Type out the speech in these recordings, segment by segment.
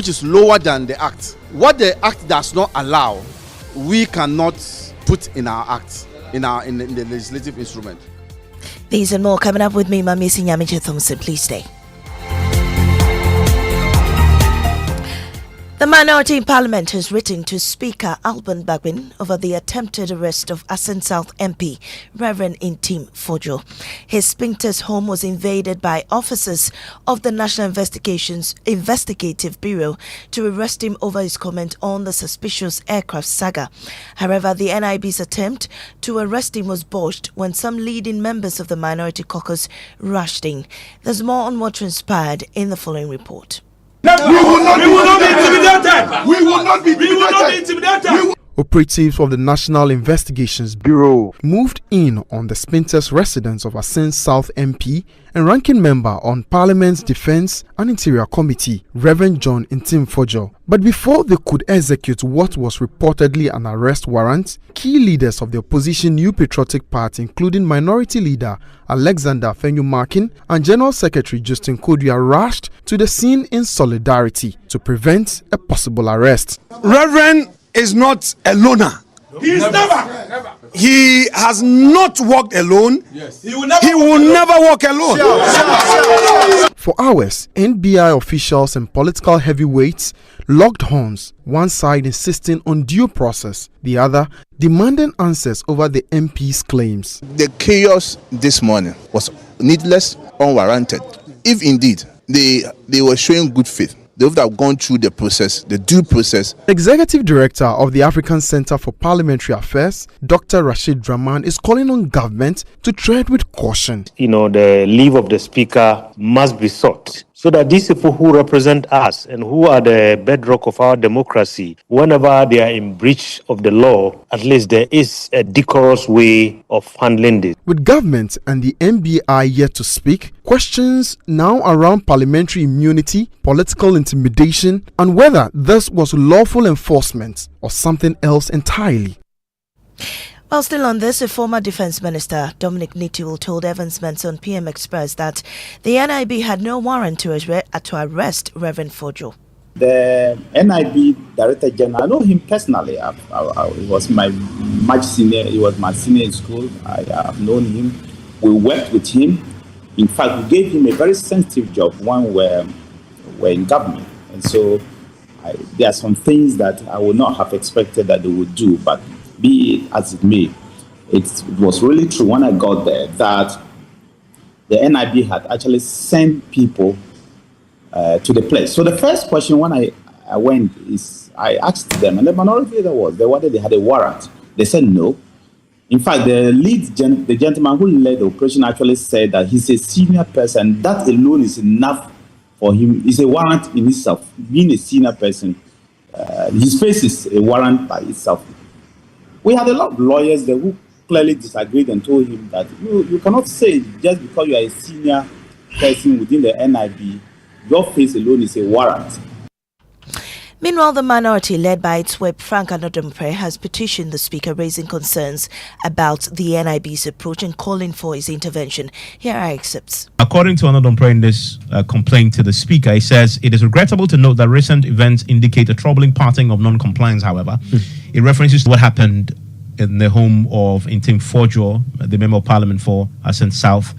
which is lower than the act. What the act does not allow, we cannot put in our act, in the legislative instrument. These and more coming up with me, Mami Sinyamiche Thompson. Please stay. The minority in Parliament has written to Speaker Alban Bagbin over the attempted arrest of Assin South MP, Reverend Ntim Fordjour. His sphincter's home was invaded by officers of the National Investigative Bureau to arrest him over his comment on the suspicious aircraft saga. However, the NIB's attempt to arrest him was botched when some leading members of the minority caucus rushed in. There's more on what transpired in the following report. We will not be intimidated. We will not be intimidated. Operatives of the National Investigations Bureau moved in on the sphincter's residence of Assin South MP and ranking member on Parliament's Defence and Interior Committee, Reverend John Ntim Fordjour. But before they could execute what was reportedly an arrest warrant, key leaders of the opposition New Patriotic Party, including Minority Leader Alexander Fenyu-Markin and General Secretary Justin Kojo, rushed to the scene in solidarity to prevent a possible arrest. Reverend is not a loner. He is never. He has not walked alone. Yes. He will never walk alone. For hours, NBI officials and political heavyweights locked horns, one side insisting on due process, the other demanding answers over the MP's claims. The chaos this morning was needless, unwarranted. If indeed they were showing good faith, they would have gone through the process, the due process. Executive Director of the African Center for Parliamentary Affairs, Dr. Rashid Draman, is calling on government to tread with caution. The leave of the Speaker must be sought so that these people who represent us and who are the bedrock of our democracy, whenever they are in breach of the law, at least there is a decorous way of handling this. With government and the NBI yet to speak, questions now around parliamentary immunity, political intimidation, and whether this was lawful enforcement or something else entirely. While still on this, a former Defence Minister, Dominic Nitiwul, told Evans Manson PM Express that the NIB had no warrant to arrest Reverend Fordjour. The NIB Director General, I know him personally. He was my much senior. He was my senior in school. I have known him. We worked with him. In fact, we gave him a very sensitive job when we're in government. And so there are some things that I would not have expected that they would do, but be it as it may, it was really true when I got there that the NIB had actually sent people to the place. So the first question when I went is I asked them, and the minority leader was whether they had a warrant. They said no. In fact, the gentleman who led the operation actually said that he's a senior person. That alone is enough for him. It's a warrant in itself. Being a senior person, his face is a warrant by itself. We had a lot of lawyers there who clearly disagreed and told him that you cannot say just because you are a senior person within the NIB, your face alone is a warrant. Meanwhile, the minority, led by its whip, Frank Anodompe, has petitioned the Speaker, raising concerns about the NIB's approach and calling for his intervention. Here are excerpts. According to Anodompe in this complaint to the Speaker, he says, it is regrettable to note that recent events indicate a troubling pattern of non-compliance, however. It references what happened in the home of Ntim Fordjour, the Member of Parliament for Assin South.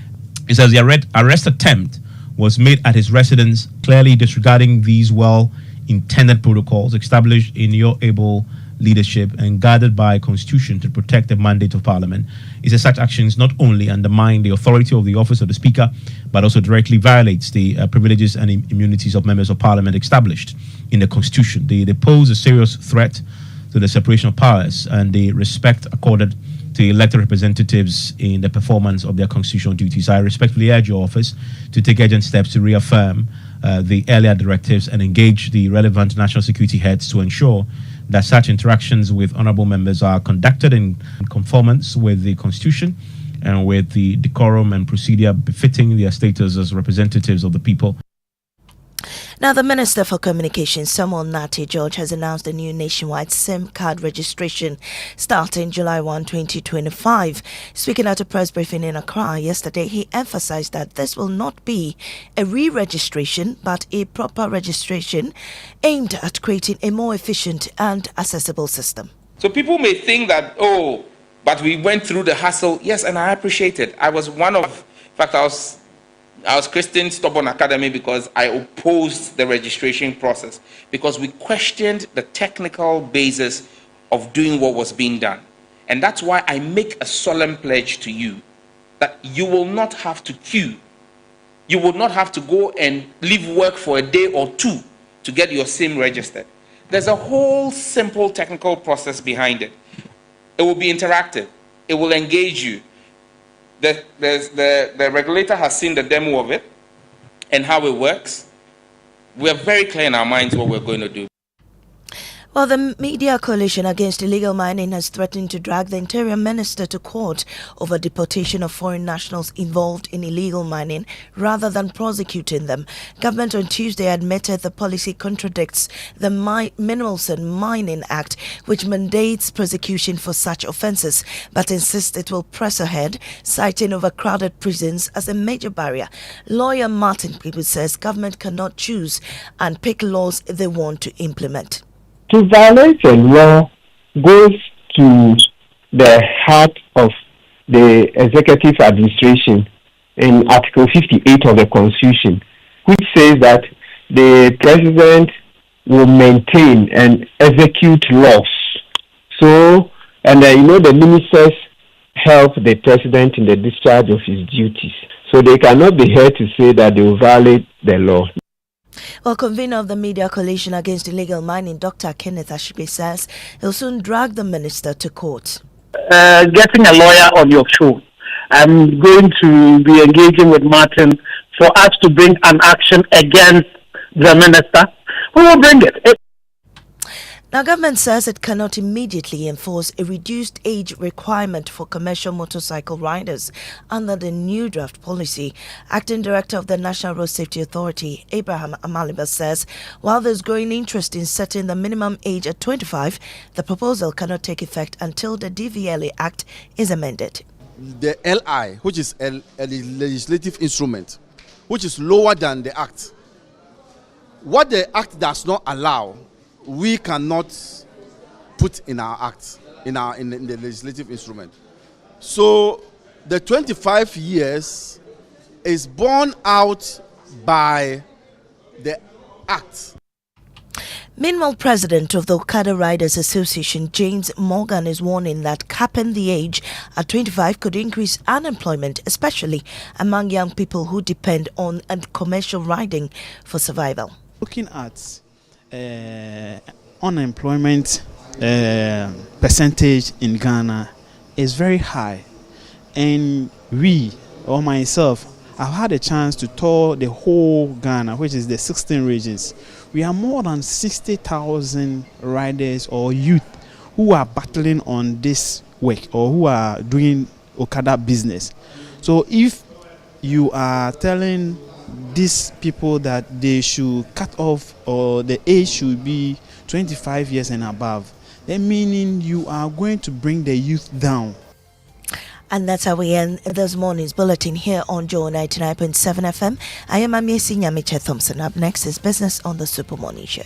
It says the arrest attempt was made at his residence, clearly disregarding these well-intended protocols established in your able leadership and guarded by Constitution to protect the mandate of Parliament. It says such actions not only undermine the authority of the office of the Speaker, but also directly violates the privileges and immunities of members of Parliament established in the Constitution. They pose a serious threat to the separation of powers and the respect accorded to elected representatives in the performance of their constitutional duties. I respectfully urge your office to take urgent steps to reaffirm the earlier directives and engage the relevant national security heads to ensure that such interactions with honorable members are conducted in conformance with the Constitution and with the decorum and procedure befitting their status as representatives of the people. Now, the Minister for Communications, Samuel Nati George, has announced a new nationwide SIM card registration starting July 1, 2025. Speaking at a press briefing in Accra yesterday, he emphasized that this will not be a re-registration, but a proper registration aimed at creating a more efficient and accessible system. So people may think that, oh, but we went through the hassle. Yes, and I appreciate it. I was Christian Stubborn Academy because I opposed the registration process because we questioned the technical basis of doing what was being done. And that's why I make a solemn pledge to you that you will not have to queue. You will not have to go and leave work for a day or two to get your SIM registered. There's a whole simple technical process behind it. It will be interactive. It will engage you. The regulator has seen the demo of it and how it works. We are very clear in our minds what we're going to do. Well, the Media Coalition Against Illegal Mining has threatened to drag the Interior Minister to court over deportation of foreign nationals involved in illegal mining rather than prosecuting them. Government on Tuesday admitted the policy contradicts the Minerals and Mining Act, which mandates prosecution for such offences, but insists it will press ahead, citing overcrowded prisons as a major barrier. Lawyer Martin People says government cannot choose and pick laws they want to implement. To violate a law goes to the heart of the executive administration in Article 58 of the Constitution, which says that the president will maintain and execute laws. So, and the ministers help the president in the discharge of his duties. So they cannot be here to say that they will violate the law. Well, convener of the Media Coalition Against Illegal Mining, Dr. Kenneth Ashby, says he'll soon drag the minister to court. Getting a lawyer on your show, I'm going to be engaging with Martin for us to bring an action against the minister. We will bring it. Now, government says it cannot immediately enforce a reduced age requirement for commercial motorcycle riders under the new draft policy. Acting Director of the National Road Safety Authority, Abraham Amaliba, says while there's growing interest in setting the minimum age at 25, the proposal cannot take effect until the DVLA Act is amended. The LI, which is a legislative instrument, which is lower than the Act. What the Act does not allow, we cannot put in our act, in the legislative instrument. So the 25 years is borne out by the act. Meanwhile, President of the Okada Riders Association, James Morgan, is warning that capping the age at 25 could increase unemployment, especially among young people who depend on commercial riding for survival. Looking at unemployment percentage in Ghana is very high, and we or myself have had a chance to tour the whole Ghana, which is the 16 regions. We have more than 60,000 riders or youth who are battling on this work or who are doing Okada business. So if you are telling these people that they should cut off or the age should be 25 years and above, then meaning you are going to bring the youth down. And that's how we end this morning's bulletin here on Joe 99.7 FM. I am Amiesi Nyamiche Thompson. Up next is Business on the Super Morning Show.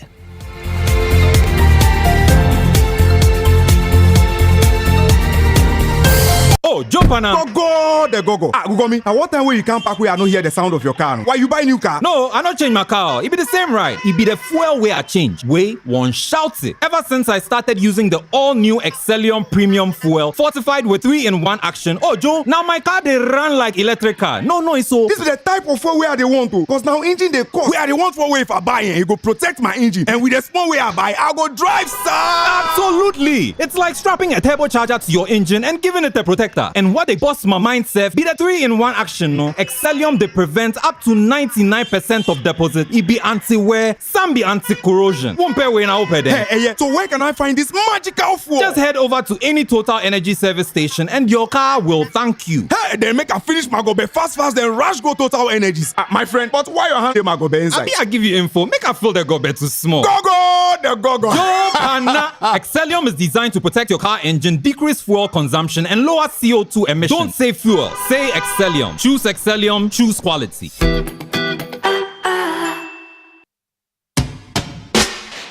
Oh, jump on now. Go. Google me. At what time will you come back where I don't hear the sound of your car? Why you buy new car? No, I don't change my car. It be the same ride. It be the fuel way I change. Way one shouts it. Ever since I started using the all-new Excellium Premium Fuel, fortified with 3-in-1 action. Oh, Joe, now my car they run like electric car. No, it's so. This is the type of fuel where they want to. Cause now engine they cost. Where they want for way if I buy it, it go protect my engine. And with the small way I buy, I go drive, sir. Absolutely. It's like strapping a turbocharger to your engine and giving it a protector. APSA. And what they bust my mind, Seth, be the 3-in-1 action, no? Excellium, they prevent up to 99% of deposit. It be anti-wear, some be anti-corrosion. Won't pay when I open there. Hey, so where can I find this magical fuel? Just head over to any Total Energy service station and your car will thank you. Hey, then make a finish my gobe fast, then rush go Total Energies. My friend, but why your hand my gobe inside? I give you info. Make a fill the gobe too small. The gogo. Yo, Pana. Excellium is designed to protect your car engine, decrease fuel consumption, and lower CO2 emissions. Don't say fuel. Say Excellium. Choose Excellium. Choose quality.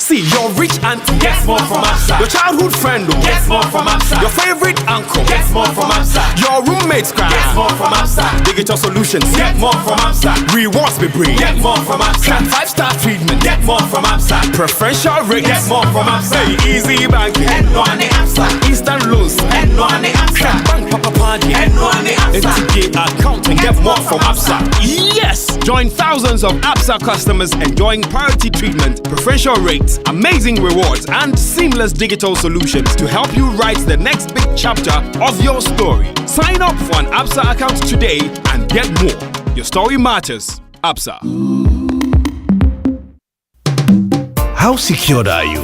See, your rich auntie gets more from APSA. Your childhood friend gets more from APSA. Your favorite uncle gets more from APSA. Your roommate's cry gets more from APSA. Digital solutions get more from APSA. Rewards be bring get more from APSA. 5-star treatment get more from APSA. Preferential rate get more from APSA. Hey, easy banking and no ane APSA. Instant loans and no ane APSA. Bank papa party and no ane APSA. MTK accounting get more from APSA. Yes! Join thousands of APSA customers enjoying priority treatment, preferential rates, amazing rewards, and seamless digital solutions to help you write the next big chapter of your story. Sign up for an APSA account today and get more. Your story matters. APSA. How secured are you?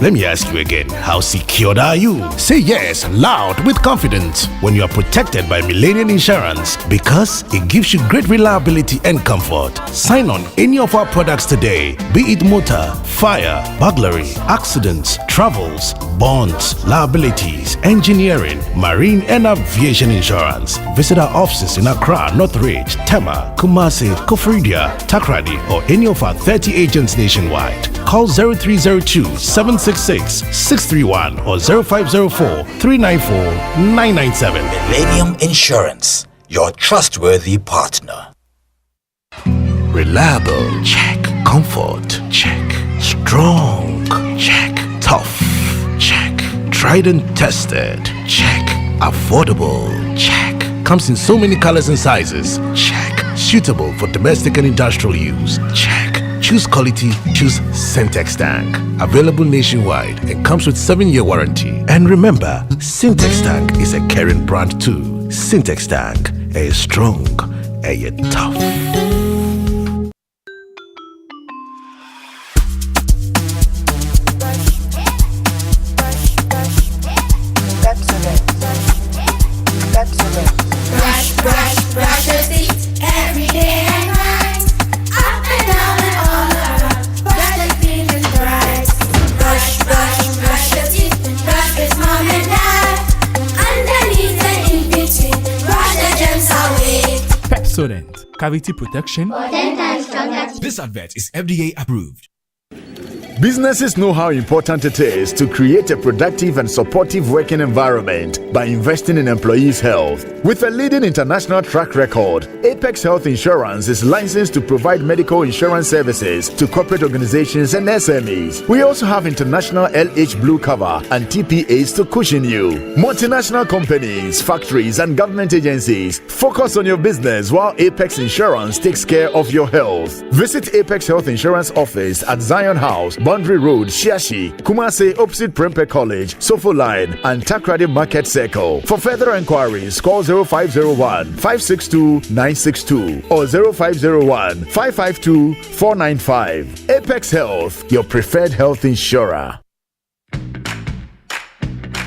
Let me ask you again. How secured are you? Say yes loud with confidence when you are protected by Millennium Insurance, because it gives you great reliability and comfort. Sign on any of our products today, be it motor, fire, burglary, accidents, travels, bonds, liabilities, engineering, marine and aviation insurance. Visit our offices in Accra, Northridge, Tema, Kumasi, Kofridia, Takrady, or any of our 30 agents nationwide. Call 0302-766-631 or 0504-394-997. Millennium Insurance, your trustworthy partner. Reliable, check. Comfort, check. Strong, check. Tough, check. Tried and tested, check. Affordable, check. Comes in so many colors and sizes, check. Suitable for domestic and industrial use, check. Choose quality, choose Syntex Tank. Available nationwide and comes with 7-year warranty. And remember, Syntex Tank is a caring brand too. Syntex Tank, a strong, a tough. Brush your teeth every day and night. Up and down and all around. Brush the teeth and bright. Brush your teeth. Brush with mom and dad. Underneath and in between. Brush the germs away. Pepsodent, cavity protection. For 10 times stronger teeth. This advert is FDA approved. Businesses know how important it is to create a productive and supportive working environment by investing in employees' health. With a leading international track record, Apex Health Insurance is licensed to provide medical insurance services to corporate organizations and SMEs. We also have international LH Blue cover and TPAs to cushion you. Multinational companies, factories, and government agencies, focus on your business while Apex Insurance takes care of your health. Visit Apex Health Insurance office at Zion House, Boundary Road, Shiashi, Kumasi, opposite Prempeh College, Sofo Line, and Takrady Market Circle. For further inquiries, call 0501-562-962 or 0501-552-495. Apex Health, your preferred health insurer.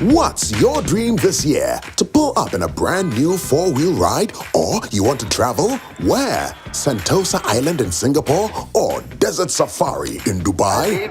What's your dream this year? To pull up in a brand new 4-wheel ride? Or you want to travel? Where? Sentosa Island in Singapore? Or Desert Safari in Dubai?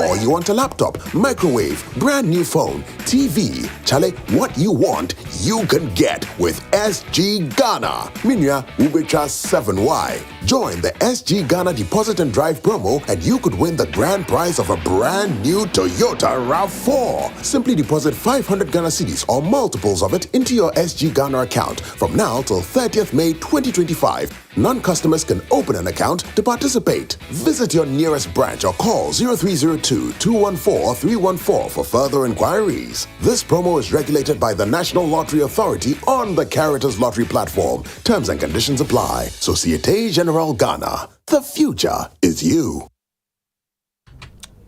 Or you want a laptop, microwave, brand new phone, TV? Chale, what you want, you can get with SG Ghana. Minya Ubecha 7Y. Join the SG Ghana Deposit and Drive promo and you could win the grand prize of a brand new Toyota RAV4. Simply deposit 500 Ghana cedis or multiples of it into your SG Ghana account from now till 30th May 2025. Non-customers can open an account to participate. Visit your nearest branch or call 0302-214-314 for further inquiries. This promo is regulated by the National Lottery Authority on the Caritas Lottery platform. Terms and conditions apply. Societe Generale Ghana. The future is you.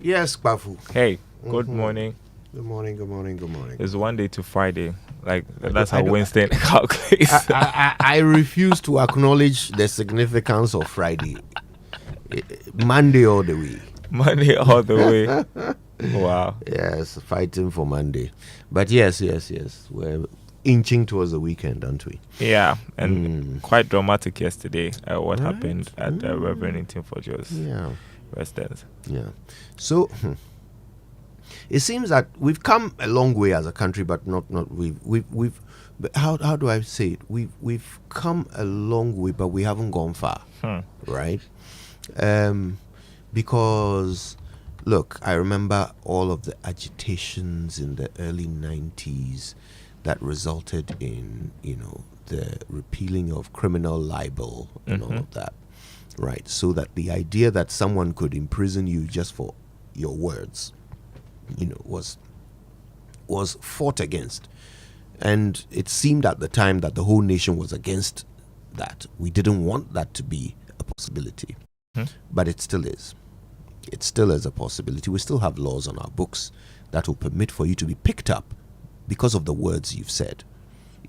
Yes, Bafu. Hey, good morning. Good morning, good morning, good morning. It's one day to Friday. Like, that's how Winston calculates. I refuse to acknowledge the significance of Friday. Monday all the way. Monday all the way. Wow. Yes, fighting for Monday. But yes. We're inching towards the weekend, aren't we? Yeah, and quite dramatic yesterday what happened at Reverend Ntim Fordjour's residence. Yeah. So it seems that we've come a long way as a country, but not we've but how do I say it? We've come a long way, but we haven't gone far. Right? Because look, I remember all of the agitations in the early 90s that resulted in, the repealing of criminal libel and all of that, right? So that the idea that someone could imprison you just for your words, was fought against. And it seemed at the time that the whole nation was against that. We didn't want that to be a possibility, but it still is. It still is a possibility. We still have laws on our books that will permit for you to be picked up because of the words you've said,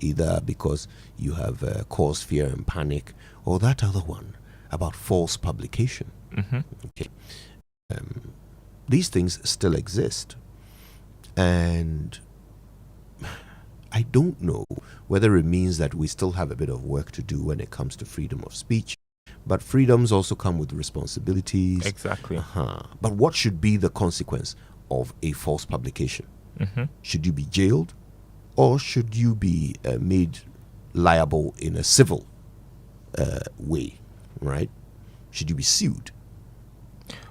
either because you have caused fear and panic, or that other one about false publication. Okay, these things still exist, and I don't know whether it means that we still have a bit of work to do when it comes to freedom of speech, but freedoms also come with responsibilities. Exactly. But what should be the consequence of a false publication? Should you be jailed, or should you be made liable in a civil way, right? Should you be sued?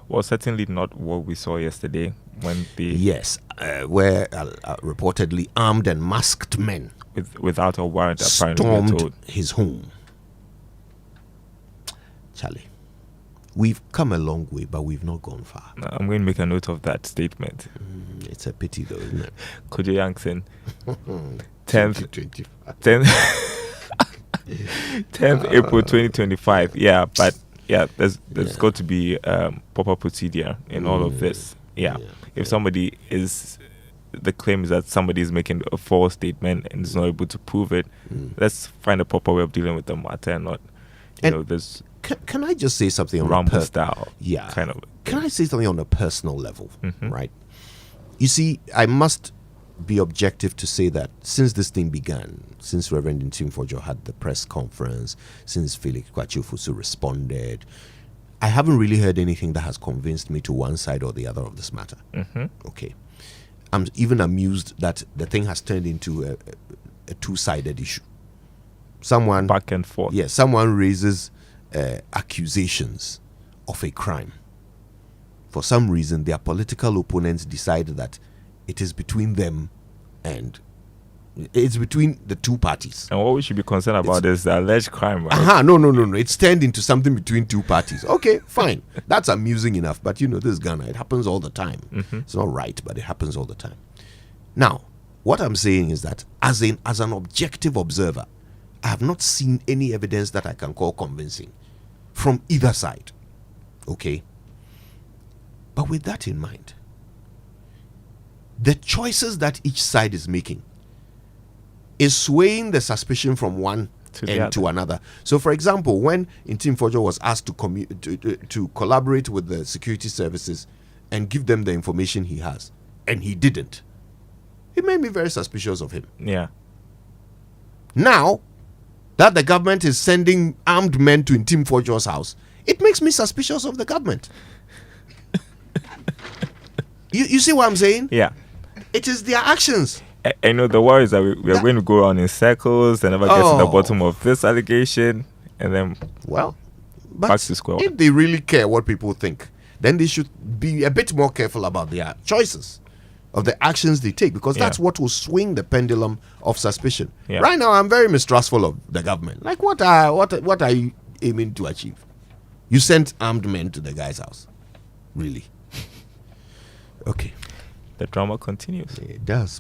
Well, certainly not what we saw yesterday when the... Yes, where reportedly armed and masked men without a warrant apparently stormed his home. Charlie, we've come a long way, but we've not gone far. I'm going to make a note of that statement. It's a pity, though, isn't it? Kojo Yankson, 10th April 2025. Yeah, but there's got to be proper procedure in all of this. If somebody is... The claim is that somebody is making a false statement and is not able to prove it, let's find a proper way of dealing with the matter and not, there's... Can I just say something on Rumble style? Yeah. Kind of. Can I say something on a personal level? Right. You see, I must be objective to say that since this thing began, since Reverend Ntim Fordjour had the press conference, since Felix Kwachiofosu responded, I haven't really heard anything that has convinced me to one side or the other of this matter. Okay. I'm even amused that the thing has turned into a two-sided issue. Someone... Back and forth. Yeah, someone raises... accusations of a crime. For some reason, their political opponents decide that it is between them and it's between the two parties. And what we should be concerned about is the alleged crime, right? No. It's turned into something between two parties. Okay, fine. That's amusing enough. But this is Ghana. It happens all the time. It's not right, but it happens all the time. Now, what I'm saying is that as an objective observer, I have not seen any evidence that I can call convincing from either side. Okay? But with that in mind, the choices that each side is making is swaying the suspicion from one end to another. So, for example, when Ntim Fordjour was asked to collaborate with the security services and give them the information he has, and he didn't, it made me very suspicious of him. Yeah. Now that the government is sending armed men to Ntim Fordjour's house, it makes me suspicious of the government. You see what I'm saying? Yeah. It is their actions. I know the worry is that we are going to go on in circles and never get to the bottom of this allegation, and then back to square one. If they really care what people think, then they should be a bit more careful about their choices, of the actions they take, because that's what will swing the pendulum of suspicion. Right now, I'm very mistrustful of the government. Like, what are you aiming to achieve? You sent armed men to the guy's house. Really? Okay. The drama continues. It does.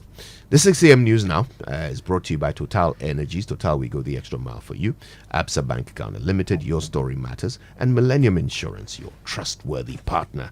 The 6 a.m. news now is brought to you by Total Energies. Total, we go the extra mile for you. Absa Bank Ghana Limited, your story matters. And Millennium Insurance, your trustworthy partner.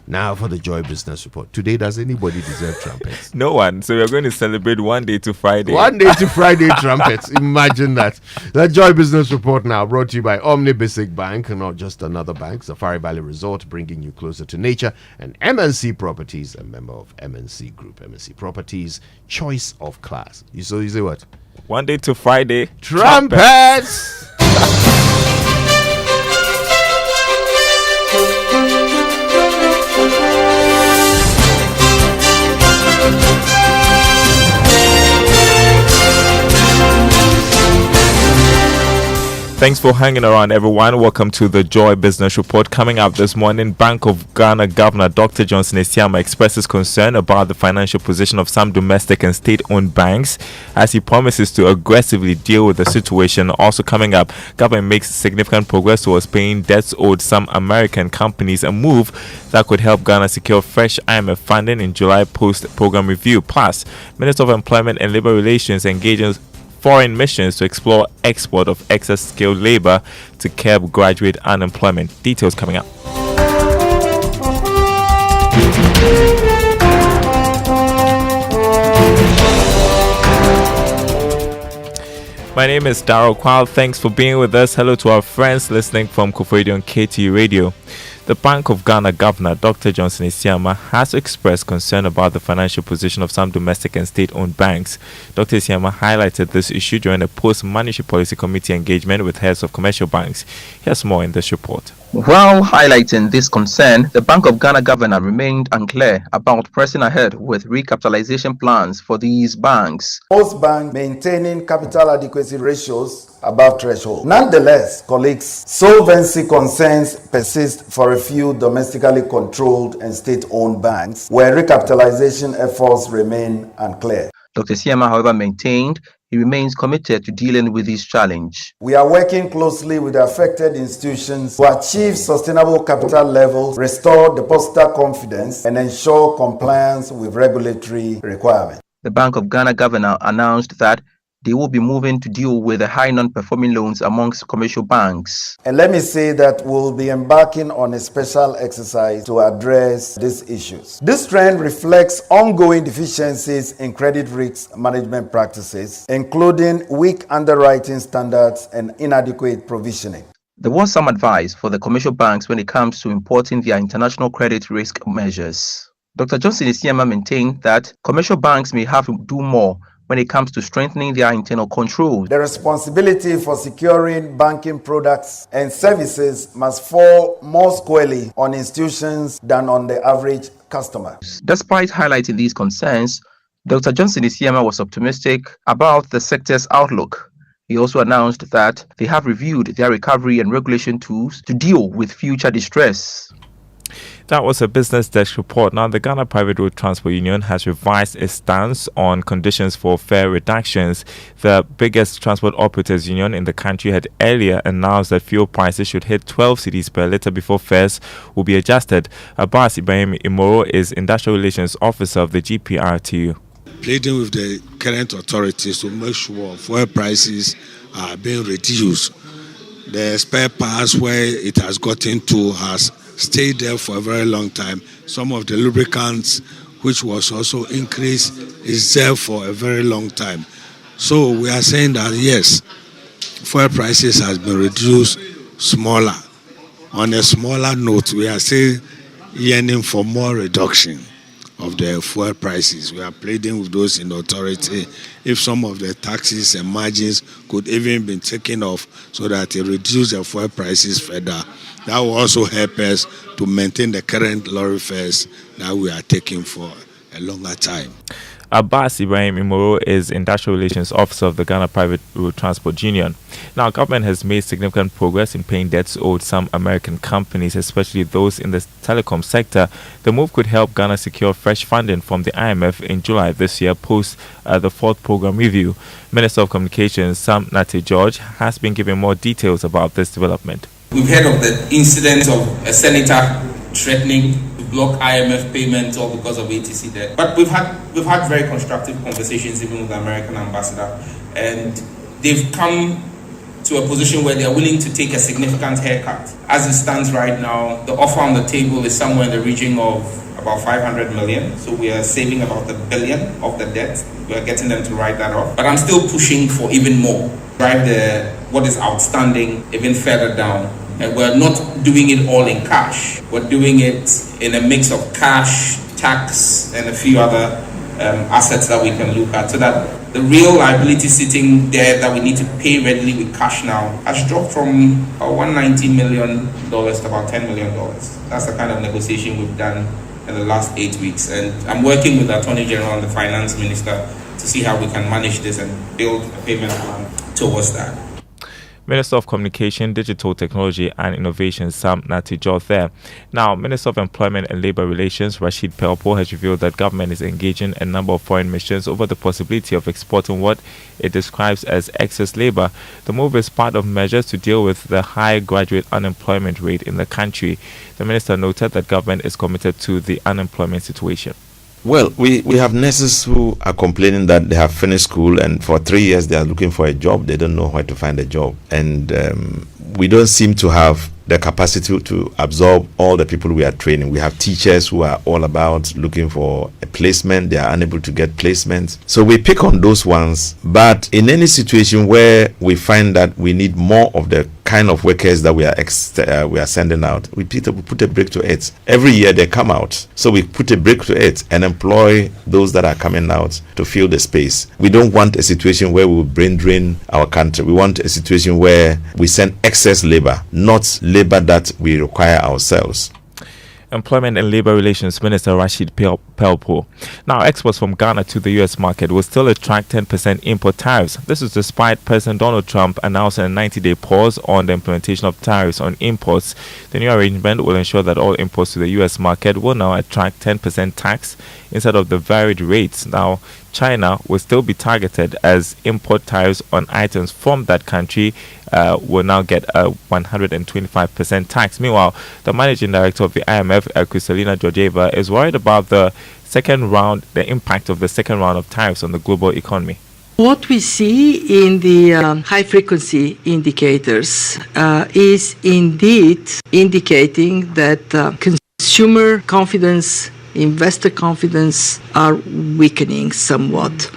Now for the Joy Business Report. Today, does anybody deserve trumpets? No one. So we're going to celebrate one day to Friday. One day to Friday trumpets. Imagine that. The Joy Business Report now brought to you by Omni Basic Bank, not just another bank. Safari Valley Resort, bringing you closer to nature. And MNC Properties, a member of MNC Group. MNC Properties, choice of class. You say what? One day to Friday. Trumpets! Thanks for hanging around, everyone. Welcome to the Joy Business Report. Coming up this morning, Bank of Ghana Governor Dr. Johnson Esiama expresses concern about the financial position of some domestic and state-owned banks as he promises to aggressively deal with the situation. Also coming up, government makes significant progress towards paying debts owed some American companies, a move that could help Ghana secure fresh IMF funding in July post-program review. Plus, Minister of Employment and Labour Relations engages foreign missions to explore export of excess skilled labor to curb graduate unemployment. Details coming up. My name is Darryl Kwal. Thanks for being with us. Hello to our friends listening from Kofodio and KT Radio. The Bank of Ghana Governor Dr. Johnson Esiama has expressed concern about the financial position of some domestic and state-owned banks. Dr. Esiama highlighted this issue during a post-monetary policy committee engagement with heads of commercial banks. Here's more in this report. While highlighting this concern, the Bank of Ghana governor remained unclear about pressing ahead with recapitalization plans for these banks. Most banks maintaining capital adequacy ratios above threshold. Nonetheless, colleagues, solvency concerns persist for a few domestically controlled and state-owned banks where recapitalization efforts remain unclear. Dr. Esiama, however, maintained he remains committed to dealing with this challenge. We are working closely with the affected institutions to achieve sustainable capital levels, restore depositor confidence, and ensure compliance with regulatory requirements. The Bank of Ghana governor announced that they will be moving to deal with the high non-performing loans amongst commercial banks. And let me say that we'll be embarking on a special exercise to address these issues. This trend reflects ongoing deficiencies in credit risk management practices, including weak underwriting standards and inadequate provisioning. There was some advice for the commercial banks when it comes to importing their international credit risk measures. Dr. Johnson Esiama maintained that commercial banks may have to do more when it comes to strengthening their internal controls. The responsibility for securing banking products and services must fall more squarely on institutions than on the average customer. Despite highlighting these concerns, Dr. Johnson Esiama was optimistic about the sector's outlook. He also announced that they have reviewed their recovery and regulation tools to deal with future distress. That was a business desk report. Now, the Ghana Private Road Transport Union has revised its stance on conditions for fare reductions. The biggest transport operators union in the country had earlier announced that fuel prices should hit 12 cedis per litre before fares will be adjusted. Abbas Ibrahim Imoro is Industrial Relations Officer of the GPRTU. Pleading with the current authorities to make sure fuel prices are being reduced. The spare parts where it has gotten to has stayed there for a very long time. Some of the lubricants, which was also increased, is there for a very long time. So we are saying that yes, fuel prices has been reduced smaller. On a smaller note, we are still yearning for more reduction of the fuel prices. We are pleading with those in authority if some of the taxes and margins could even be taken off so that it reduces the fuel prices further. That will also help us to maintain the current lorry fares that we are taking for a longer time. Abbas Ibrahim Imoro is Industrial Relations Officer of the Ghana Private Road Transport Union. Now, government has made significant progress in paying debts owed some American companies, especially those in the telecom sector. The move could help Ghana secure fresh funding from the IMF in July this year, post the fourth program review. Minister of Communications Sam Nate George has been giving more details about this development. We've heard of the incident of a senator threatening to block IMF payments all because of ATC debt. But we've had very constructive conversations even with the American ambassador, and they've come to a position where they are willing to take a significant haircut. As it stands right now, the offer on the table is somewhere in the region of about 500 million. So we are saving about $1 billion of the debt. We are getting them to write that off. But I'm still pushing for even more. Drive what is outstanding even further down. And we're not doing it all in cash. We're doing it in a mix of cash, tax, and a few other assets that we can look at, so that the real liability sitting there that we need to pay readily with cash now has dropped from $190 million to about $10 million. That's the kind of negotiation we've done in the last 8 weeks. And I'm working with the Attorney General and the Finance Minister to see how we can manage this and build a payment plan towards that. Minister of Communication, Digital Technology and Innovation, Sam Natijor there. Now, Minister of Employment and Labour Relations, Rashid Pelpo, has revealed that government is engaging a number of foreign missions over the possibility of exporting what it describes as excess labour. The move is part of measures to deal with the high graduate unemployment rate in the country. The minister noted that government is committed to the unemployment situation. Well, we have nurses who are complaining that they have finished school and for 3 years they are looking for a job. They don't know where to find a job. And we don't seem to have the capacity to absorb all the people we are training. We have teachers who are all about looking for a placement. They are unable to get placements. So we pick on those ones. But in any situation where we find that we need more of the kind of workers that we are sending out, we put a break to it. Every year they come out. So we put a break to it and employ those that are coming out to fill the space. We don't want a situation where we will brain drain our country. We want a situation where we send excess labor, not labor that we require ourselves. Employment and Labour Relations Minister Rashid Pelpo. Now, exports from Ghana to the U.S. market will still attract 10% import tariffs. This is despite President Donald Trump announcing a 90-day pause on the implementation of tariffs on imports. The new arrangement will ensure that all imports to the U.S. market will now attract 10% tax instead of the varied rates. Now, China will still be targeted, as import tariffs on items from that country will now get a 125% tax. Meanwhile, the managing director of the IMF, Akosua Georgieva, is worried about the impact of the second round of tariffs on the global economy. What we see in the high-frequency indicators is indeed indicating that consumer confidence, investor confidence are weakening somewhat.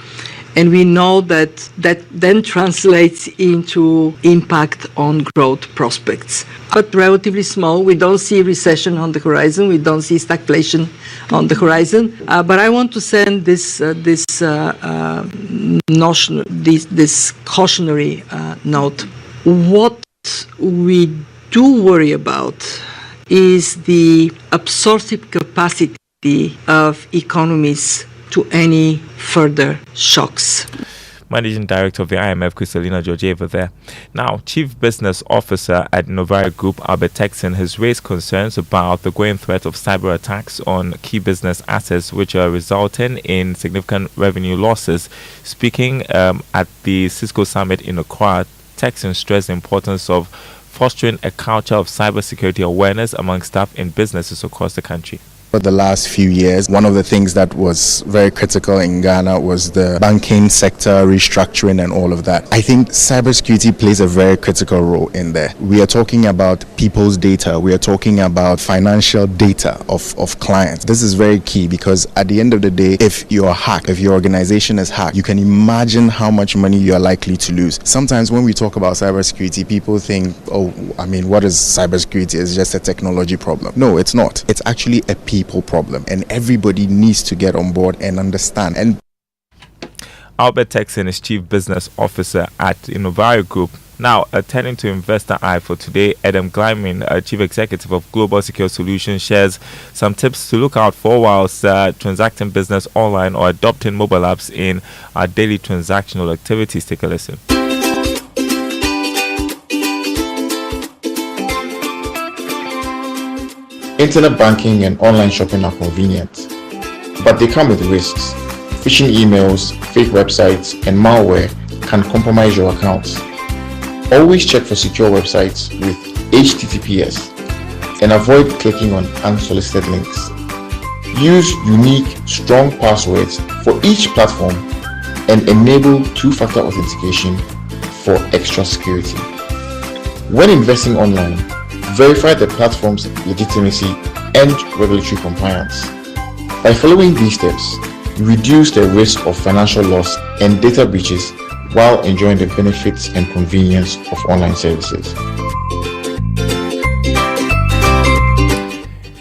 And we know that then translates into impact on growth prospects. But relatively small. We don't see recession on the horizon. We don't see stagflation on the horizon. But I want to send this cautionary note. What we do worry about is the absorptive capacity of economies to any further shocks. Managing Director of the IMF, Akosua Georgieva there. Now, Chief Business Officer at Novare Group, Albert Texan, has raised concerns about the growing threat of cyber attacks on key business assets, which are resulting in significant revenue losses. Speaking at the Cisco Summit in Accra, Texan stressed the importance of fostering a culture of cybersecurity awareness among staff in businesses across the country. For the last few years, one of the things that was very critical in Ghana was the banking sector restructuring and all of that. I think cybersecurity plays a very critical role in there. We are talking about people's data. We are talking about financial data of clients. This is very key because at the end of the day, if you're hacked, if your organization is hacked, you can imagine how much money you are likely to lose. Sometimes when we talk about cybersecurity, people think, what is cybersecurity? It's just a technology problem. No, it's not. It's actually a people problem, and everybody needs to get on board and understand. And Albert Texan is Chief Business Officer at Novare Group. Now, turning to Investor Eye for today, Adam Glyman, Chief Executive of Global Secure Solutions, shares some tips to look out for whilst transacting business online or adopting mobile apps in our daily transactional activities. Take a listen. Internet banking and online shopping are convenient, but they come with risks. Phishing emails, fake websites, and malware can compromise your accounts. Always check for secure websites with HTTPS and avoid clicking on unsolicited links. Use unique, strong passwords for each platform and enable two-factor authentication for extra security. When investing online, verify the platform's legitimacy and regulatory compliance. By following these steps, you reduce the risk of financial loss and data breaches while enjoying the benefits and convenience of online services.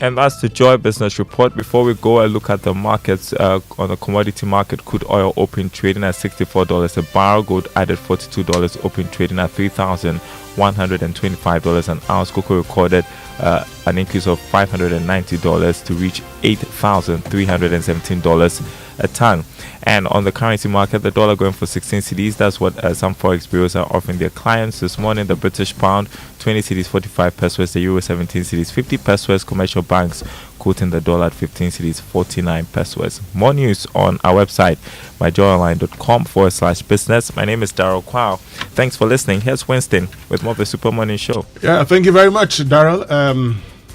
And that's the Joy Business Report. Before we go and look at the markets, on the commodity market, crude oil open trading at $64 a barrel, gold added $42, open trading at $3,125 an ounce. Cocoa recorded an increase of $590 to reach $8,317 a ton. And on the currency market, the dollar going for 16 cedis. That's what some forex bureaus are offering their clients this morning. The British pound 20 cedis 45 pesos, the euro 17 cedis 50 pesos. Commercial banks quoting the dollar at 15 cedis 49 pesos. More news on our website, myjoyonline.com/business. My name is Daryl Kwao. Thanks for listening. Here's Winston with more of the Super Morning Show. Yeah, thank you very much, Daryl.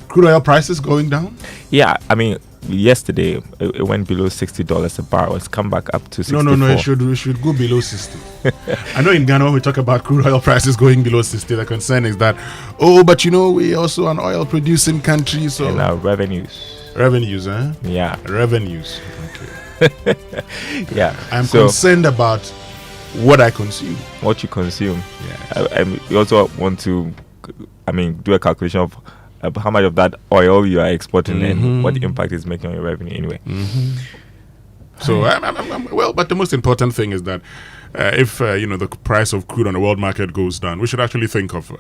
Crude oil prices going down? Yeah, I mean, yesterday it went below $60 a barrel. It's come back up to 64. No, it should go below 60. I know in Ghana when we talk about crude oil prices going below 60, the concern is that, but we also an oil producing country, so and our revenues, huh? Yeah, revenues. Okay. Yeah, I'm concerned about what I consume. What you consume. Yeah. You also want to, do a calculation of how much of that oil you are exporting and what impact it's making on your revenue anyway. So, but the most important thing is that if the price of crude on the world market goes down, we should actually think of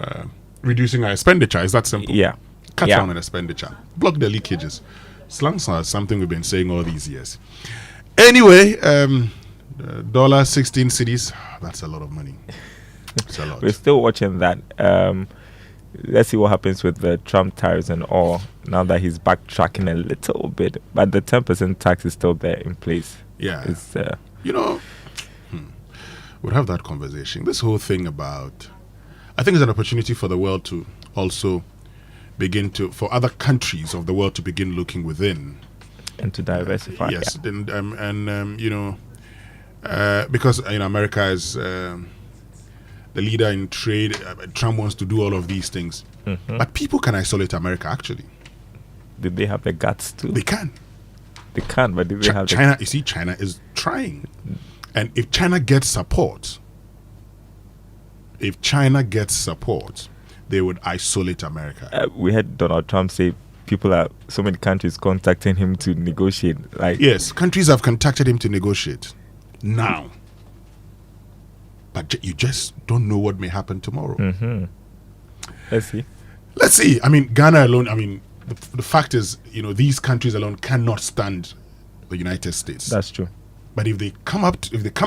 reducing our expenditure. Is that simple? Yeah. Cut down on expenditure. Block the leakages. Slums are something we've been saying all these years. Anyway, dollar 16 cedis. That's a lot of money. It's a lot. We're still watching that. Let's see what happens with the Trump tariffs and all now that he's backtracking a little bit, but the 10% tax is still there in place. Yeah, it's we'll have that conversation. This whole thing about, I think it's an opportunity for the world to also for other countries of the world to begin looking within and to diversify. Yes, because America is the leader in trade. Trump wants to do all of these things. But people can isolate America, actually. Did they have the guts to? They can. They can, but did they have China? You see, China is trying. And if China gets support, they would isolate America. We had Donald Trump say so many countries contacting him to negotiate. Yes, countries have contacted him to negotiate now. But you just don't know what may happen tomorrow. Let's see. Ghana alone, the fact is, these countries alone cannot stand the United States. That's true. But if they come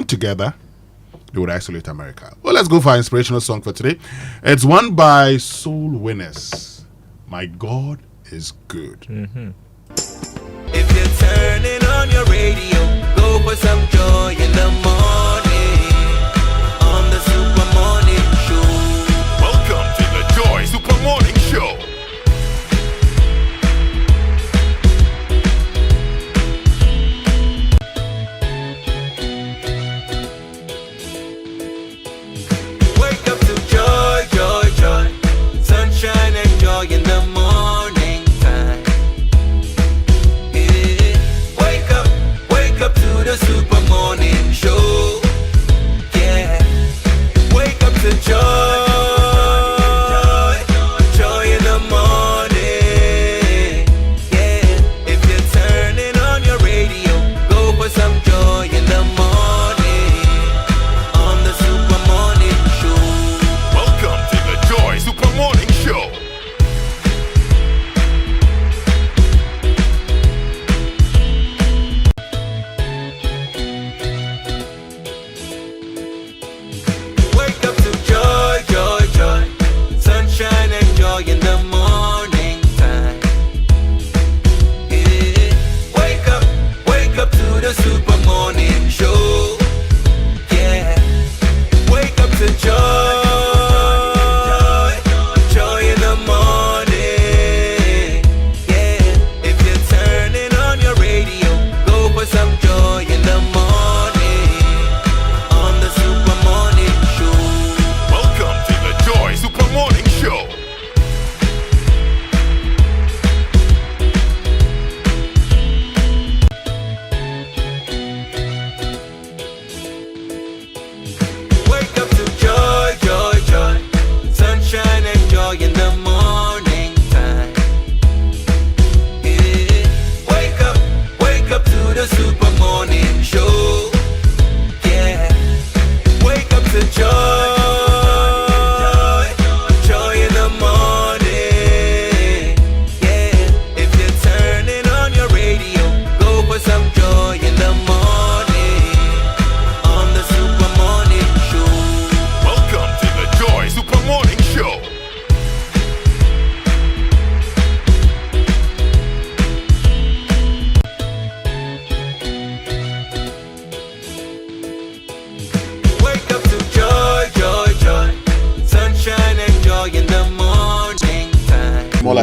together, they would isolate America. Well, let's go for our inspirational song for today. It's one by Soul Winners. My God is good. If you're turning on your radio, go for some joy in the morning on the Super Morning Show. Welcome to the Joy Super Morning Show. Wake up to joy, joy, joy. Sunshine and joy in the morning time. Yeah. Wake up to the Super Morning Show.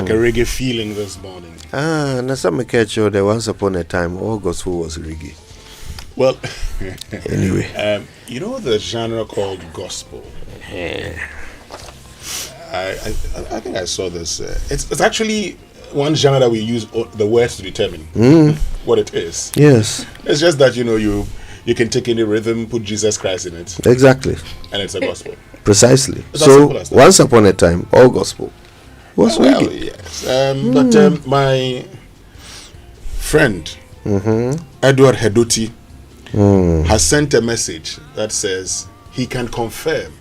like a reggae feeling this morning. Nasama Kecho, there once upon a time, all gospel was reggae. Well, anyway. You know the genre called gospel? I think I saw this. It's actually one genre that we use the words to determine what it is. Yes. It's just that, you can take any rhythm, put Jesus Christ in it. Exactly. And it's a gospel. Precisely. It's So, once upon a time, all gospel was reggae. Yes. But my friend, Edward Adeti, has sent a message that says he can confirm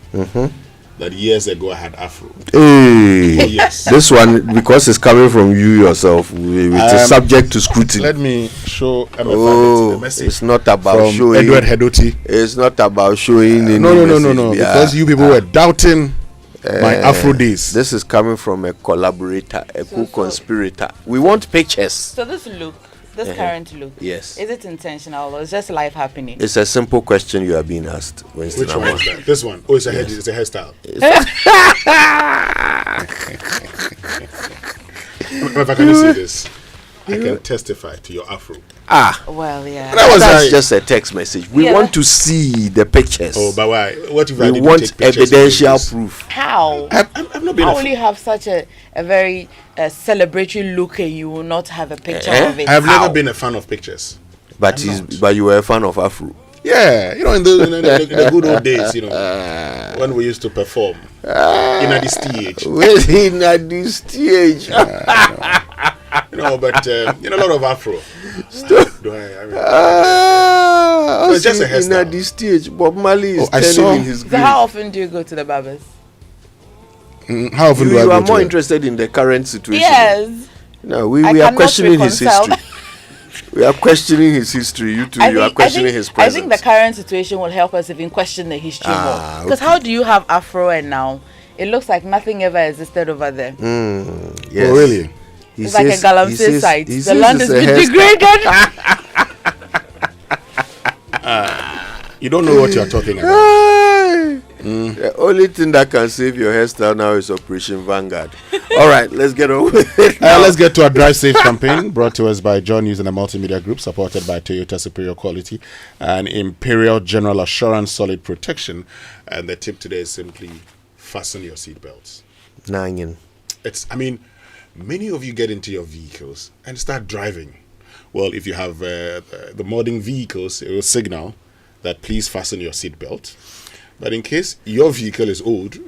that years ago I had Afro. Hey, yes. This one, because it's coming from you yourself, it is subject to scrutiny. Let me show Emefa the message. It's not about showing Edward Adeti. It's not about showing. No. Because you people were doubting my Afro days. This is coming from a collaborator, a co-conspirator. We want pictures. So this current look, yes, is it intentional or is just life happening? It's a simple question you are being asked, Winston. Which one is that? This one. Oh, it's a head. It's a hairstyle. If I can see this, I can testify to your Afro. Well, yeah. That's just a text message. We want to see the pictures. Oh, but why? What if I we didn't want take pictures evidential proof? How? I've not been. How will you have such a very celebratory look and you will not have a picture of it? I've never been a fan of pictures. But you were a fan of Afro. Yeah, in the good old days, when we used to perform in the stage. In the stage. But a lot of Afro. It's just a hairstyle. In the stage, Bob Marley is standing in his grave. So how often do you go to the barbers? How often do I go to You are more interested in the current situation. Yes. No, we are questioning his history. We are questioning his history. You are questioning his presence. I think the current situation will help us even question the history more. Because how do you have Afro and now it looks like nothing ever existed over there? Yes. Oh, really? It's like a Galamsey site. The land has been degraded. You don't know what you're talking about. The only thing that can save your hairstyle now is Operation Vanguard. All right, let's get on with it. Let's get to our Drive Safe campaign, brought to us by John News and a multimedia group, supported by Toyota Superior Quality and Imperial General Assurance Solid Protection. And the tip today is simply fasten your seatbelts. Many of you get into your vehicles and start driving. Well, if you have the modern vehicles, it will signal that please fasten your seatbelt. But in case your vehicle is old,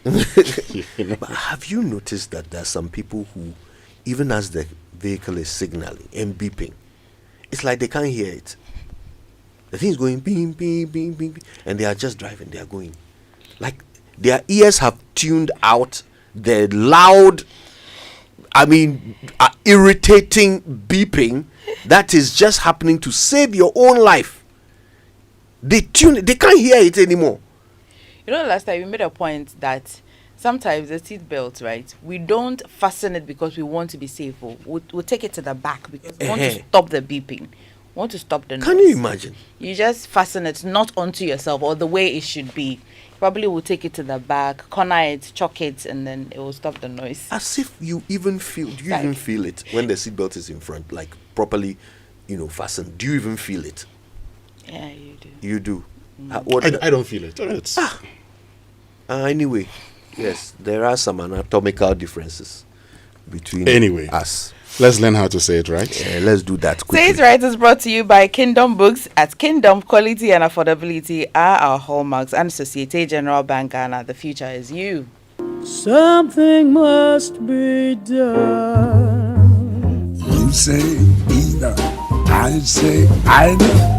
But have you noticed that there are some people who, even as the vehicle is signaling and beeping, it's like they can't hear it. The thing is going bing, bing, bing, bing, bing, and they are just driving. They are going like their ears have tuned out the loud, irritating beeping that is just happening to save your own life. They can't hear it anymore. Last time we made a point that sometimes the seat belt, right? We don't fasten it because we want to be safe. We'll take it to the back because we want to stop the beeping. We want to stop the noise. Can you imagine? You just fasten it not onto yourself or the way it should be. Probably will take it to the back, corner it, chock it, and then it will stop the noise. As if you even feel. Do you even feel it when the seatbelt is in front, like properly, fastened? Do you even feel it? Yeah, you do. You do. I don't feel it. Anyway, yes, there are some anatomical differences between us. Let's learn how to say it right. Yeah, let's do that quickly. Say It Right is brought to you by Kingdom Books. At Kingdom, quality and affordability are our hallmarks. And Societe Generale Bank Ghana, the future is you. Something must be done. You say either. I say either.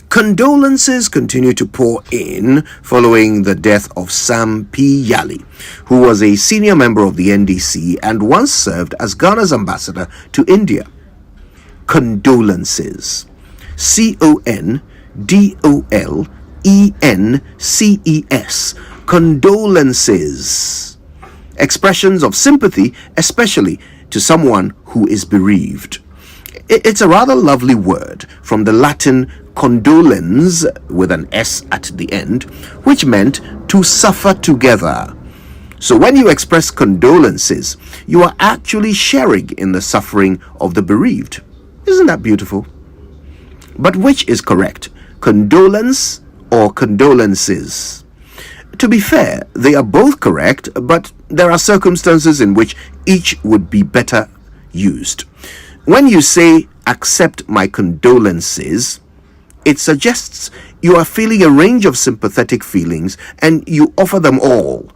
Condolences continue to pour in following the death of Sam P. Yali, who was a senior member of the NDC and once served as Ghana's ambassador to India. Condolences. CONDOLENCES. Condolences. Expressions of sympathy, especially to someone who is bereaved. It's a rather lovely word from the Latin condolens with an S at the end, which meant to suffer together. So when you express condolences, you are actually sharing in the suffering of the bereaved. Isn't that beautiful? But which is correct? Condolence or condolences? To be fair, they are both correct, but there are circumstances in which each would be better used. When you say, accept my condolences, it suggests you are feeling a range of sympathetic feelings and you offer them all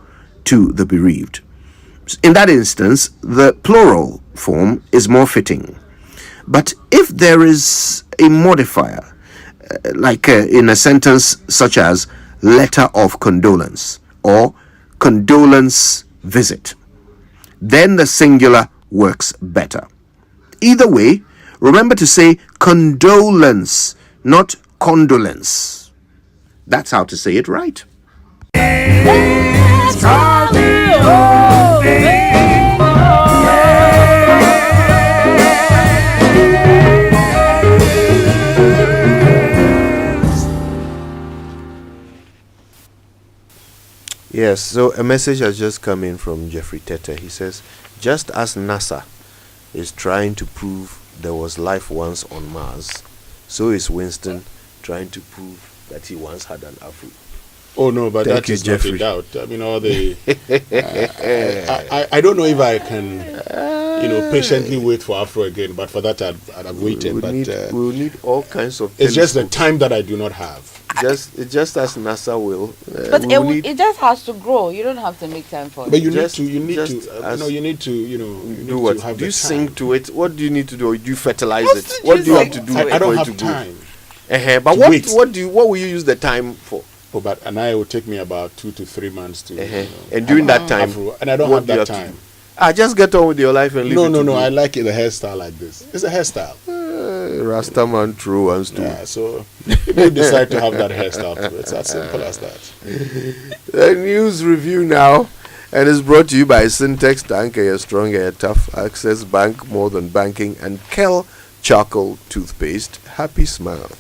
to the bereaved. In that instance, the plural form is more fitting. But if there is a modifier, like in a sentence such as letter of condolence or condolence visit, then the singular works better. Either way, remember to say condolence, not condolence. That's how to say it right. Yes, so a message has just come in from Jeffrey Tete. He says, just as NASA is trying to prove there was life once on Mars, so is Winston trying to prove that he once had an afro. Oh no, but Thank that you, is Jeffrey. not in doubt. I mean, all the I don't know if I can, patiently wait for Afro again. But for that, I'd have waited. We'll need all kinds of. It's just the time that I do not have. Just as NASA will. But it just has to grow. You don't have to make time for it. But you need to do what? have Do you the time. sing to it? What do you need to do? Do you fertilize it? What do you have to do? I don't for have it to grow? time. But to what wait. what will you use the time for? Oh, but it will take me about 2 to 3 months to. And during that time, and I don't what have do you that have to time. I just get on with your life and leave it. No. I like it, the hairstyle like this. It's a hairstyle. Rastaman through and through. Yeah, so if you decide to have that hairstyle, it's as simple as that. The news review now, and is brought to you by Syntex, Tank, a strong, a tough, Access Bank, More Than Banking, and Kel Charcoal Toothpaste. Happy smile.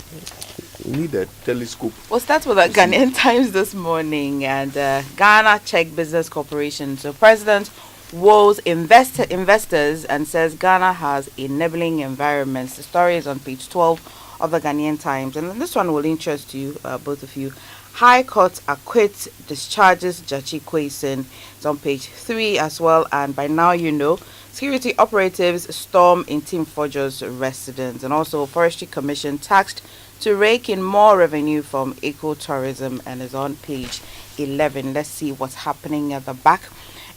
We need a telescope. We'll start with the Ghanaian Times this morning, and Ghana Czech Business Corporation. So President woes investors and says Ghana has enabling environments. The story is on page 12 of the Ghanaian Times, and this one will interest you, both of you. High Court acquits, discharges Jachi Kwesen. It's on page 3 as well, and by now you know. Security operatives storm Ntim Fordjour's residence, and also Forestry Commission taxed to rake in more revenue from eco-tourism, and is on page 11. Let's see what's happening at the back.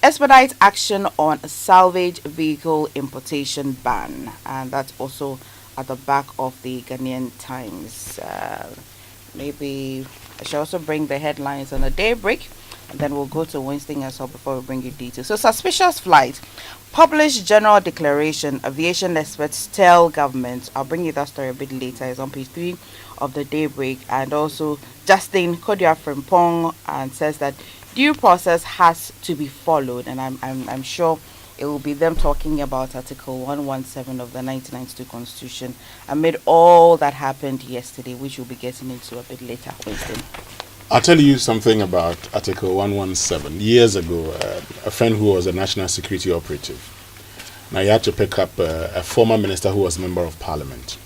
Expedite action on salvage vehicle importation ban, and that's also at the back of the Ghanaian Times. Maybe I should also bring the headlines on a daybreak, and then we'll go to Winston as well before we bring you details. So, suspicious flight. Published general declaration. Aviation experts tell government. I'll bring you that story a bit later. It's on page 3 of the daybreak. And also, Justin Kojo Yankson and says that due process has to be followed, and I'm sure it will be them talking about Article 117 of the 1992 Constitution amid all that happened yesterday, which we'll be getting into a bit later. Winston. I'll tell you something about Article 117. Years ago, a friend who was a national security operative, now he had to pick up a former minister who was a member of parliament.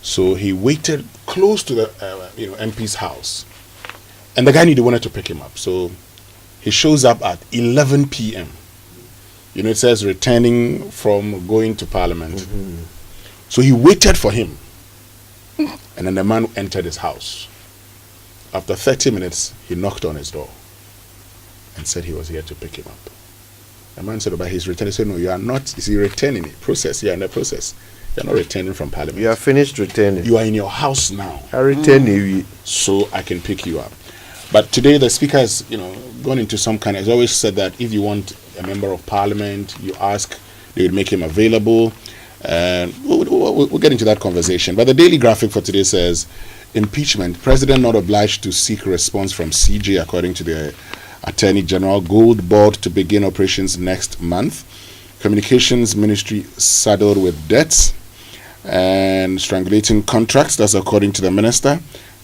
So he waited close to the MP's house, and the guy wanted to pick him up. So he shows up at 11 p.m. It says returning from going to parliament. Mm-hmm. So he waited for him, and then the man entered his house. After 30 minutes, he knocked on his door and said he was here to pick him up. The man said, but he's returning. He said, no, you are not. Is he returning it? Process. You are in the process. You are not returning from parliament. You are finished returning. You are in your house now. I return you. So I can pick you up. But today the speaker has, gone into some kind of, has always said that if you want a member of parliament, you ask, they would make him available. We'll get into that conversation. But the Daily Graphic for today says, impeachment, president not obliged to seek response from CJ according to the Attorney General. Gold board to begin operations next month. Communications Ministry saddled with debts and strangulating contracts. That's according to the minister.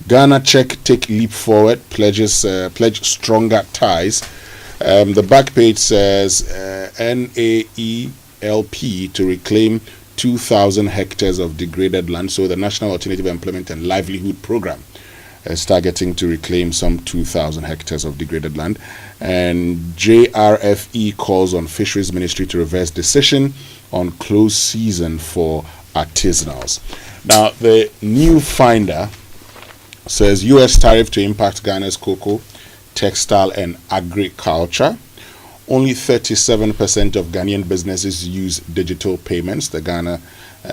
Ghana Czech take leap forward, pledge stronger ties. The back page says NAELP to reclaim 2,000 hectares of degraded land. So the National Alternative Employment and Livelihood Program is targeting to reclaim some 2,000 hectares of degraded land. And JRFE calls on Fisheries Ministry to reverse decision on closed season for artisanals. Now, the new finder says U.S. tariff to impact Ghana's cocoa, textile and agriculture. Only 37% of Ghanaian businesses use digital payments, the Ghana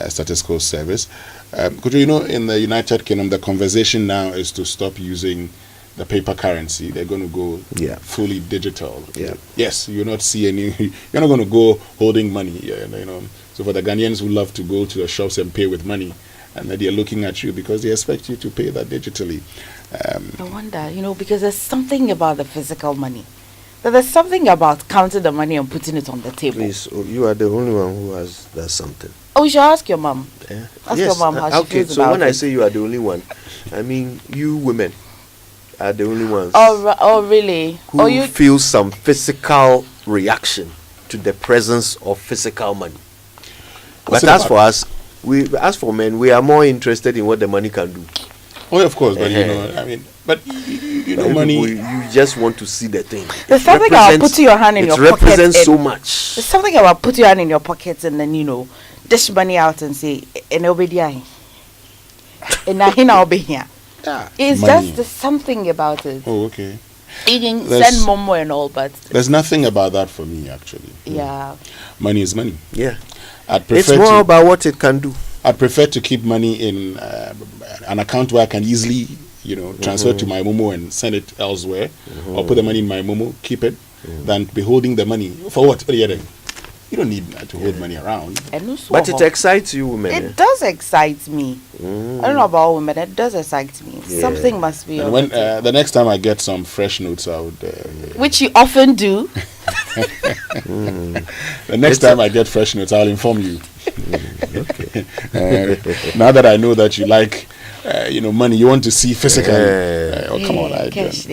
Statistical Service. Kojo, you know, in the United Kingdom, the conversation now is to stop using the paper currency. They're going to go fully digital. Yeah. Yes, you'll not see any. You're not going to go holding money. You know. So for the Ghanaians who love to go to the shops and pay with money, and then they're looking at you because they expect you to pay that digitally. I wonder, you know, because there's something about the physical money. There's something about counting the money and putting it on the table. Please, you are the only one who has that something. Oh, you should ask your mom. Yeah. Ask your mom how she feels so about when it. I say you are the only one, I mean you women are the only ones. Oh really? Who you feel some physical reaction to the presence of physical money. But as for us, as for men, we are more interested in what the money can do. Oh, of course, but you know, I mean, but you know, money. You just want to see the thing. There's something about putting your hand in your pocket. It represents so much. There's something about putting your hand in your pockets and then, you know, dish money out and say, and I'll be there. And I'll be here. Yeah. It's Money. just something about it. Oh, okay. You can send Momo and all, but there's nothing about that for me, actually. Yeah. Money is money. Yeah. I'd prefer it's more about what it can do. I'd prefer to keep money in an account where I can easily, you know, transfer to my Momo and send it elsewhere, or put the money in my Momo, keep it, than be holding the money. For what? You don't need to hold money around. But it excites you, women. It does excite me. I don't know about women. It does excite me. Yeah. Something must be. And when the next time I get some fresh notes, I would. Which you often do. The next time I get fresh notes, I'll inform you. Okay. Now that I know that you like, you know, money, you want to see physically. Come on, cash.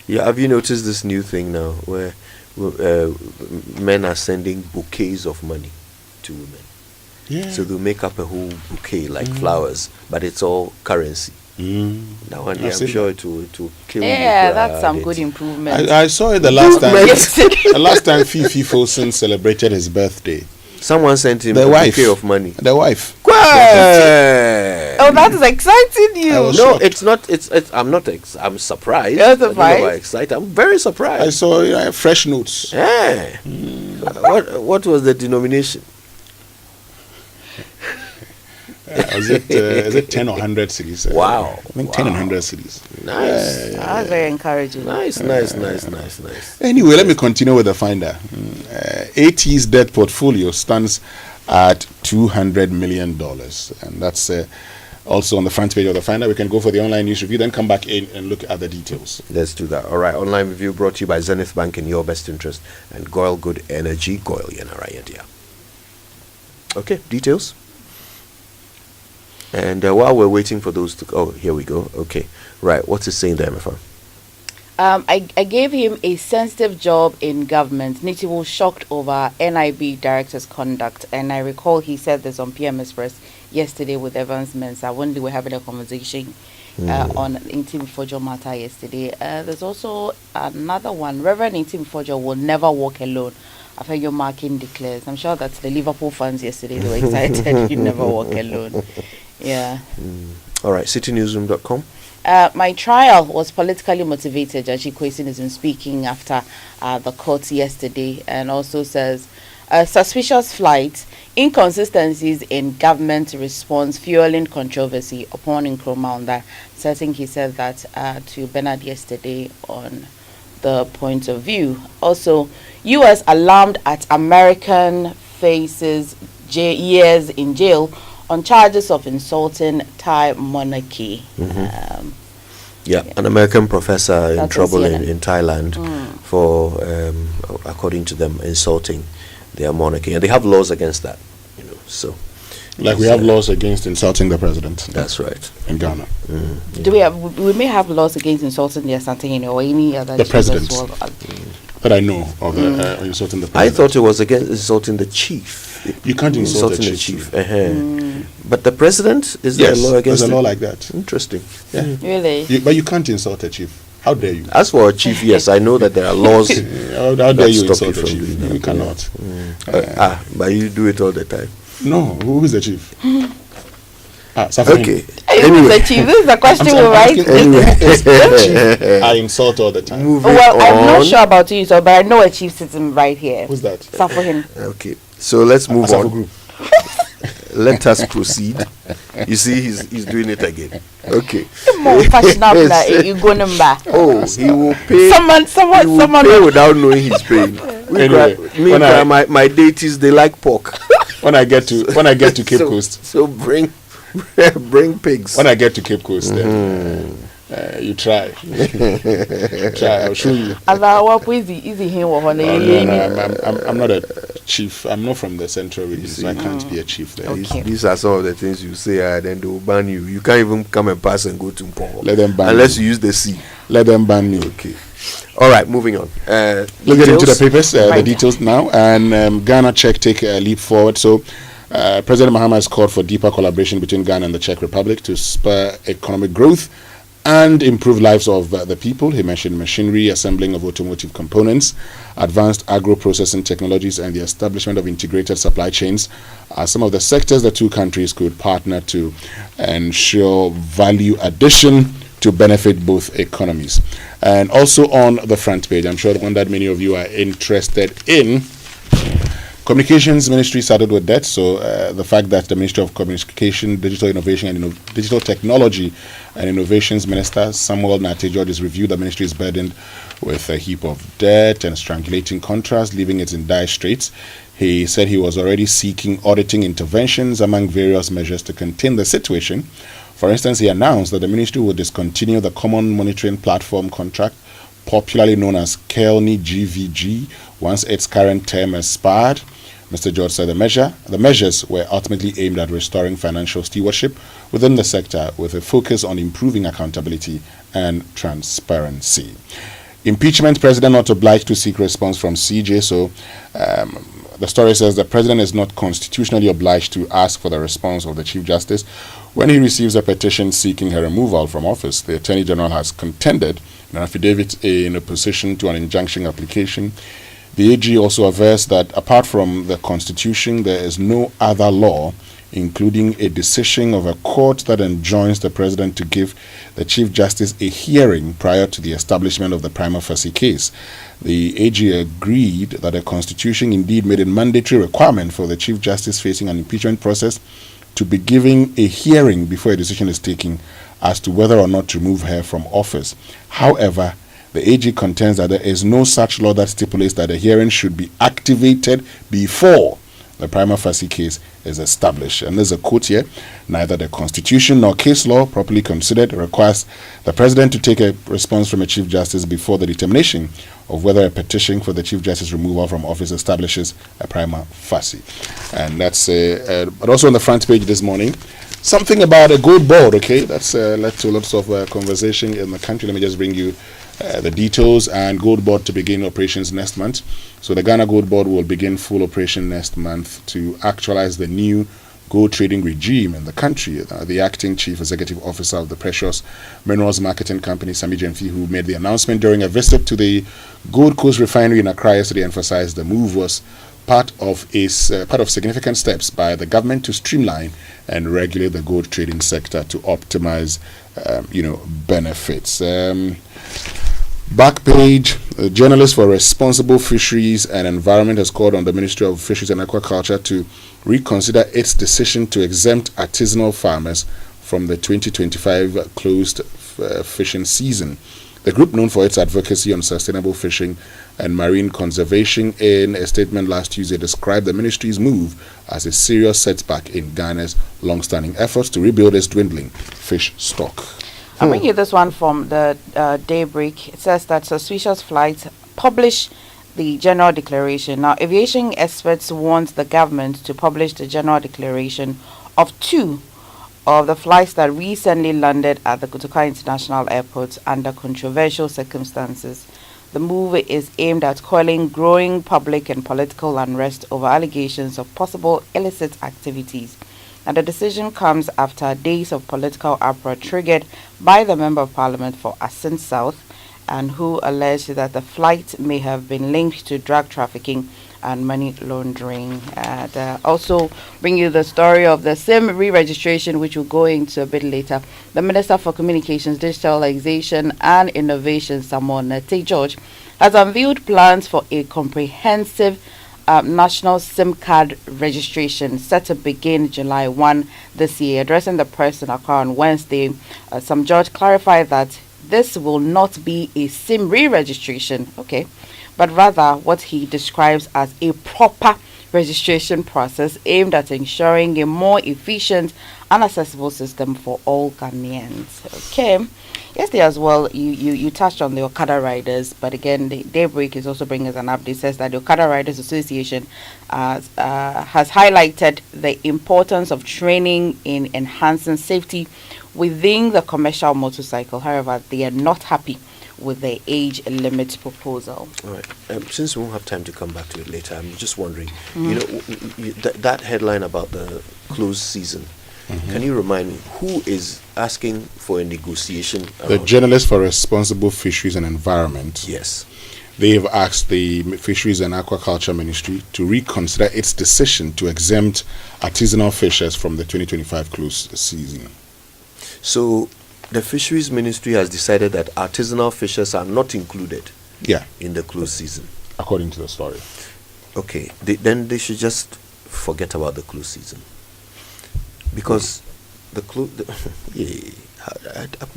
Yeah, have you noticed this new thing now where men are sending bouquets of money to women? Yeah. So they'll make up a whole bouquet like flowers, but it's all currency. Now one day I'm sure it will kill you. Yeah, that's some good improvement. I saw it the last time. The last time Fifi Folsom celebrated his birthday. Someone sent him a bouquet of money. The wife. Oh, that is exciting you. No, shocked. It's not. I'm surprised. You're surprised? Excited. I'm very surprised. I saw fresh notes. Yeah. What was the denomination? Is it 10 or 100 cities? Wow. I think 10 and 100 cities. Nice. That's very encouraging. Nice. Anyway, let me continue with the finder. AT's debt portfolio stands at $200 million. And that's also on the front page of the finder. We can go for the online news review, then come back in and look at the details. Let's do that. All right. Online review brought to you by Zenith Bank in your best interest and Goil Good Energy, Goil Yanara India. Okay, details. And while we're waiting for those to... Oh, here we go. Okay. Right. What's it saying there, Emefa? I gave him a sensitive job in government. Niti was shocked over NIB director's conduct. And I recall he said this on PM Express yesterday with Evans Mensah when they were having a conversation on Ntim Fordjour matter yesterday. There's also another one. Reverend Ntim Fordjour will never walk alone. After your marking declares. I'm sure that's the Liverpool fans yesterday. They were excited. You never walk alone. Yeah. All right. CityNewsroom.com. My trial was politically motivated. Judge Kwesi is speaking after the court yesterday, and also says suspicious flights, inconsistencies in government response fueling controversy upon Nkrumah on that. So I think he said that to Bernard yesterday on the point of view. Also, U.S. alarmed at American faces years in jail on charges of insulting Thai monarchy. An American professor in trouble in Thailand for, according to them, insulting their monarchy, and they have laws against that. You know, so like we have laws against insulting the president. That's right. In Ghana. Do we may have laws against insulting the Asantehene or any other the president. that I know of insulting the president. I thought it was against insulting the chief. You can't insult insulting the chief. But the president, is there a law against there's a it? law like that. Interesting. Yeah. Really? But you can't insult a chief. How dare you? As for a chief, yes, I know that there are laws. How dare you insult the chief? You cannot. But you do it all the time. No, who is the chief? Okay. Anyway, the chief. This is the question we write. I insult all the time. Well, I'm not sure about you, so but I know a chief sitting right here. Who's that? Safohin. Okay, so let's move on. Let us proceed. You see, he's doing it again. Okay. More fashionable, you go number. Oh, he will pay. Someone pay without knowing he's paying. Anyway, my deities, they like pork. When I get to Cape Coast, so bring pigs. When I get to Cape Coast, then you try. Try. I'll show you. I'm not a chief. I'm not from the central region, so I can't be a chief there. Okay. These are some of the things you say, then they will ban you. You can't even come and pass and go to Mpoho. Let them ban unless you use the sea. Let them ban me. Okay. All right, moving on. Let's get into the papers, the details now. And Ghana Czech take a leap forward. So President Mahama has called for deeper collaboration between Ghana and the Czech Republic to spur economic growth and improve lives of the people. He mentioned machinery, assembling of automotive components, advanced agro-processing technologies, and the establishment of integrated supply chains are some of the sectors the two countries could partner to ensure value addition to benefit both economies. And also on the front page, I'm sure the one that many of you are interested in, Communications Ministry started with that, so the fact that the Ministry of Communication, Digital Innovation and Digital Technology and Innovations Minister Samuel Nate George has reviewed the ministry is burdened with a heap of debt and strangulating contracts, leaving it in dire straits. He said he was already seeking auditing interventions among various measures to contain the situation. For instance, he announced that the ministry will discontinue the Common Monitoring Platform contract, popularly known as KELNI GVG, once its current term expired. Mr. George said the measures were ultimately aimed at restoring financial stewardship within the sector with a focus on improving accountability and transparency. Impeachment, president not obliged to seek response from CJ. So the story says the president is not constitutionally obliged to ask for the response of the Chief Justice when he receives a petition seeking her removal from office. The Attorney General has contended in an affidavit in opposition to an injunction application. The AG also avers that apart from the Constitution, there is no other law, including a decision of a court that enjoins the president to give the Chief Justice a hearing prior to the establishment of the prima facie case. The AG agreed that the Constitution indeed made a mandatory requirement for the Chief Justice facing an impeachment process to be given a hearing before a decision is taken as to whether or not to remove her from office. However, the AG contends that there is no such law that stipulates that a hearing should be activated before the prima facie case is established. And there's a quote here: neither the Constitution nor case law properly considered requires the president to take a response from a Chief Justice before the determination of whether a petition for the Chief Justice removal from office establishes a prima facie. And that's but also on the front page this morning, something about a gold board. Okay, that's led to lots of conversation in the country. Let me just bring you the details. And Gold Board to begin operations next month. So the Ghana Gold Board will begin full operation next month to actualize the new gold trading regime in the country. The acting chief executive officer of the Precious Minerals Marketing Company, Sami Jemfi, who made the announcement during a visit to the Gold Coast refinery in Accra yesterday, emphasized the move was part of significant steps by the government to streamline and regulate the gold trading sector to optimize benefits. Back page, a journalist for responsible fisheries and environment has called on the Ministry of Fisheries and Aquaculture to reconsider its decision to exempt artisanal farmers from the 2025 closed fishing season. The group, known for its advocacy on sustainable fishing and marine conservation, in a statement last Tuesday described the ministry's move as a serious setback in Ghana's long-standing efforts to rebuild its dwindling fish stock. I'll bring you this one from the Daybreak. It says that suspicious flights publish the general declaration. Now, aviation experts want the government to publish the general declaration of 2 of the flights that recently landed at the Kotoka International Airport under controversial circumstances. The move is aimed at quelling growing public and political unrest over allegations of possible illicit activities. And the decision comes after days of political uproar triggered by the Member of Parliament for Asin South, and who alleged that the flight may have been linked to drug trafficking and money laundering. And also bring you the story of the SIM re-registration, which we'll go into a bit later. The Minister for Communications, Digitalization and Innovation, Amoah Fordjour, has unveiled plans for a comprehensive national SIM card registration set to begin July 1 this year. Addressing the press in Accra on Wednesday, some judge clarified that this will not be a SIM re-registration, but rather what he describes as a proper registration process aimed at ensuring a more efficient and accessible system for all Ghanaians. Yesterday as well, you touched on the Okada riders, but again, the Daybreak is also bringing us an update. Says that the Okada Riders Association has highlighted the importance of training in enhancing safety within the commercial motorcycle. However, they are not happy with the age limit proposal. All right. Since we won't have time to come back to it later, I'm just wondering, that headline about the closed season, can you remind me, who is asking for a negotiation? The Journalists for Responsible Fisheries and Environment. Yes. They have asked the Fisheries and Aquaculture Ministry to reconsider its decision to exempt artisanal fishers from the 2025 closed season. So the Fisheries Ministry has decided that artisanal fishers are not included in the closed season. According to the story. Okay. Then they should just forget about the closed season. Because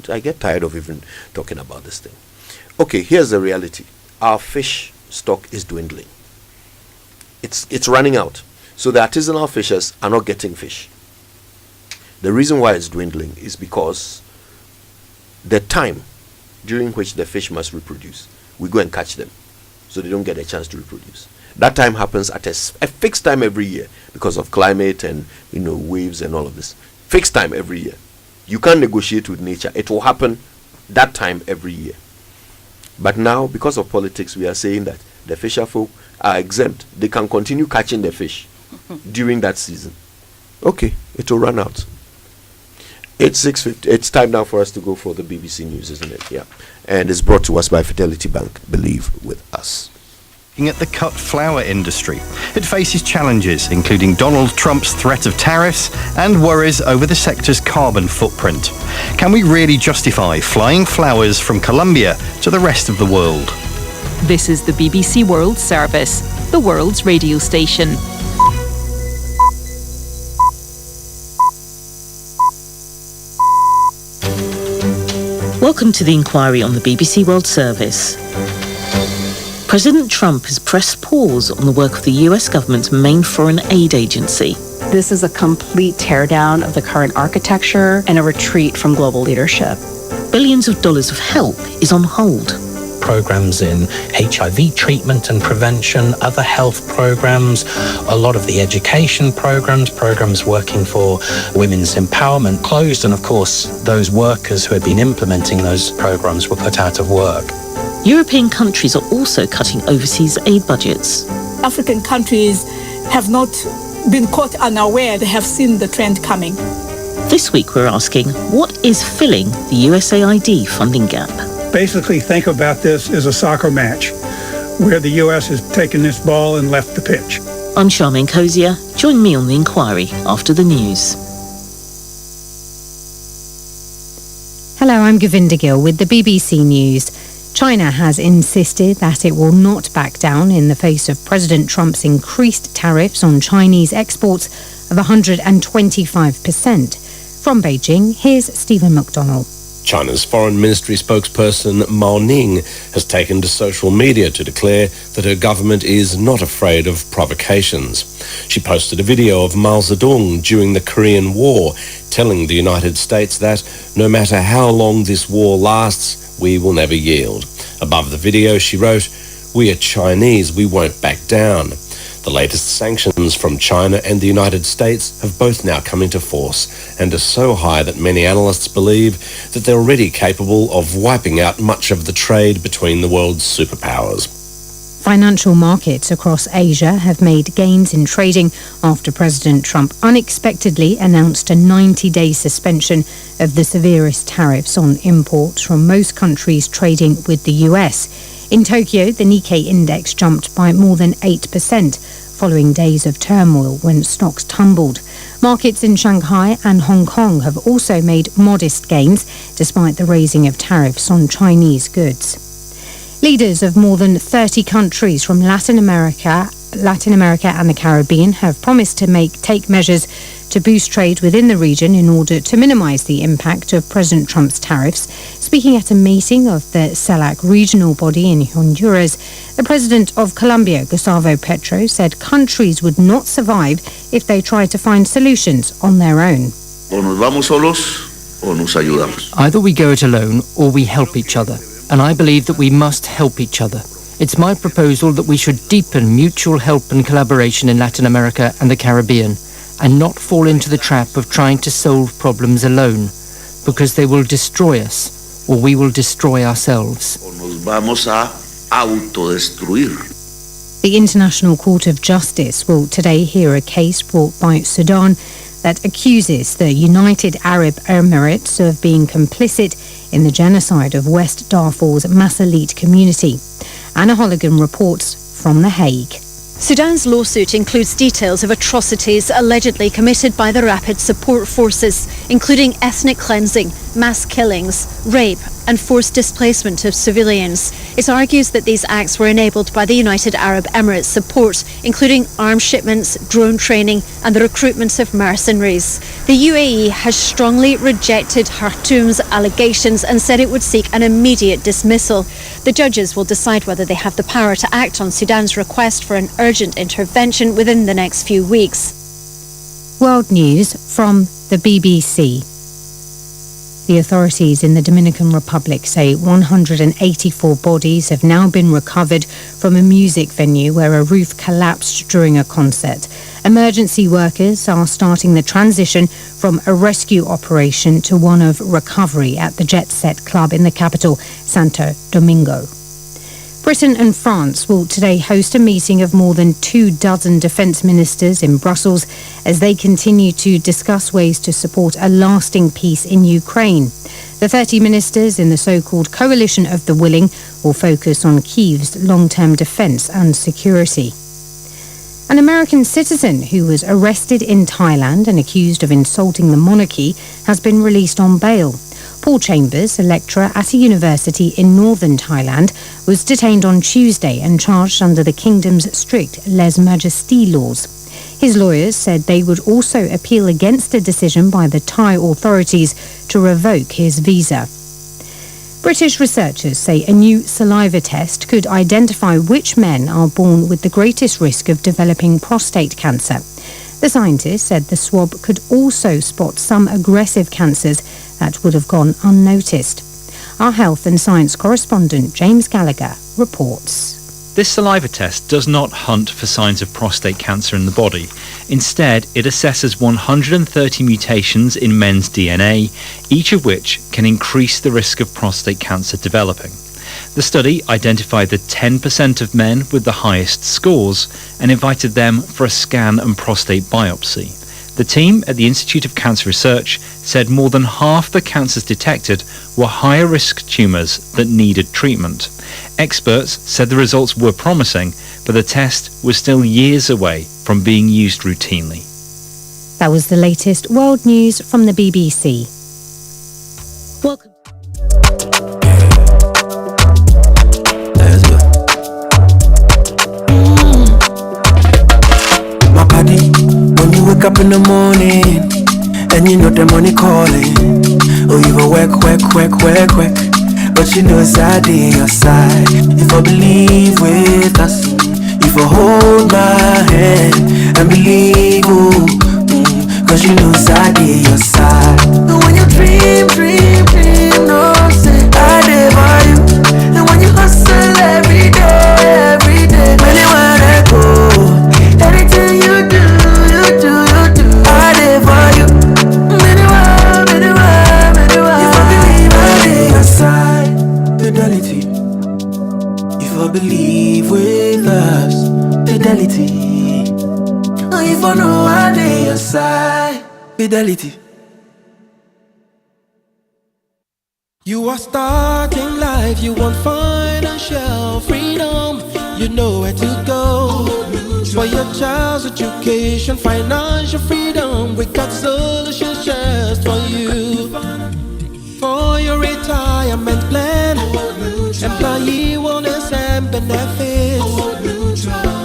I get tired of even talking about this thing. Okay, here's the reality. Our fish stock is dwindling. It's running out. So the artisanal fishers are not getting fish. The reason why it's dwindling is because the time during which the fish must reproduce, we go and catch them, so they don't get a chance to reproduce. That time happens at a fixed time every year because of climate and waves and all of this. Fixed time every year. You can't negotiate with nature. It will happen that time every year. But now, because of politics, we are saying that the fisher folk are exempt. They can continue catching the fish during that season. Okay, it will run out. It's 6:50. It's time now for us to go for the BBC News, isn't it? Yeah. And it's brought to us by Fidelity Bank. Believe with us. At the cut flower industry. It faces challenges, including Donald Trump's threat of tariffs and worries over the sector's carbon footprint. Can we really justify flying flowers from Colombia to the rest of the world? This is the BBC World Service, the world's radio station. Welcome to the inquiry on the BBC World Service. President Trump has pressed pause on the work of the US government's main foreign aid agency. This is a complete teardown of the current architecture and a retreat from global leadership. Billions of dollars of help is on hold. Programs in HIV treatment and prevention, other health programs, a lot of the education programs working for women's empowerment closed, and of course those workers who had been implementing those programs were put out of work. European countries are also cutting overseas aid budgets. African countries have not been caught unaware. They have seen the trend coming. This week we're asking, what is filling the USAID funding gap? Basically, think about this as a soccer match where the U.S. has taken this ball and left the pitch. I'm Charmaine Cozier. Join me on the inquiry after the news. Hello, I'm Govinda Gill with the BBC News. China has insisted that it will not back down in the face of President Trump's increased tariffs on Chinese exports of 125%. From Beijing, here's Stephen McDonnell. China's Foreign Ministry spokesperson Mao Ning has taken to social media to declare that her government is not afraid of provocations. She posted a video of Mao Zedong during the Korean War, telling the United States that no matter how long this war lasts, we will never yield. Above the video, she wrote, "We are Chinese, we won't back down." The latest sanctions from China and the United States have both now come into force and are so high that many analysts believe that they're already capable of wiping out much of the trade between the world's superpowers. Financial markets across Asia have made gains in trading after President Trump unexpectedly announced a 90-day suspension of the severest tariffs on imports from most countries trading with the US. In Tokyo, the Nikkei index jumped by more than 8%, following days of turmoil when stocks tumbled. Markets in Shanghai and Hong Kong have also made modest gains, despite the raising of tariffs on Chinese goods. Leaders of more than 30 countries from Latin America and the Caribbean have promised to take measures to boost trade within the region in order to minimize the impact of President Trump's tariffs. Speaking at a meeting of the CELAC regional body in Honduras, the president of Colombia, Gustavo Petro, said countries would not survive if they tried to find solutions on their own. Either we go it alone or we help each other. And I believe that we must help each other. It's my proposal that we should deepen mutual help and collaboration in Latin America and the Caribbean, and not fall into the trap of trying to solve problems alone, because they will destroy us, or we will destroy ourselves. The International Court of Justice will today hear a case brought by Sudan that accuses the United Arab Emirates of being complicit in the genocide of West Darfur's Masalit community. Anna Holligan reports from The Hague. Sudan's lawsuit includes details of atrocities allegedly committed by the Rapid Support Forces, including ethnic cleansing, mass killings, rape and forced displacement of civilians. It argues that these acts were enabled by the United Arab Emirates support, including arms shipments, drone training and the recruitment of mercenaries. The UAE has strongly rejected Khartoum's allegations and said it would seek an immediate dismissal. The judges will decide whether they have the power to act on Sudan's request for an urgent intervention within the next few weeks. World news from the BBC. The authorities in the Dominican Republic say 184 bodies have now been recovered from a music venue where a roof collapsed during a concert. Emergency workers are starting the transition from a rescue operation to one of recovery at the Jet Set Club in the capital, Santo Domingo. Britain and France will today host a meeting of more than 24 defence ministers in Brussels as they continue to discuss ways to support a lasting peace in Ukraine. The 30 ministers in the so-called Coalition of the Willing will focus on Kyiv's long-term defence and security. An American citizen who was arrested in Thailand and accused of insulting the monarchy has been released on bail. Paul Chambers, a lecturer at a university in northern Thailand, was detained on Tuesday and charged under the kingdom's strict lèse-majesté laws. His lawyers said they would also appeal against a decision by the Thai authorities to revoke his visa. British researchers say a new saliva test could identify which men are born with the greatest risk of developing prostate cancer. The scientists said the swab could also spot some aggressive cancers that would have gone unnoticed. Our health and science correspondent James Gallagher reports. This saliva test does not hunt for signs of prostate cancer in the body. Instead, it assesses 130 mutations in men's DNA, each of which can increase the risk of prostate cancer developing. The study identified the 10% of men with the highest scores and invited them for a scan and prostate biopsy. The team at the Institute of Cancer Research said more than half the cancers detected were higher risk tumours that needed treatment. Experts said the results were promising, but the test was still years away from being used routinely. That was the latest world news from the BBC. Welcome. When you wake up in the morning and you know the money calling, oh you go work, but you know it's out in your side. If I believe with us, if I hold my hand and believe, cause you know it's out in your side. And when you dream, no say I live for you. And when you hustle every day, anywhere I go, believe with us. Fidelity. Oh, if I know I dey your side. Fidelity. You are starting life, you want financial freedom. You know where to go for your child's education, financial freedom. We got solutions just for you. For your retirement plan, employee wellness and benefits.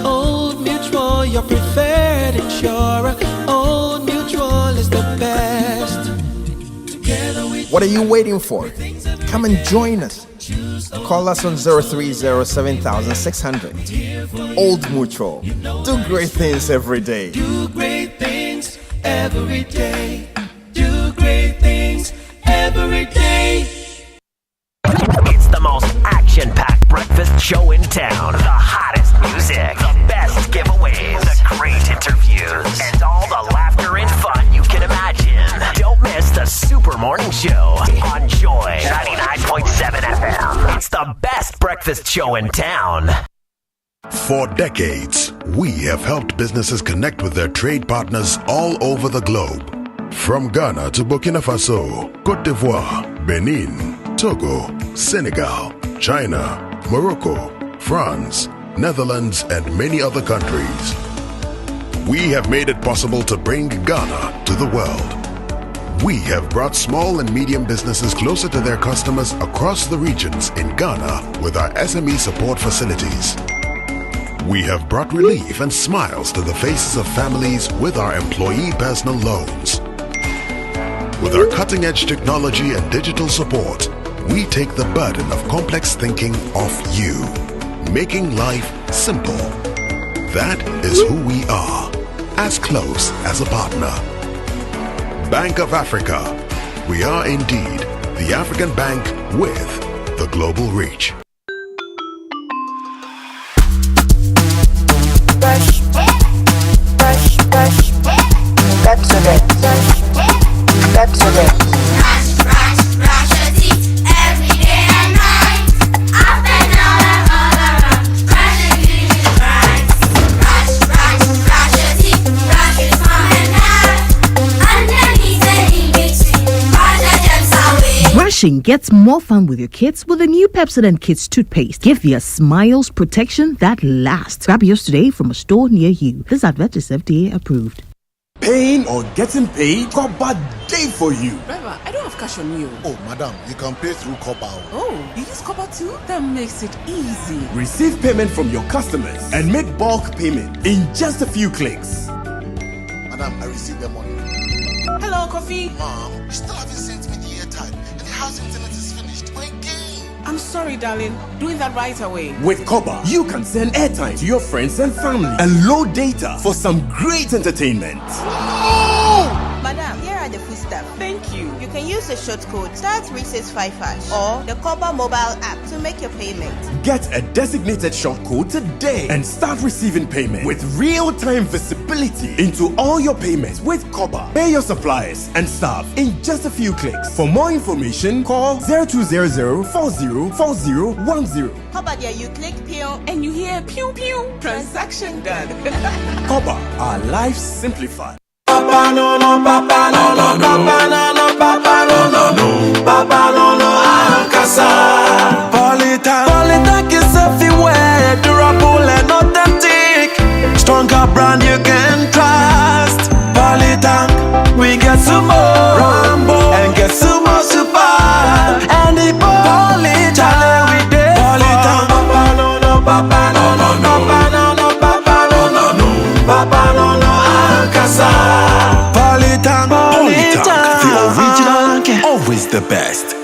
Old Mutual, your preferred insurer. Old Mutual is the best. What are you waiting for? Come and join us. Call us on 030-7600. Old Mutual. Do great things every day. Do great things every day. Do great things every day. It's the most action-packed breakfast show in town. The hottest music, the best giveaways, the great interviews, and all the laughter and fun you can imagine. Don't miss the Super Morning Show on Joy 99.7 FM. It's the best breakfast show in town. For decades, we have helped businesses connect with their trade partners all over the globe. From Ghana to Burkina Faso, Côte d'Ivoire, Benin, Togo, Senegal, China, Morocco, France, Netherlands, and many other countries. We have made it possible to bring Ghana to the world. We have brought small and medium businesses closer to their customers across the regions in Ghana with our SME support facilities. We have brought relief and smiles to the faces of families with our employee personal loans. With our cutting-edge technology and digital support, we take the burden of complex thinking off you, making life simple. That is who we are, as close as a partner. Bank of Africa. We are indeed the African bank with the global reach. That's it. That's it. Brush your teeth every day and night. Up and down and all around. Brush your teeth right. Brush your teeth. Brush your mom and dad. Underneath and in between. Brush your gems away. Brushing gets more fun with your kids with the new Pepsodent Kids toothpaste. Give your smiles protection that lasts. Grab yours today from a store near you. This advert is FDA approved. Paying or getting paid? Copper day for you. Driver, I don't have cash on you. Oh, madam, you can pay through Copper. Oh, you use Copper too? That makes it easy. Receive payment from your customers and make bulk payment in just a few clicks. Madam, I received the money. Hello, Coffee. Mom, you still haven't sent me the airtime, and the house internet is finished. My game. I'm sorry, darling. Doing that right away. With Copper, you can send airtime to your friends and family and load data for some great entertainment. Madam, here are the foodstuff. Thank you. You can use the short code *365# or the Copper mobile app to make your payment. Get a designated short code today and start receiving payment with real-time visibility into all your payments with Copper. Pay your suppliers and staff in just a few clicks. For more information, call 0200-404010. Copper there, you click pew and you hear pew pew. Transaction done. Copper, our life simplified. Papa no no, papa no no, papa no no, papa no no, papa no no, Akosua. Polytank is everywhere, durable and authentic. Stronger brand you can trust. Polytank, we get Sumo, Rambo, and get Sumo Super. And the Polytank, we did. Polytank, papa no no, papa no no, papa no no, papa no no, papa no no, Akosua. Polytank, the original, always the best.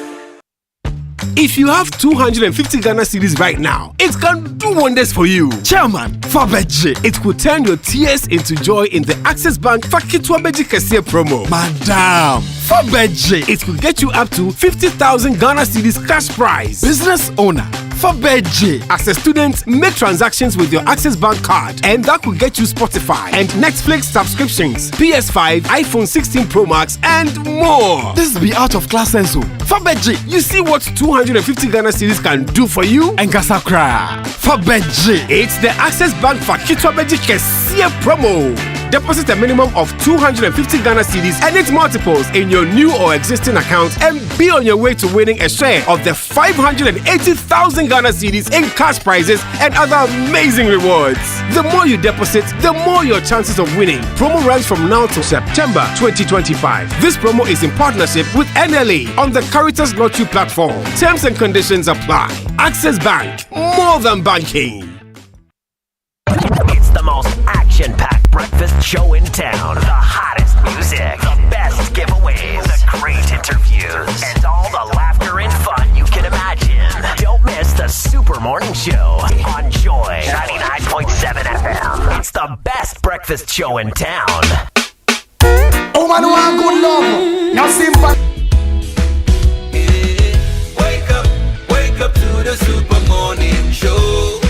If you have 250 Ghana cedis right now, it can do wonders for you. Chairman, Fabeji, it could turn your tears into joy in the Access Bank Fakitwa Beji Kesia promo. Madam, Fabeji, it could get you up to 50,000 Ghana cedis cash prize. Business owner, For Beji, as a student, make transactions with your Access Bank card, and that could get you Spotify and Netflix subscriptions, PS5, iPhone 16 Pro Max, and more. This be out of class senso. For Beji, you see what 250 Ghana cedis can do for you? And Gasakra. For Beji, it's the Access Bank Fakitwa Beji Kesia promo. Deposit a minimum of 250 Ghana cedis and its multiples in your new or existing account and be on your way to winning a share of the 580,000 Ghana cedis in cash prizes and other amazing rewards. The more you deposit, the more your chances of winning. Promo runs from now to September 2025. This promo is in partnership with NLA on the Caritas Lottery platform. Terms and conditions apply. Access Bank, more than banking. It's the most action-packed breakfast show in town. The hottest music, the best giveaways, the great interviews, and all the laughter and fun you can imagine. Don't miss the Super Morning Show on Joy 99.7 FM. It's the best breakfast show in town. Oh man, one good love. Now simple. Wake up to the Super Morning Show.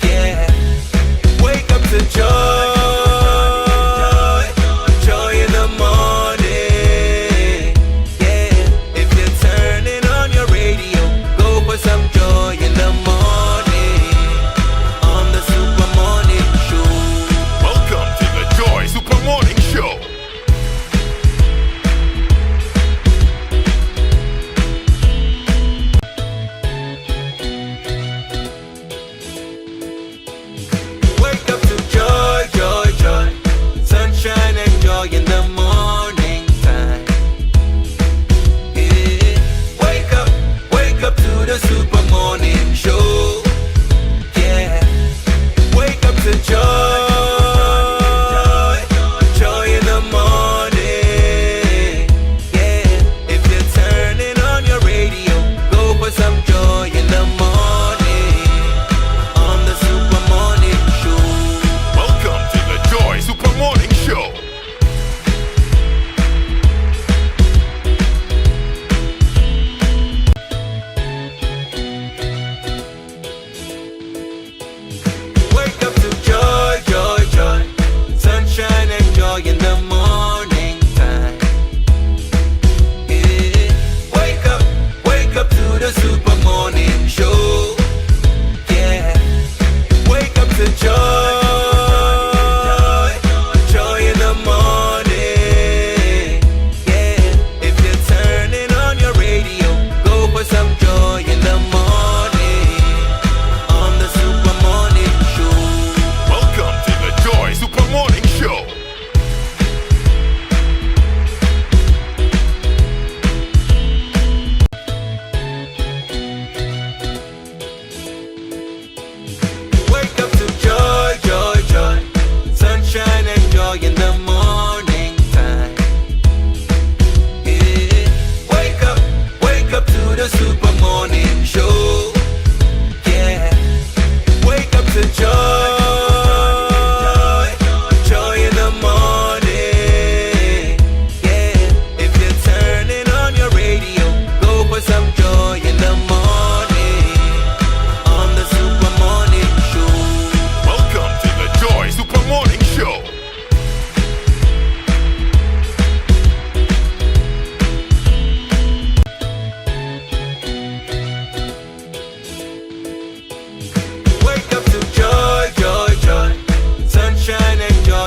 Yeah. Wake up to joy. Joy in the morning. Yeah. If you're turning on your radio, go for some joy in the morning. On the Super Morning Show. Welcome to the Joy Super Morning Show. In the morning time. Yeah. Wake up to the Super Morning Show. Yeah. Wake up to joy. Joy in the morning. Yeah. If you're turning on your radio, go for some joy in the morning. On the Super Morning Show. Welcome to the Joy Super Morning Show. In the morning time. Yeah. Wake up to the Super Morning Show. Yeah. Wake up to joy. Joy in the morning. Yeah. If you're turning on your radio, go for some joy in the morning. On the Super Morning Show. Welcome to the Joy Super Morning Show. In the morning time. Yeah. Wake up to the Super Morning Show. Yeah. Wake up to joy. Joy in the morning. Yeah. If you're turning on your radio, go for some joy in the morning. On the Super Morning Show. Welcome to the Joy Super Morning Show.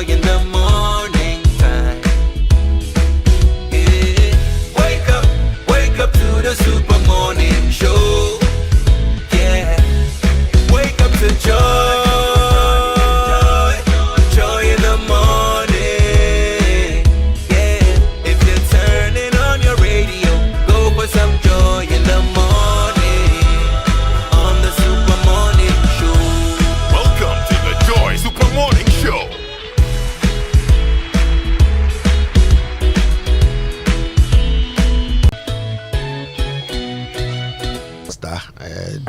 In the morning time. Yeah. Wake up to the Super Morning Show. Yeah. Wake up to joy. Joy in the morning. Yeah. If you're turning on your radio, go for some joy in the morning. On the Super Morning Show. Welcome to the Joy Super Morning Show.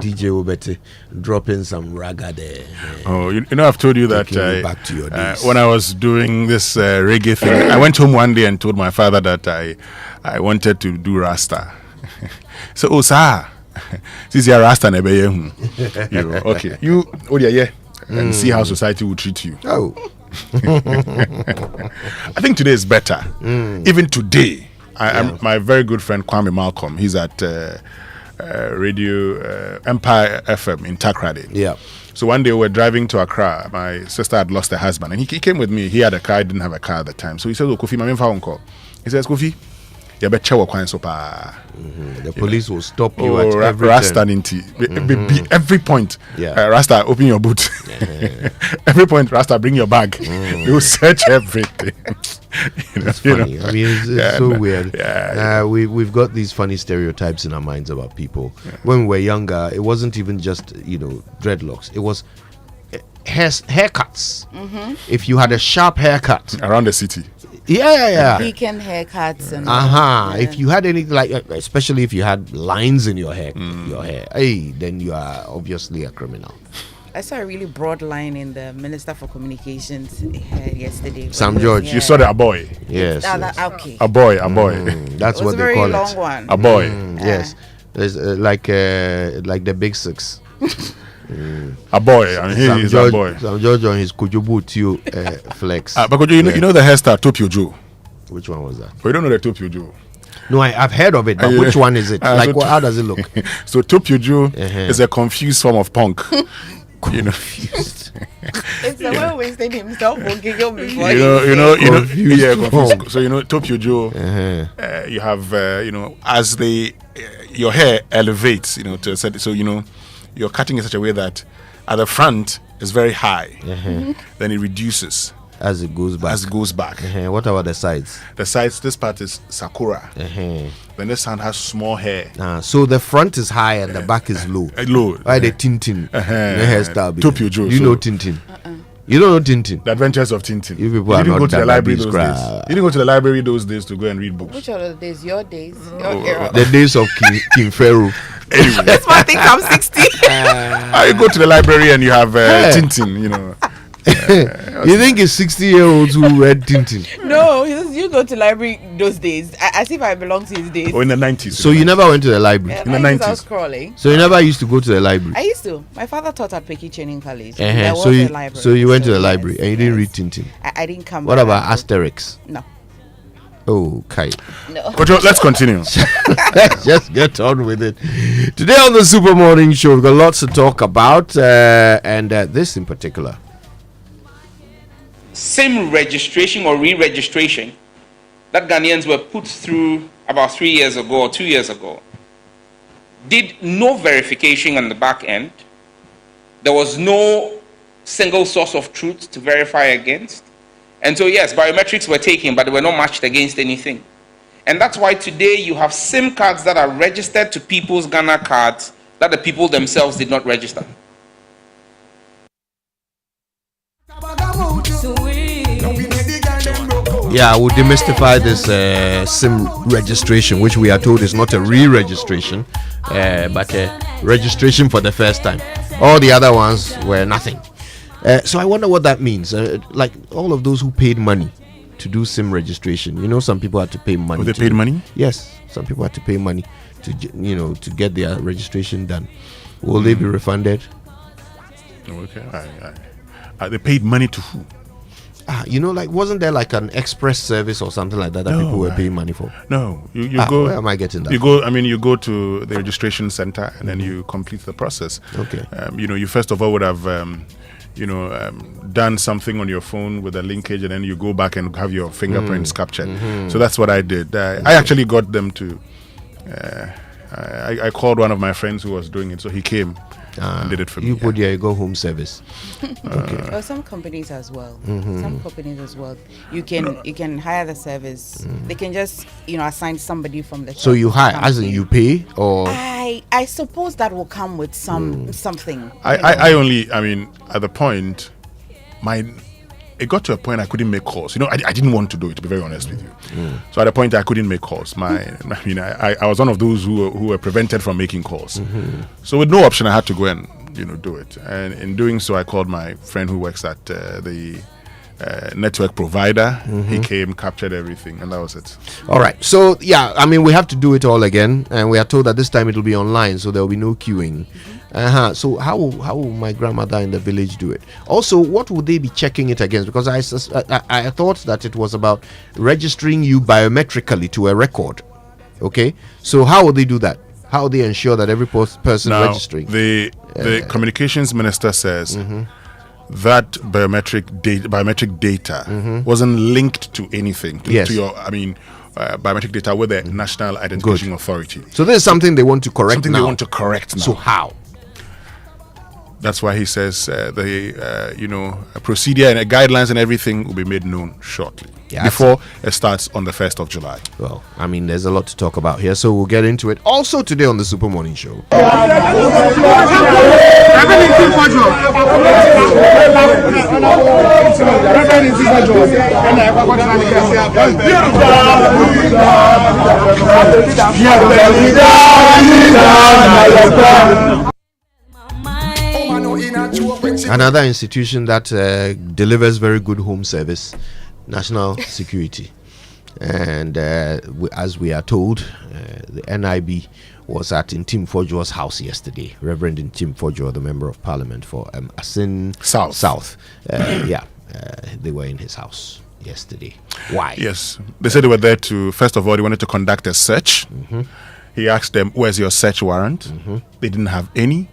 DJ Obete dropping some raga there. Oh, you know, I've told you that back to your days. when I was doing this reggae thing, I went home one day and told my father that I wanted to do Rasta. So, oh, sir, This is Rasta nebe okay. You and see how society will treat you. Oh. I think today is better. Even today, I'm my very good friend Kwame Malcolm. He's at Radio Empire FM in Takrady. Yeah. So one day we were driving to Accra. My sister had lost her husband, and he came with me. He had a car. I didn't have a car at the time. So he said, "Oh, Kofi, my phone call." He says, "Kofi, you better check so pa." The police will stop you at every Rasta turn. every point. Yeah. Rasta, open your boot. Every point, Rasta, bring your bag. They will search everything. It's funny. I mean, it's so weird. We've got these funny stereotypes in our minds about people. When we were younger, it wasn't even just dreadlocks. It was haircuts. If you had a sharp haircut around the city. Weekend haircuts and If you had anything like, especially if you had lines in your hair, then you are obviously a criminal. I saw a really broad line in the Minister for Communications yesterday. Sam George. You saw the boy. Yes. Okay. A boy. That's what they call it. It was a very long one. A boy. Yes. There's like the big six. A boy. I mean, he is a boy. Sam George on his Kojo flex. But Kojo, you know the hairstyle Fordjour. Which one was that? But you don't know the Fordjour. No, I've heard of it, but which one is it? How does it look? So Fordjour is a confused form of punk. It's the way Winston himself will giggle before confused. So Fordjour, you have as your hair elevates, to a certain, so you're cutting in such a way that at the front is very high, then it reduces as it goes back. What about the sides? The sides, this part is sakura. Then this hand has small hair. So the front is high and the back is low. Why the Tintin? The hairstyle. Fordjour. You know Tintin? You don't know Tintin? The Adventures of Tintin. You people didn't go to the library those days. You didn't go to the library those days to go and read books. Which are the days? Your days? Your era? The days of King Pharaoh. Anyway. That's why I think I'm 60. You go to the library and you have Tintin, You think it's 60-year-olds who read Tintin? No, you go to library those days as if I belong to his days. Or in the 90s. So you never went to the library? In the 90s. I was crawling. So you never used to go to the library? I used to. My father taught at Peki Training College. There was a library. So you went to the library and you didn't read Tintin? I didn't come. What about Asterix? No. Okay. No. Kojo, let's continue. Let's just get on with it. Today on the Super Morning Show, we've got lots to talk about, and this in particular. SIM registration or re-registration that Ghanaians were put through about 3 years ago or 2 years ago did no verification on the back end. There was no single source of truth to verify against. And so, yes, biometrics were taken, but they were not matched against anything. And that's why today you have SIM cards that are registered to people's Ghana cards that the people themselves did not register. Yeah, we'll demystify this SIM registration, which we are told is not a re-registration, but a registration for the first time. All the other ones were nothing. So I wonder what that means. Like all of those who paid money to do SIM registration. Some people had to pay money. Oh, they paid money? Yes, some people had to pay money to to get their registration done. Will they be refunded? Okay. They paid money to who? Wasn't there like an express service or something like that people were paying money for? No, you go. Where am I getting that? You go. I mean, you go to the registration center and then you complete the process. Okay. You first of all would have, done something on your phone with a linkage, and then you go back and have your fingerprints captured. So that's what I did. I actually got them to. I called one of my friends who was doing it, so he came. And did it for me. You put your go home service. Okay. Well, some companies as well. You can hire the service. They can just assign somebody from the. So you hire, as in you pay, or I suppose that will come with something. I only at the point, it got to a point I couldn't make calls. I didn't want to do it, to be very honest with you. So at a point I couldn't make calls. I was one of those who were prevented from making calls. So with no option, I had to go and do it. And in doing so, I called my friend who works at the network provider. He came, captured everything, and that was it. All right. So yeah, I mean, we have to do it all again, and we are told that this time it will be online, so there will be no queuing. So how will my grandmother in the village do it? Also, what would they be checking it against? Because I thought that it was about registering you biometrically to a record. Okay. So how will they do that? How will they ensure that every person now, registering? The communications minister says that biometric data wasn't linked to anything. To your, biometric data with the National Identification Authority. So this is something they want to correct now. They want to correct now. So how? That's why he says a procedure and guidelines and everything will be made known shortly. Before it starts on the 1st of July. Well, I mean, there's a lot to talk about here, so we'll get into it. Also today on the Super Morning Show. Another institution that delivers very good home service, National Security. And as we are told, the NIB was at Ntim Fordjour's house yesterday. Reverend Ntim Fordjour, the Member of Parliament for Asin South. They were in his house yesterday. Why? Yes. They said they were there to, first of all, they wanted to conduct a search. He asked them, where's your search warrant? They didn't have any.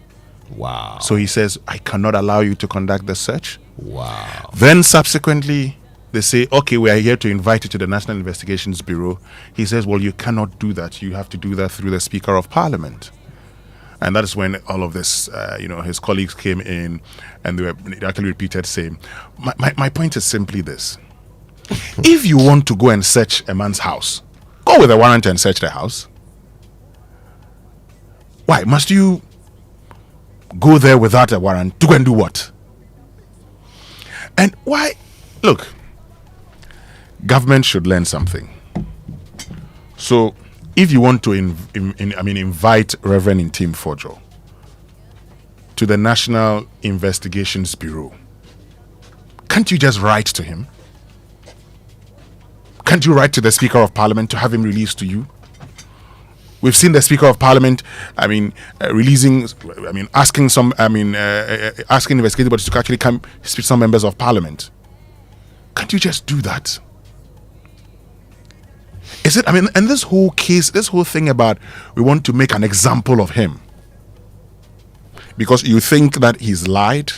Wow. So he says, I cannot allow you to conduct the search. Wow. Then subsequently, they say, okay, we are here to invite you to the National Investigations Bureau. He says, well, you cannot do that. You have to do that through the Speaker of Parliament. And that is when all of this, his colleagues came in and they actually repeated saying, my point is simply this. If you want to go and search a man's house, go with a warrant and search the house. Why? Must you go there without a warrant to go and do what? And why? Look, government should learn something. So, if you want to invite Reverend Ntim Fordjour to the National Investigations Bureau, can't you just write to him? Can't you write to the Speaker of Parliament to have him released to you? We've seen the Speaker of Parliament, asking investigative bodies to actually come speak to some members of Parliament. Can't you just do that? And this whole case, this whole thing about we want to make an example of him because you think that he's lied,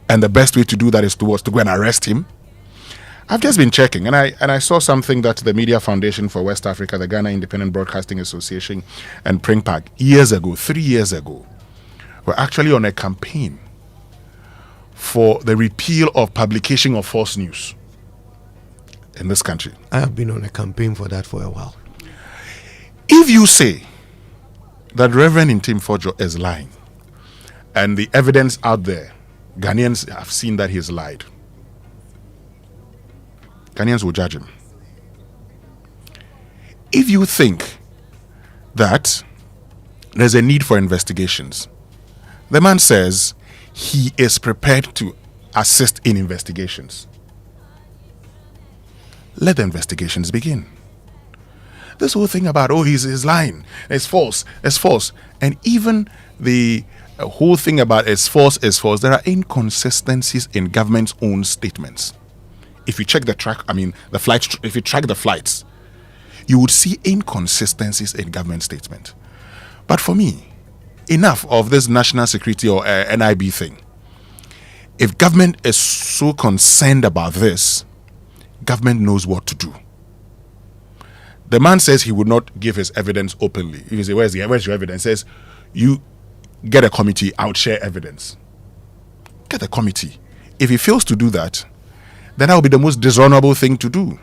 and the best way to do that is to go and arrest him. I've just been checking, and I saw something that the Media Foundation for West Africa, the Ghana Independent Broadcasting Association, and Pringpack 3 years ago, were actually on a campaign for the repeal of publication of false news in this country. I have been on a campaign for that for a while. If you say that Reverend Ntim Fordjour is lying, and the evidence out there, Ghanaians have seen that he's lied, Ghanaians will judge him. If you think that there's a need for investigations, the man says he is prepared to assist in investigations. Let the investigations begin. This whole thing about, he's lying, it's false. And even the whole thing about it's false, there are inconsistencies in government's own statements. If you check if you track the flights, you would see inconsistencies in government statement. But for me, enough of this national security or NIB thing. If government is so concerned about this, government knows what to do. The man says he would not give his evidence openly. If you say, where's your evidence? Says, you get a committee, I would share evidence. Get a committee. If he fails to do that, then that would be the most dishonorable thing to do.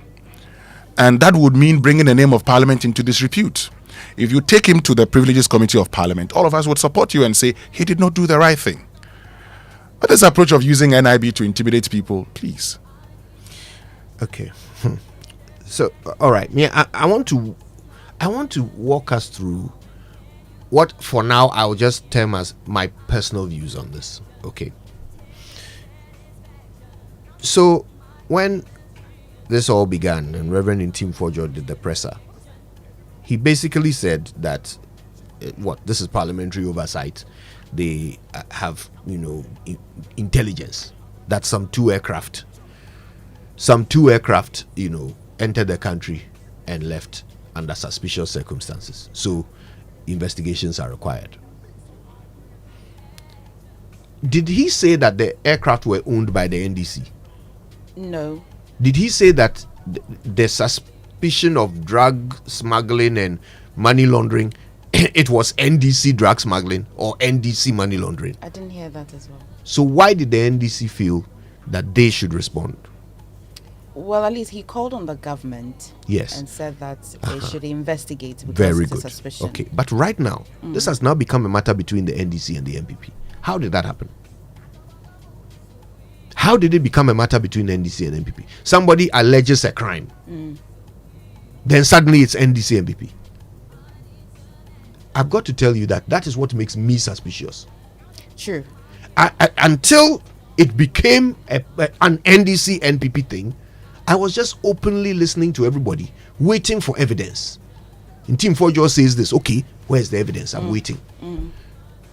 And that would mean bringing the name of Parliament into disrepute. If you take him to the Privileges Committee of Parliament, all of us would support you and say, he did not do the right thing. But this approach of using NIB to intimidate people, please. Okay. So, all right. I want to walk us through what, for now, I'll just term as my personal views on this. Okay. So, when this all began and Reverend Ntim Fordjour did the presser, he basically said that this is parliamentary oversight. They have, intelligence that some two aircraft, entered the country and left under suspicious circumstances. So investigations are required. Did he say that the aircraft were owned by the NDC? No. Did he say that the suspicion of drug smuggling and money laundering, it was NDC drug smuggling or NDC money laundering? I didn't hear that as well. So why did the NDC feel that they should respond? Well, at least he called on the government. Yes. And said that they should investigate because Very it's good. a suspicion. Okay, but right now, this has now become a matter between the NDC and the MPP. How did that happen? How did it become a matter between NDC and MPP? Somebody alleges a crime. Then suddenly it's NDC MPP. I've got to tell you that is what makes me suspicious. True. Until it became an NDC NPP thing, I was just openly listening to everybody, waiting for evidence. Ntim Fordjour says this. Okay, where's the evidence? I'm waiting.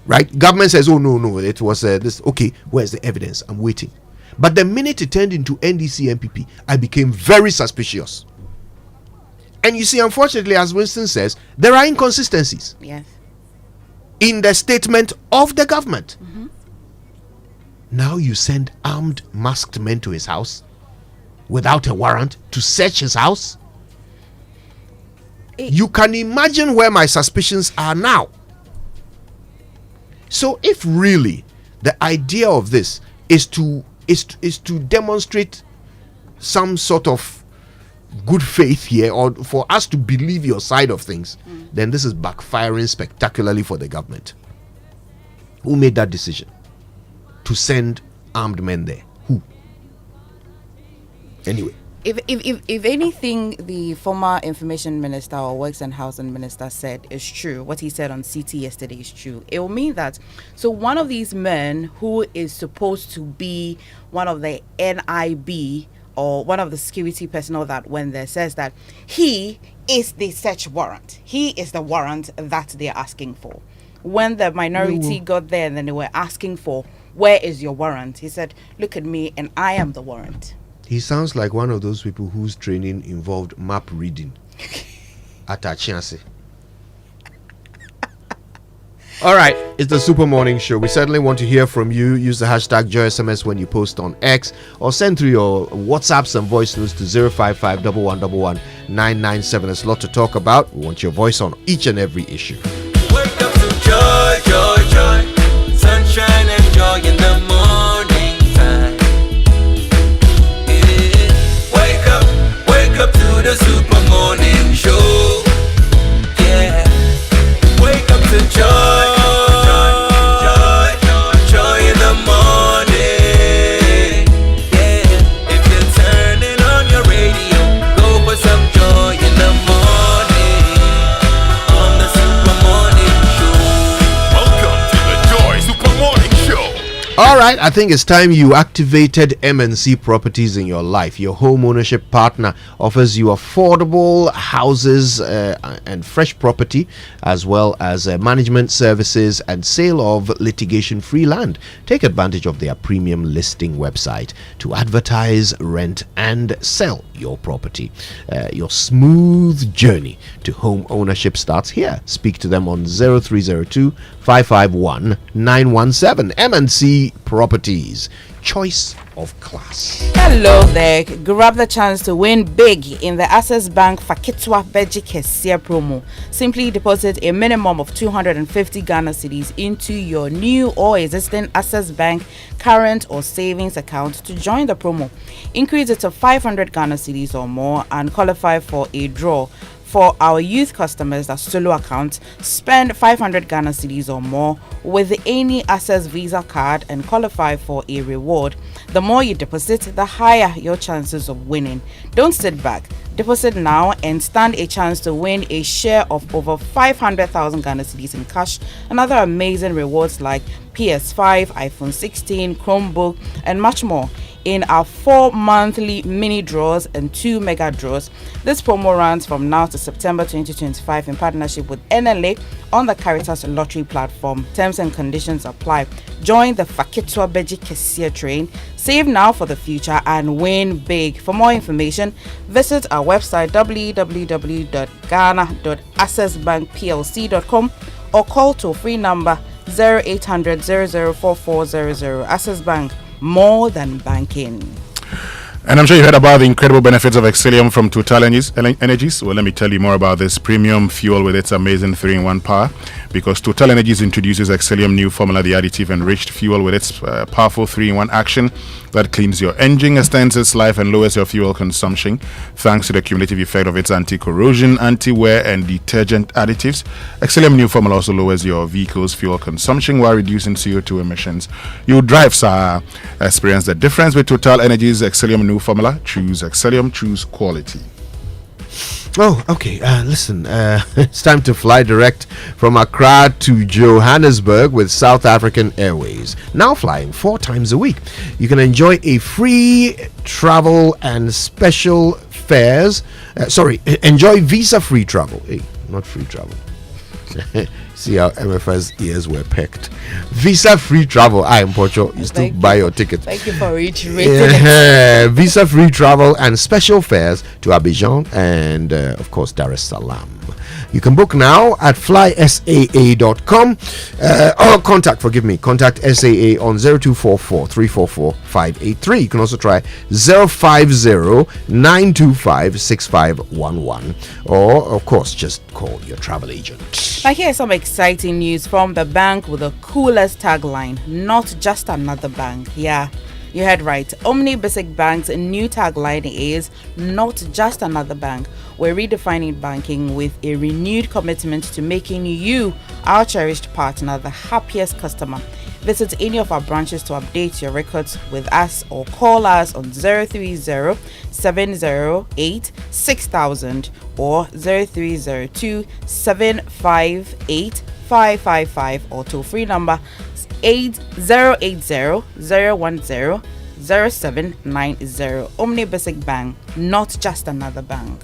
Right? Government says, oh no, it was this. Okay, where's the evidence? I'm waiting. But the minute it turned into NDC MPP, I became very suspicious. And you see, unfortunately, as Winston says, there are inconsistencies. Yes. In the statement of the government. Now you send armed, masked men to his house without a warrant to search his house. You can imagine where my suspicions are now. So if really the idea of this is to demonstrate some sort of good faith here, or for us to believe your side of things, then this is backfiring spectacularly for the government. Who made that decision to send armed men there? Who? Anyway, if anything the former information minister or works and housing minister said is true, what he said on CT yesterday is true, it will mean that one of these men who is supposed to be one of the NIB or one of the security personnel that went there says that he is the search warrant. He is the warrant that they're asking for. When the minority got there and then they were asking for, where is your warrant? He said, look at me and I am the warrant. he sounds like one of those people whose training involved map reading at a chance. All right, it's the Super Morning Show. We certainly want to hear from you. Use the hashtag JoySMS when you post on X, or send through your WhatsApps and voice notes to 055 111 997. There's a lot to talk about. We want your voice on each and every issue. Wake up to joy, joy, joy. Sunshine and joy in the morning time. Yeah. Wake up to the Super Morning Show. Yeah. Wake up to joy. All right, I think it's time you activated MNC Properties in your life. Your home ownership partner offers you affordable houses and fresh property, as well as management services and sale of litigation-free land. Take advantage of their premium listing website to advertise, rent, and sell your property. Your smooth journey to home ownership starts here. Speak to them on 0302 551 917. MNC Properties, choice of class. Hello there. Grab the chance to win big in the Access Bank Fakitwa Beji Kesia promo. Simply deposit a minimum of 250 Ghana cedis into your new or existing Access Bank current or savings account to join the promo. Increase it to 500 Ghana cedis or more and qualify for a draw. For our youth customers, that solo account, spend 500 Ghana cedis or more with any Access Visa card and qualify for a reward. The more you deposit, the higher your chances of winning. Don't sit back. Deposit now and stand a chance to win a share of over 500,000 Ghana cedis in cash and other amazing rewards like PS5, iPhone 16, Chromebook, and much more. in our 4 monthly mini draws and 2 mega draws. This promo runs from now to September 2025 in partnership with NLA on the Caritas Lottery platform. Terms and conditions apply. Join the Fakitwa Beji Kesia train. Save now for the future and win big. For more information, visit our website www.ghana.accessbankplc.com or call toll-free number 0800 004400. Access Bank, more than banking. And I'm sure you heard about the incredible benefits of Excellium from Total Energies. Well, let me tell you more about this premium fuel with its amazing 3-in-1 power. Because Total Energies introduces Excellium new formula, the additive enriched fuel with its powerful 3-in-1 action that cleans your engine, extends its life, and lowers your fuel consumption thanks to the cumulative effect of its anti-corrosion, anti-wear, and detergent additives. Excellium new formula also lowers your vehicle's fuel consumption while reducing CO2 emissions. You drive, sir. Experience the difference with Total Energies Excellium new formula. Choose Excellium, choose quality. Oh, okay. Listen, it's time to fly direct from Accra to Johannesburg with South African Airways. Now flying 4 times a week. You can enjoy a free travel and special fares. Enjoy visa-free travel. Hey, not free travel. See how Emefa's ears were pecked. Visa-free travel. I am Pocho. You still buy your ticket. Thank you for reiterating. Visa-free travel and special fares to Abidjan and, of course, Dar es Salaam. You can book now at flysaa.com or contact SAA on 0244 344 583. You can also try 050 925 6511 or, of course, just call your travel agent. Now, here's some exciting news from the bank with the coolest tagline: not just another bank. Yeah, you heard right. Omni Basic Bank's new tagline is not just another bank. We're redefining banking with a renewed commitment to making you, our cherished partner, the happiest customer. Visit any of our branches to update your records with us or call us on 030 708 6000 or 0302 758 555 or toll free number 080 010 0790. Omni Basic Bank, not just another bank.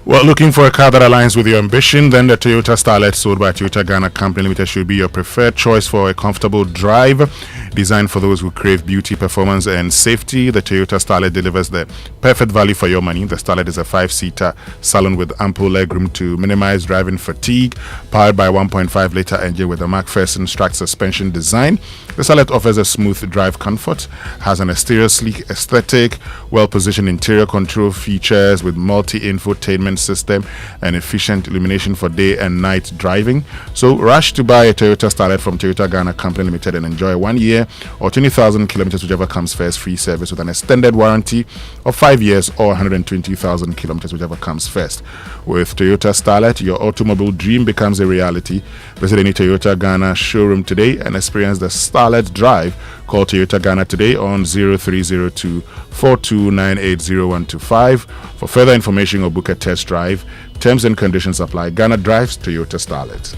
Well, looking for a car that aligns with your ambition? Then the Toyota Starlet sold by Toyota Ghana Company Limited should be your preferred choice for a comfortable drive. Designed for those who crave beauty, performance, and safety, the Toyota Starlet delivers the perfect value for your money. The Starlet is a 5-seater salon with ample legroom to minimize driving fatigue, powered by a 1.5-liter engine with a McPherson Strack suspension design. The Starlet offers a smooth drive comfort, has an exterior sleek aesthetic, well-positioned interior control features with multi-infotainment system and efficient illumination for day and night driving. So rush to buy a Toyota Starlet from Toyota Ghana Company Limited and enjoy 1 year or 20,000 kilometers, whichever comes first, free service with an extended warranty of 5 years or 120,000 kilometers, whichever comes first. With Toyota Starlet, your automobile dream becomes a reality. Visit any Toyota Ghana showroom today and experience the Starlet drive. Call Toyota Ghana today on 0302 42980125 for further information or book a test drive. Terms and conditions apply. Ghana drives Toyota Starlet.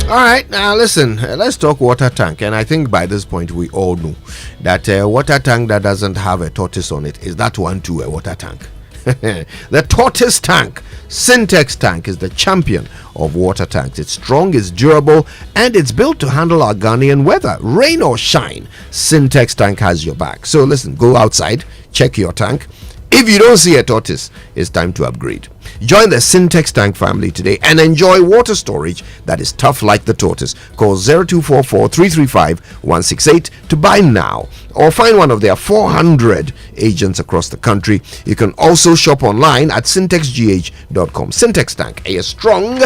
All right, now listen, let's talk water tank. And I think by this point we all know that a water tank that doesn't have a tortoise on it is that one too a water tank. The tortoise tank, Syntex tank, is the champion of water tanks. It's strong, it's durable, and it's built to handle our Ghanaian weather, rain or shine. Syntex tank has your back. So listen, go outside, check your tank. If you don't see a tortoise, it's time to upgrade. Join the Syntex tank family today and enjoy water storage that is tough like the tortoise. Call 0244 335 168 to buy now or find one of their 400 agents across the country. You can also shop online at syntexgh.com. Syntex tank, a strong,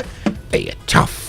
a tough.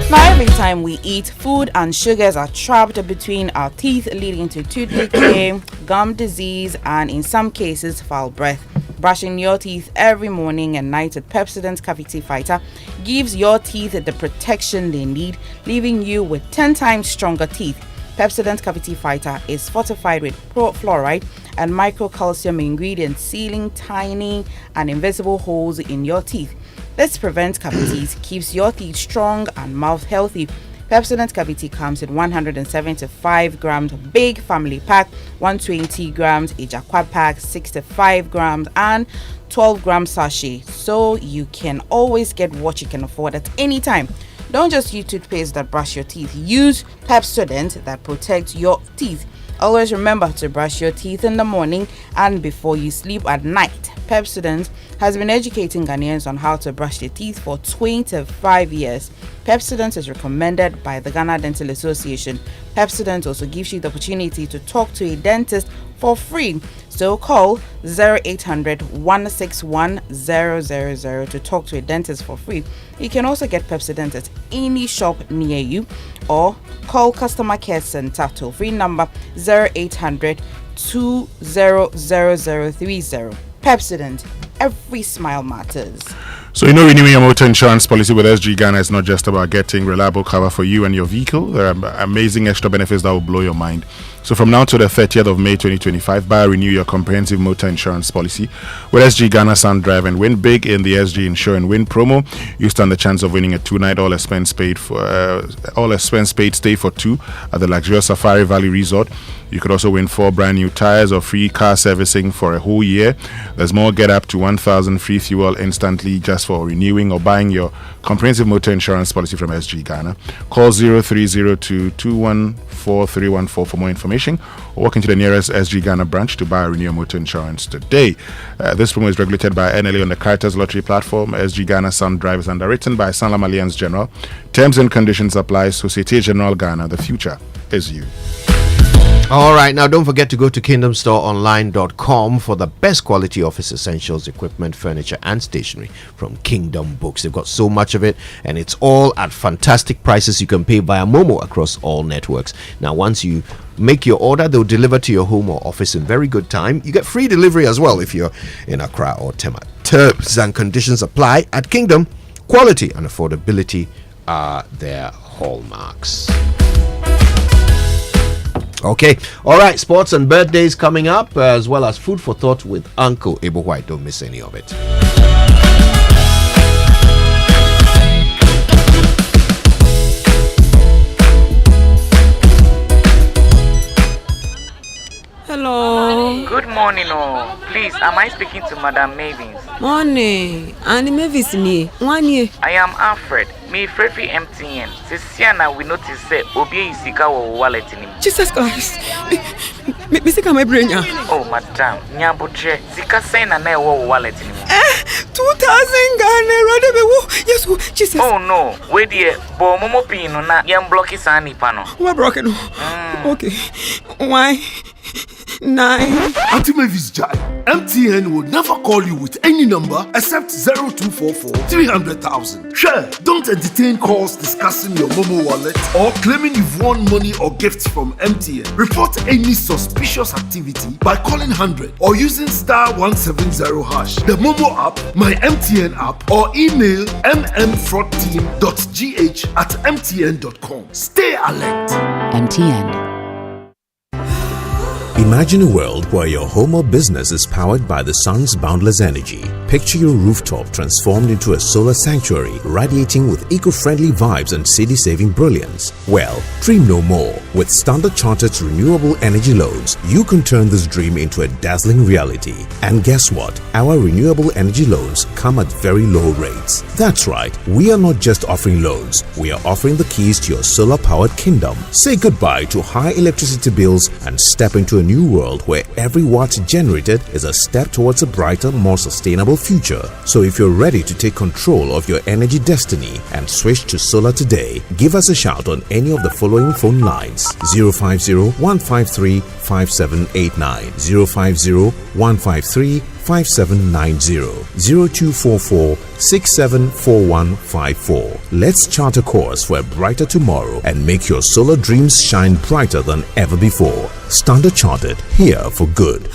Now, every time we eat, food and sugars are trapped between our teeth, leading to tooth decay, gum disease, and in some cases, foul breath. Brushing your teeth every morning and night with Pepsodent Cavity Fighter gives your teeth the protection they need, leaving you with 10 times stronger teeth. Pepsodent Cavity Fighter is fortified with fluoride and microcalcium ingredients, sealing tiny and invisible holes in your teeth. This prevents cavities, keeps your teeth strong and mouth healthy. Pepsodent Cavity comes in 175 grams big family pack, 120 grams Ejakwa pack, 65 grams and 12 gram sachet, so you can always get what you can afford at any time. Don't just use toothpaste that brush your teeth. Use Pepsodent that protects your teeth. Always remember to brush your teeth in the morning and before you sleep at night. Pepsodent has been educating Ghanaians on how to brush their teeth for 25 years. Pepsodent is recommended by the Ghana Dental Association. Pepsodent also gives you the opportunity to talk to a dentist for free. So call 0800 161 000 to talk to a dentist for free. You can also get Pepsodent at any shop near you or call Customer Care Center toll free number 0800 200030. Pepsodent, every smile matters. So, renewing your motor insurance policy with SG Ghana is not just about getting reliable cover for you and your vehicle. There are amazing extra benefits that will blow your mind. So, from now to the 30th of May 2025, buy or renew your comprehensive motor insurance policy with SG Ghana Sun Drive and win big in the SG Insure and Win promo. You stand the chance of winning a 2-night all expense paid stay for two at the luxurious Safari Valley Resort. You could also win 4 brand new tires or free car servicing for a whole year. There's more. Get up to 1,000 free fuel instantly just for renewing or buying your comprehensive motor insurance policy from SG Ghana. Call 0302 214 314 for more information or walk into the nearest SG Ghana branch to buy or renew your motor insurance today. This promo is regulated by NLA on the Caritas Lottery platform. SG Ghana Sun Drive is underwritten by Sanlam Alliance General. Terms and conditions apply. Societe Generale Ghana. The future is you. All right, now don't forget to go to kingdomstoreonline.com for the best quality office essentials, equipment, furniture, and stationery from Kingdom Books. They've got so much of it, and it's all at fantastic prices you can pay via Momo across all networks. Now, once you make your order, they'll deliver to your home or office in very good time. You get free delivery as well if you're in Accra or Tema. Terms and conditions apply at Kingdom. Quality and affordability are their hallmarks. Okay, all right, sports and birthdays coming up, as well as food for thought with Uncle Abel White. Don't miss any of it. Hello. Good morning, oh. Please, am I speaking to Madam Mavins? Morning. And Mavis me. 1 year. I am Alfred. Me Frefi MTN. Sisiana, we notice say Obi Isika wo wallet in him. Jesus Christ. Me sika my brain ya. Oh, madam. Nyabuche. Sika say na wo wallet in him. 2,000 Ghana. Rather be wo. Yes, Jesus. Oh no. Wait there. Bo momo pino na yam blocky sani pano. What broken? Okay. Why? 9. Anti-Mavis Jai. MTN will never call you with any number except 0244 300,000. Sure, don't entertain calls discussing your Momo wallet or claiming you've won money or gifts from MTN. Report any suspicious activity by calling 100 or using *170#, the Momo app, my MTN app, or email mmfraudteam.gh@mtn.com. Stay alert. MTN. Imagine a world where your home or business is powered by the sun's boundless energy. Picture your rooftop transformed into a solar sanctuary, radiating with eco-friendly vibes and city-saving brilliance. Well, dream no more. With Standard Chartered's renewable energy loans, you can turn this dream into a dazzling reality. And guess what? Our renewable energy loans come at very low rates. That's right, we are not just offering loans, we are offering the keys to your solar-powered kingdom. Say goodbye to high electricity bills and step into a new world where every watt generated is a step towards a brighter, more sustainable future. So if you're ready to take control of your energy destiny and switch to solar today, give us a shout on any of the following phone lines: 050-153-5789, 050-153-5790, 0244-674154. Let's chart a course for a brighter tomorrow and make your solar dreams shine brighter than ever before. Standard Chartered, here for good.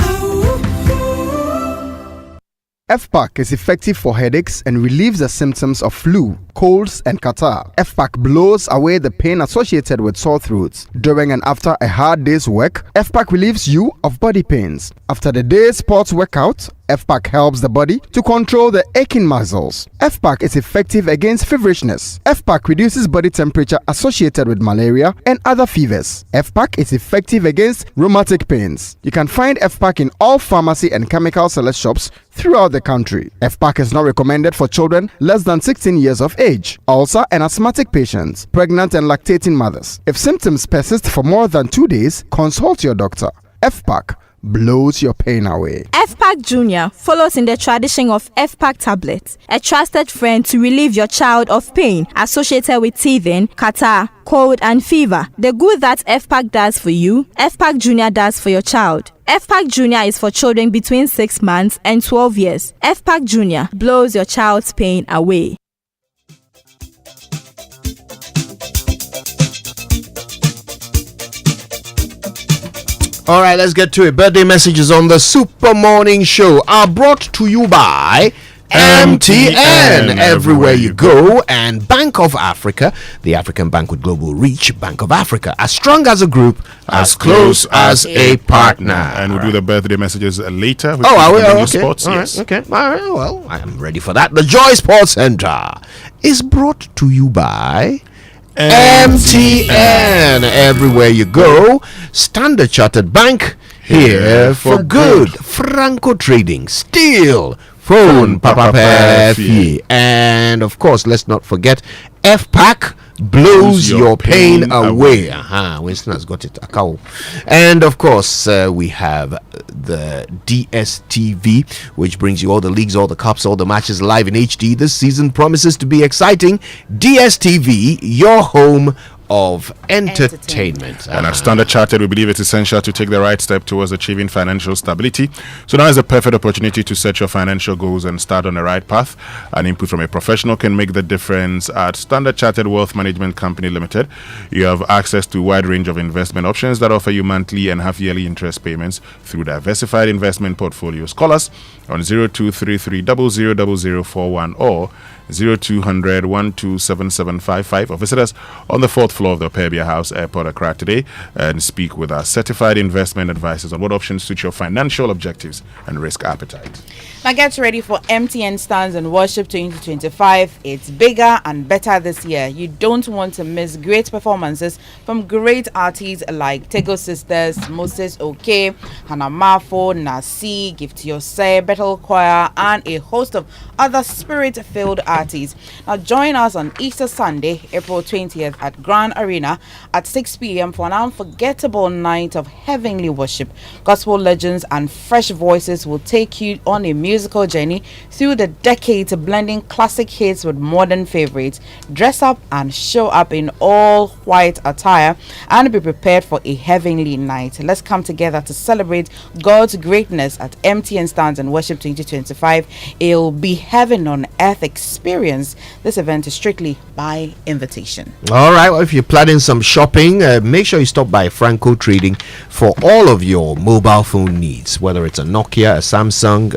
FPAC is effective for headaches and relieves the symptoms of flu, colds, and catarrh. FPAC blows away the pain associated with sore throats. During and after a hard day's work, FPAC relieves you of body pains. After the day's sports workout, FPAC helps the body to control the aching muscles. FPAC is effective against feverishness. FPAC reduces body temperature associated with malaria and other fevers. FPAC is effective against rheumatic pains. You can find FPAC in all pharmacy and chemical select shops throughout the country. FPAC is not recommended for children less than 16 years of age, ulcer and asthmatic patients, pregnant and lactating mothers. If symptoms persist for more than 2 days, consult your doctor. FPAC blows your pain away. FPAC Junior follows in the tradition of FPAC tablets, a trusted friend to relieve your child of pain associated with teething, catarrh, cold and fever. The good that FPAC does for you, FPAC Junior does for your child. FPAC Junior is for children between 6 months and 12 years. FPAC Junior blows your child's pain away. All right, let's get to it. Birthday messages on the Super Morning Show are brought to you by MTN. Everywhere you go, and Bank of Africa, the African bank with global reach. Bank of Africa, as strong as a group, as close as a partner. And we'll do the birthday messages later. Okay. Sports, All yes. right. Okay. All right. Well, I am ready for that. The Joy Sports Center is brought to you by MTN. Everywhere you go, Standard Chartered Bank, here for good. Franco Trading, still phone Papa Pefi. And of course, let's not forget FPAC blows your pain away. Winston has got it. And of course, we have the DSTV, which brings you all the leagues, all the cups, all the matches live in HD. This season promises to be exciting. DSTV, your home of entertainment. And at Standard Chartered, we believe it's essential to take the right step towards achieving financial stability. So now is a perfect opportunity to set your financial goals and start on the right path. An input from a professional can make the difference. At Standard Chartered Wealth Management Company Limited, you have access to a wide range of investment options that offer you monthly and half-yearly interest payments through diversified investment portfolios. Call us on 0233 000041 or 0200 127755 or visit us on the 4th floor of the Perbia House, Airport, Accra today and speak with our certified investment advisors on what options suit your financial objectives and risk appetite. Now get ready for MTN Stands and Worship 2025. It's bigger and better this year. You don't want to miss great performances from great artists like Tego Sisters, Moses OK, Hannah Mafo, Nasi, Gift Yosei, Bethel Choir, and a host of other spirit-filled artists. Now join us on Easter Sunday, April 20th at Grand Arena at 6 p.m. for an unforgettable night of heavenly worship. Gospel legends and fresh voices will take you on a musical journey through the decades, blending classic hits with modern favorites. Dress up and show up in all white attire and be prepared for a heavenly night. Let's come together to celebrate God's greatness at MTN Stands and Worship 2025. It'll be heaven on earth experience. This event is strictly by invitation. All right, well, if you're planning some shopping, make sure you stop by Franco Trading for all of your mobile phone needs, whether it's a Nokia, a Samsung,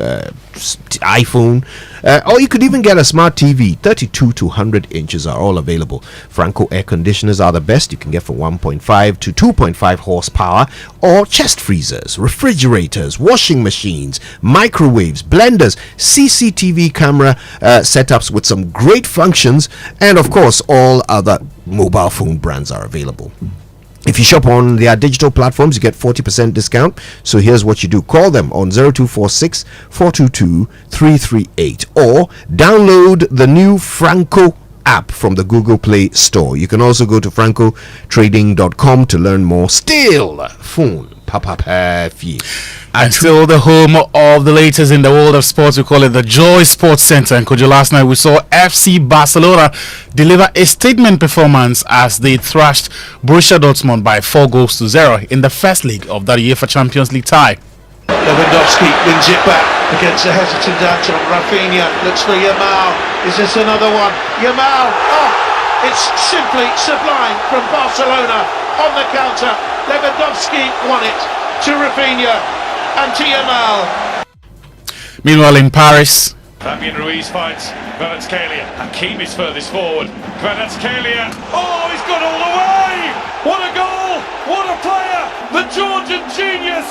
iPhone, or you could even get a smart TV. 32 to 100 inches are all available. Franco air conditioners are the best. You can get for 1.5 to 2.5 horsepower, or chest freezers, refrigerators, washing machines, microwaves, blenders, CCTV camera setups with some great functions, and of course all other mobile phone brands are available. If you shop on their digital platforms, you get 40% discount. So here's what you do. Call them on 0246 422 338 or download the new Franco app from the Google Play Store. You can also go to francotrading.com to learn more. Still, phone Papa Pefi. And still the home of the latest in the world of sports. We call it the Joy Sports Center. And Kojo, last night we saw FC Barcelona deliver a statement performance as they thrashed Borussia Dortmund by 4-0 in the first leg of that UEFA Champions League tie. Lewandowski wins it back against a hesitant Anton. Rafinha looks for Yamal. Is this another one? Yamal! Oh, it's simply sublime from Barcelona on the counter. Lewandowski won it to Rafinha and to Yamal. Meanwhile in Paris, Fabian Ruiz finds Kvaratskhelia. Hakim is furthest forward. Kvaratskhelia. Oh, he's got all the way! What a goal! What a player! The Georgian genius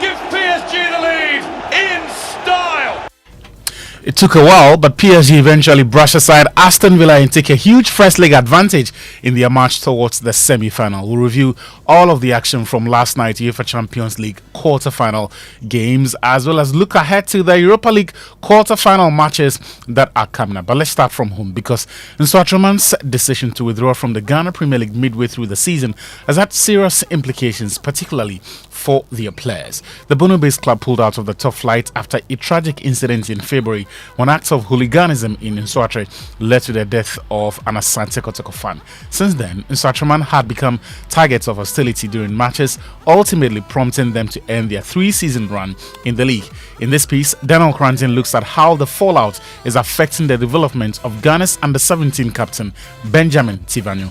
gives PSG the lead in style. It took a while, but PSG eventually brushed aside Aston Villa and take a huge first leg advantage in their march towards the semi-final. We'll review all of the action from last night's UEFA Champions League quarter-final games, as well as look ahead to the Europa League quarter-final matches that are coming up. But let's start from home, because Nswatraman's decision to withdraw from the Ghana Premier League midway through the season has had serious implications, particularly for their players. The Bono-based club pulled out of the top flight after a tragic incident in February when acts of hooliganism in Nswatre led to the death of an Asante Kotoko fan. Since then, Nswatraman had become targets of hostility during matches, ultimately prompting them to end their 3-season run in the league. In this piece, Daniel Cranton looks at how the fallout is affecting the development of Ghana's under-17 captain Benjamin Tivanyo.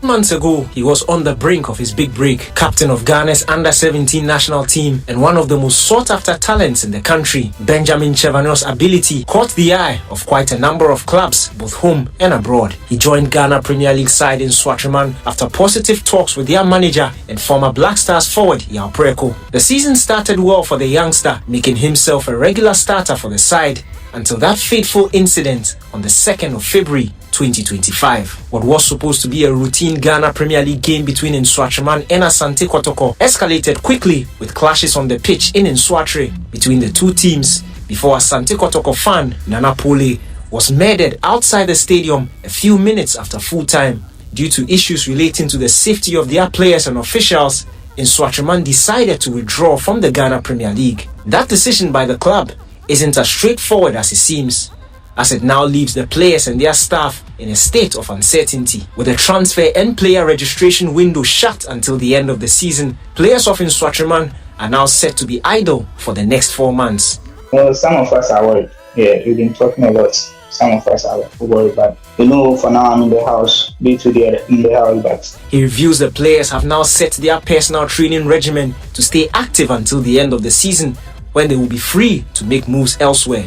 Months ago, he was on the brink of his big break, captain of Ghana's under-17 national team and one of the most sought-after talents in the country. Benjamin Tivanyo's ability caught the eye of quite a number of clubs, both home and abroad. He joined Ghana Premier League side in Nswatraman after positive talks with their manager and former Black Stars forward Yao Preko. The season started well for the youngster, making himself a regular starter for the side until that fateful incident on the 2nd of February 2025. What was supposed to be a routine Ghana Premier League game between Nswatraman and Asante Kotoko escalated quickly with clashes on the pitch in Nswatre between the two teams before Asante Kotoko fan Nana Pole was murdered outside the stadium a few minutes after full time. Due to issues relating to the safety of their players and officials, Nswatraman decided to withdraw from the Ghana Premier League. That decision by the club isn't as straightforward as it seems, as it now leaves the players and their staff in a state of uncertainty. With the transfer and player registration window shut until the end of the season, players of Nswatraman are now set to be idle for the next 4 months. Well, some of us are worried. Yeah, we've been talking a lot. Some of us are worried, but for now I'm in the house, in the house. But he reviews the players have now set their personal training regimen to stay active until the end of the season, when they will be free to make moves elsewhere.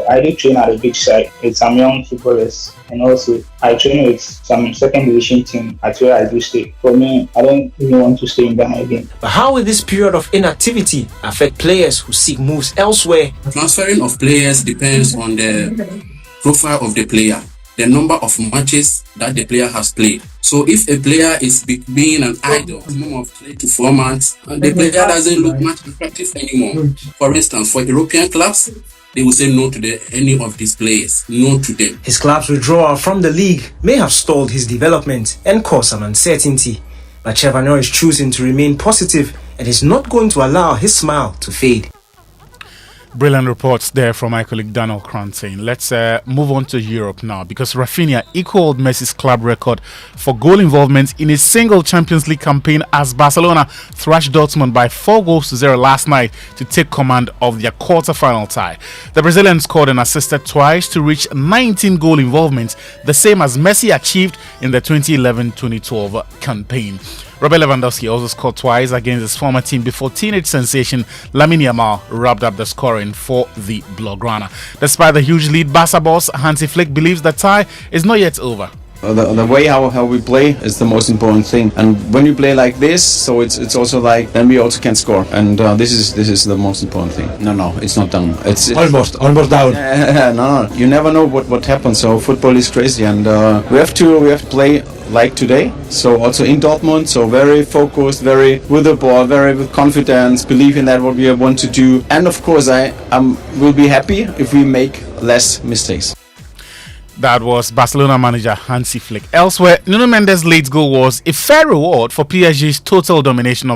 I do train at a big side with some young footballers, and also I train with some second division team at where I do stay. For me, I don't even want to stay in Ghana again. But how will this period of inactivity affect players who seek moves elsewhere? Transferring of players depends on the profile of the player, the number of matches that the player has played. So if a player is being an idle of 3 to 4 months, and the player doesn't look much effective anymore. For instance, for European clubs, they will say no to any of these players, no to them. His club's withdrawal from the league may have stalled his development and caused some uncertainty. But Tivanyo is choosing to remain positive and is not going to allow his smile to fade. Brilliant reports there from my colleague Daniel Cranton. Let's move on to Europe now, because Rafinha equaled Messi's club record for goal involvement in a single Champions League campaign as Barcelona thrashed Dortmund by 4-0 last night to take command of their quarter-final tie. The Brazilian scored and assisted twice to reach 19 goal involvements, the same as Messi achieved in the 2011-2012 campaign. Robert Lewandowski also scored twice against his former team before teenage sensation Lamine Yamal wrapped up the scoring for the Blaugrana. Despite the huge lead, Barca boss Hansi Flick believes the tie is not yet over. The way how we play is the most important thing, and when you play like this, so it's also like then we also can score, and this is the most important thing. No, it's not done. It's almost down. No, you never know what happens. So football is crazy, and we have to play like today. So also in Dortmund, so very focused, very with the ball, very with confidence, believe in that what we want to do, and of course I will be happy if we make less mistakes. That was Barcelona manager Hansi Flick. Elsewhere, Nuno Mendes' late goal was a fair reward for PSG's total domination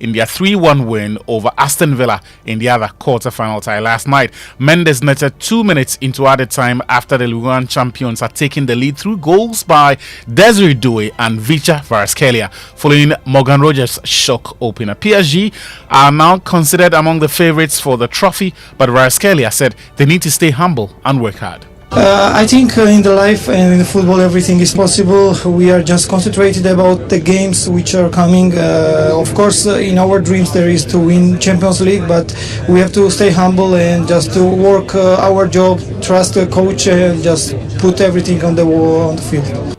in their 3-1 win over Aston Villa in the other quarter-final tie last night. Mendes netted 2 minutes into added time after the Ligue 1 champions had taken the lead through goals by Desiree Doué and Vicha Kvaratskhelia, following Morgan Rogers' shock opener. PSG are now considered among the favourites for the trophy, but Kvaratskhelia said they need to stay humble and work hard. I think in the life and in the football everything is possible. We are just concentrated about the games which are coming. Of course, in our dreams there is to win Champions League, but we have to stay humble and just to work our job, trust the coach, and just put everything on the field.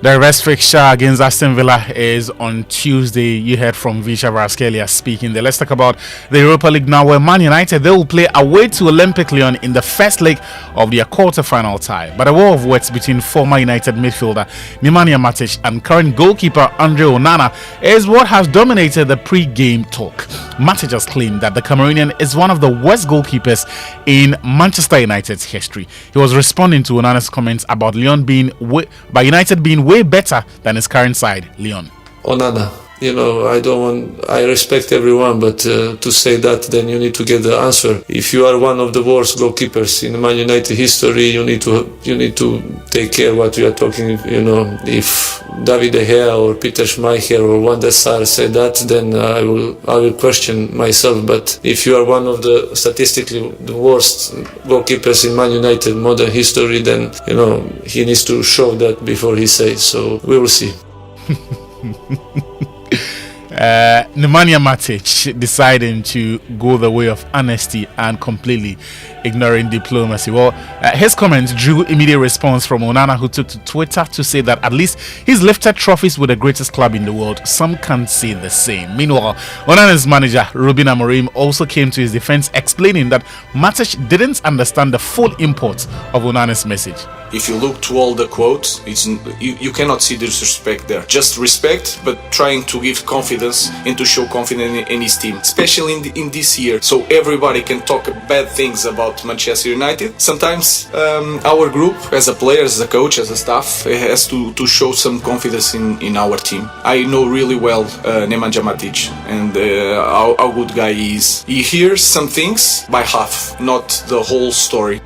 The rest fixture against Aston Villa is on Tuesday. You heard from Visha Varaskelia speaking there. Let's talk about the Europa League now, where Man United, they will play away to Olympic Lyon in the first leg of their quarter-final tie. But a war of words between former United midfielder Nemanja Matic and current goalkeeper Andre Onana is what has dominated the pre-game talk. Matic has claimed that the Cameroonian is one of the worst goalkeepers in Manchester United's history. He was responding to Onana's comments about Lyon by United being way better than his current side, Lyon. Onana, I respect everyone, but to say that, then you need to get the answer. If you are one of the worst goalkeepers in Man United history, you need to take care what you are talking. If David De Gea or Peter Schmeichel or Van der Sar say that, then I will question myself. But if you are one of the statistically the worst goalkeepers in Man United modern history, then he needs to show that before he says. So we will see. Nemanja Matic deciding to go the way of honesty and completely ignoring diplomacy. Well, his comments drew immediate response from Onana, who took to Twitter to say that at least he's lifted trophies with the greatest club in the world. Some can't say the same. Meanwhile, Onana's manager Ruben Amorim also came to his defense, explaining that Matic didn't understand the full import of Onana's message. If you look to all the quotes, you cannot see disrespect there. Just respect, but trying to give confidence and to show confidence in his team, especially in this year. So everybody can talk bad things about Manchester United. Sometimes our group, as a player, as a coach, as a staff, has to show some confidence in our team. I know really well Nemanja Matic and how good guy he is. He hears some things by half, not the whole story.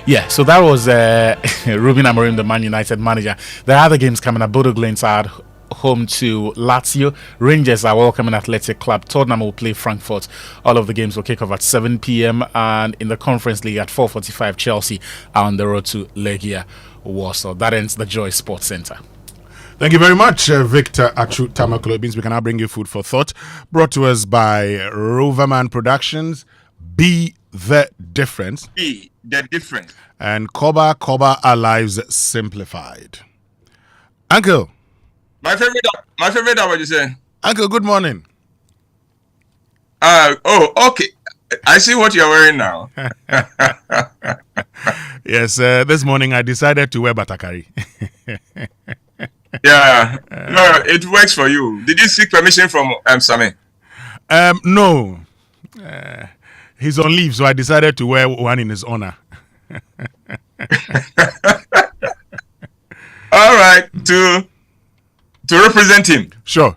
Yeah, so that was Ruben Amorim, the Man United manager. There are other games coming up. Bodo Glimt are home to Lazio. Rangers are welcoming Athletic Club. Tottenham will play Frankfurt. All of the games will kick off at 7 p.m. And in the Conference League at 4:45, Chelsea are on the road to Legia Warsaw. That ends the Joy Sports Centre. Thank you very much, Victor Achu Tamakolo. It means we can now bring you food for thought. Brought to us by Roverman Productions. Be the difference. Be the difference. And Koba, our lives simplified. Uncle. My favorite, what you say? Uncle, good morning. Okay. I see what you're wearing now. Yes, this morning I decided to wear batakari. Yeah. No, it works for you. Did you seek permission from Sammy? No. He's on leave, so I decided to wear one in his honor. All right, to represent him. Sure.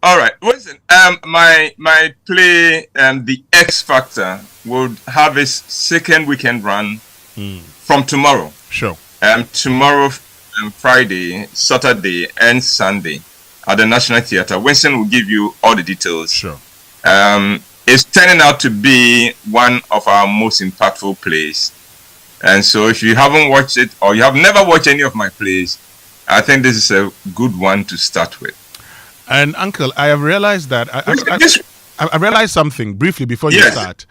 All right, listen. My play, the X Factor, will have its second weekend run from tomorrow. Sure. Tomorrow, Friday, Saturday, and Sunday at the National Theatre. Winston will give you all the details. Sure. It's turning out to be one of our most impactful plays. And so if you haven't watched it or you have never watched any of my plays, I think this is a good one to start with. And Uncle, I have realized that I realized something briefly before you start,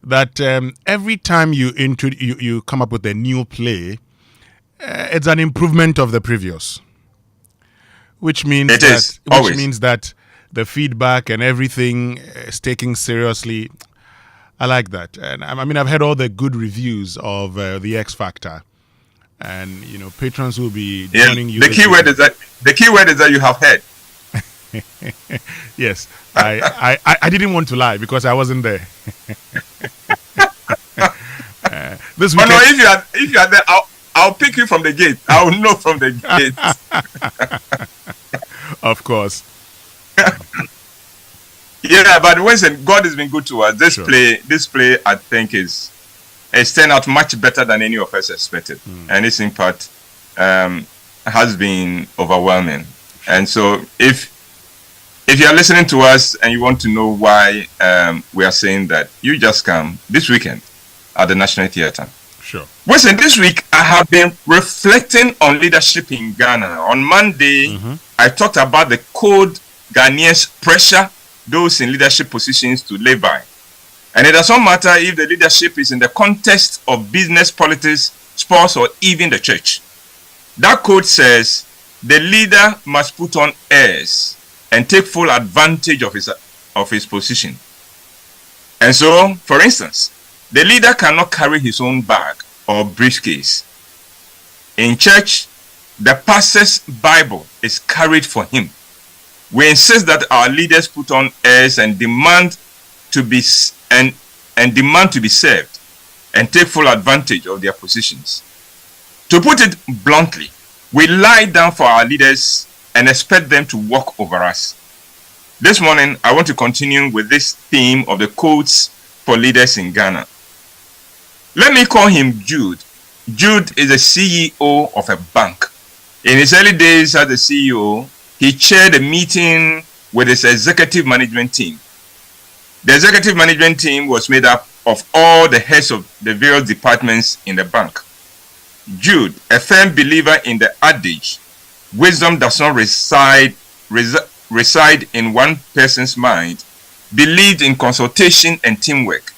that every time you come up with a new play, it's an improvement of the previous, which means that the feedback and everything is taken seriously. I like that. And I mean, I've heard all the good reviews of the X Factor, and patrons will be joining you. The key word is that you have heard. Yes, I didn't want to lie because I wasn't there. This weekend, if you are there, I'll pick you from the gate. I will know from the gate. Of course. Yeah, but Winston, God has been good to us. This play, I think it's turned out much better than any of us expected, and its impact has been overwhelming. And so, if you are listening to us and you want to know why we are saying that, you just come this weekend at the National Theatre. Sure. Winston, this week I have been reflecting on leadership in Ghana. On Monday, I talked about the code Ghanaians pressure those in leadership positions to live by. And it does not matter if the leadership is in the context of business politics sports, or even the church. That code says the leader must put on airs and take full advantage of his position. And so, for instance, the leader cannot carry his own bag or briefcase. In church, the pastor's Bible is carried for him. We insist that our leaders put on airs and demand to be served and take full advantage of their positions. To put it bluntly, we lie down for our leaders and expect them to walk over us. This morning, I want to continue with this theme of the codes for leaders in Ghana. Let me call him Jude. Jude is the CEO of a bank. In his early days as the CEO, he chaired a meeting with his executive management team. The executive management team was made up of all the heads of the various departments in the bank. Jude, a firm believer in the adage, wisdom does not reside in one person's mind, believed in consultation and teamwork.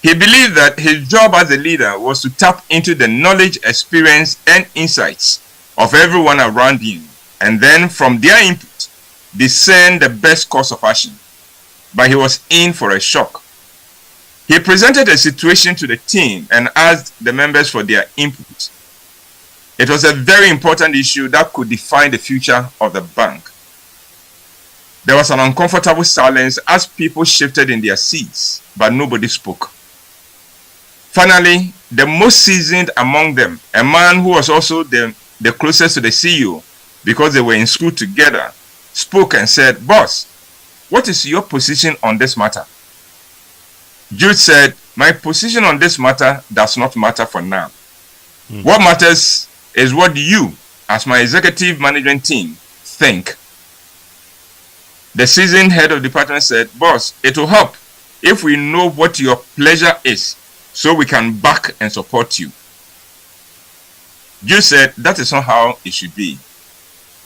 He believed that his job as a leader was to tap into the knowledge, experience, and insights of everyone around him, and then from their input, discern the best course of action. But he was in for a shock. He presented a situation to the team and asked the members for their input. It was a very important issue that could define the future of the bank. There was an uncomfortable silence as people shifted in their seats, but nobody spoke. Finally, the most seasoned among them, a man who was also the closest to the CEO because they were in school together, spoke and said, "Boss, what is your position on this matter?" Jude said, "My position on this matter does not matter for now. What matters is what you, as my executive management team, think." The seasoned head of department said, "Boss, it will help if we know what your pleasure is so we can back and support you." Jude said, "That is not how it should be.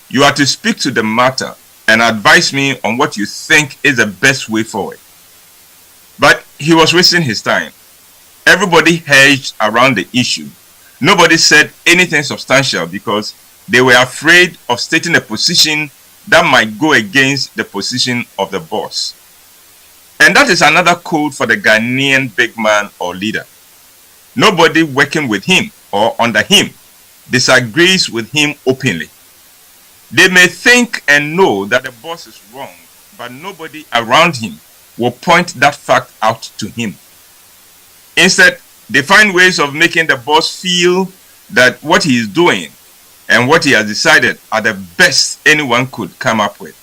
You are to speak to the matter and advise me on what you think is the best way forward." But he was wasting his time. Everybody hedged around the issue. Nobody said anything substantial because they were afraid of stating a position that might go against the position of the boss. And that is another code for the Ghanaian big man or leader. Nobody working with him or under him disagrees with him openly. They may think and know that the boss is wrong, but nobody around him will point that fact out to him. Instead, they find ways of making the boss feel that what he is doing and what he has decided are the best anyone could come up with.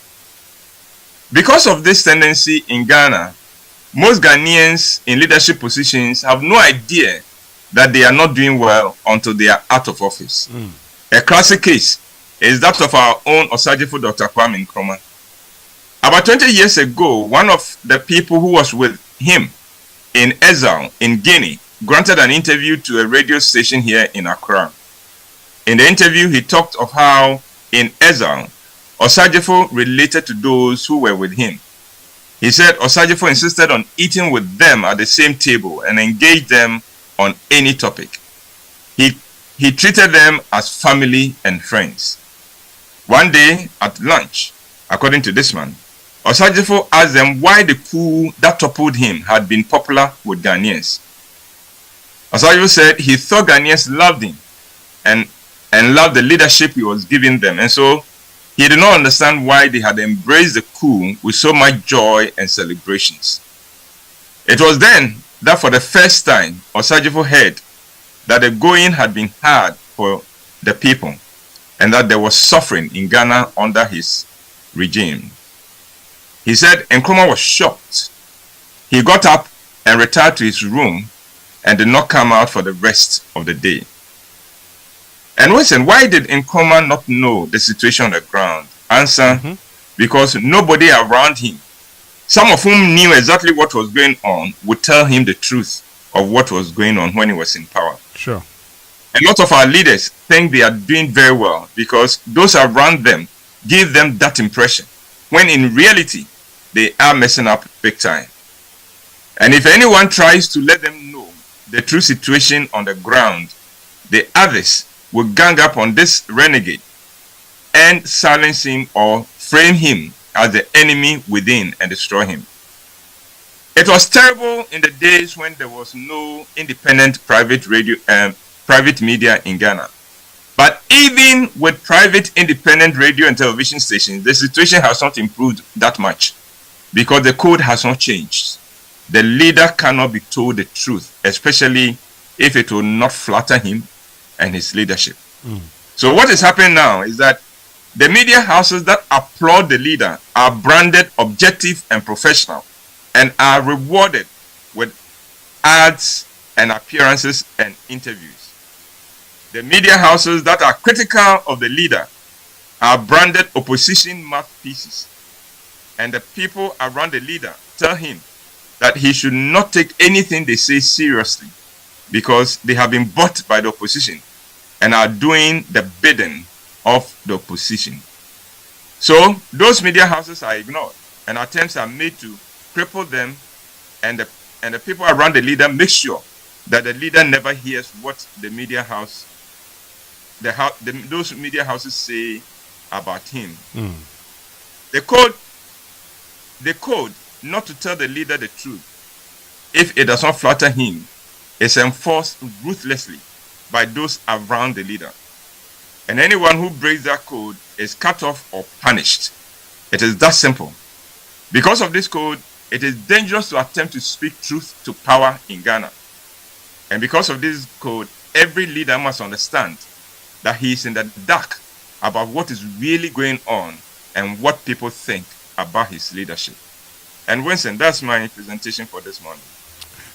Because of this tendency in Ghana, most Ghanaians in leadership positions have no idea that they are not doing well until they are out of office. A classic case is that of our own Osajifo Dr. Kwame Nkrumah. About 20 years ago, one of the people who was with him in exile in Guinea granted an interview to a radio station here in Accra. In the interview, he talked of how in exile, Osajifo related to those who were with him. He said Osajifo insisted on eating with them at the same table and engaged them on any topic. He treated them as family and friends. One day at lunch, according to this man, Osajifo asked them why the coup that toppled him had been popular with Ghanaians. Osajifo said he thought Ghanaians loved him and loved the leadership he was giving them, and so he did not understand why they had embraced the coup with so much joy and celebrations. It was then that for the first time Osajifo heard that the going had been hard for the people and that there was suffering in Ghana under his regime. He said Nkrumah was shocked. He got up and retired to his room and did not come out for the rest of the day. And Winston, why did Nkrumah not know the situation on the ground? Answer, because nobody around him, some of whom knew exactly what was going on, would tell him the truth of what was going on when he was in power. Sure. A lot of our leaders think they are doing very well because those around them give them that impression, when in reality, they are messing up big time. And if anyone tries to let them know the true situation on the ground, the others will gang up on this renegade and silence him or frame him as the enemy within and destroy him. It was terrible in the days when there was no independent private radio and private media in Ghana. But even with private independent radio and television stations, the situation has not improved that much because the code has not changed. The leader cannot be told the truth, especially if it will not flatter him and his leadership. So what is happening now is that the media houses that applaud the leader are branded objective and professional and are rewarded with ads and appearances and interviews. The media houses that are critical of the leader are branded opposition mouthpieces, and the people around the leader tell him that he should not take anything they say seriously because they have been bought by the opposition and are doing the bidding of the opposition. So those media houses are ignored and attempts are made to cripple them, and the people around the leader make sure that the leader never hears what the media house, those media houses say about him. The code not to tell the leader the truth if it does not flatter him is enforced ruthlessly by those around the leader. And anyone who breaks that code is cut off or punished. It is that simple. Because of this code, it is dangerous to attempt to speak truth to power in Ghana. And because of this code, every leader must understand that he is in the dark about what is really going on and what people think about his leadership. And Winston, that's my presentation for this morning.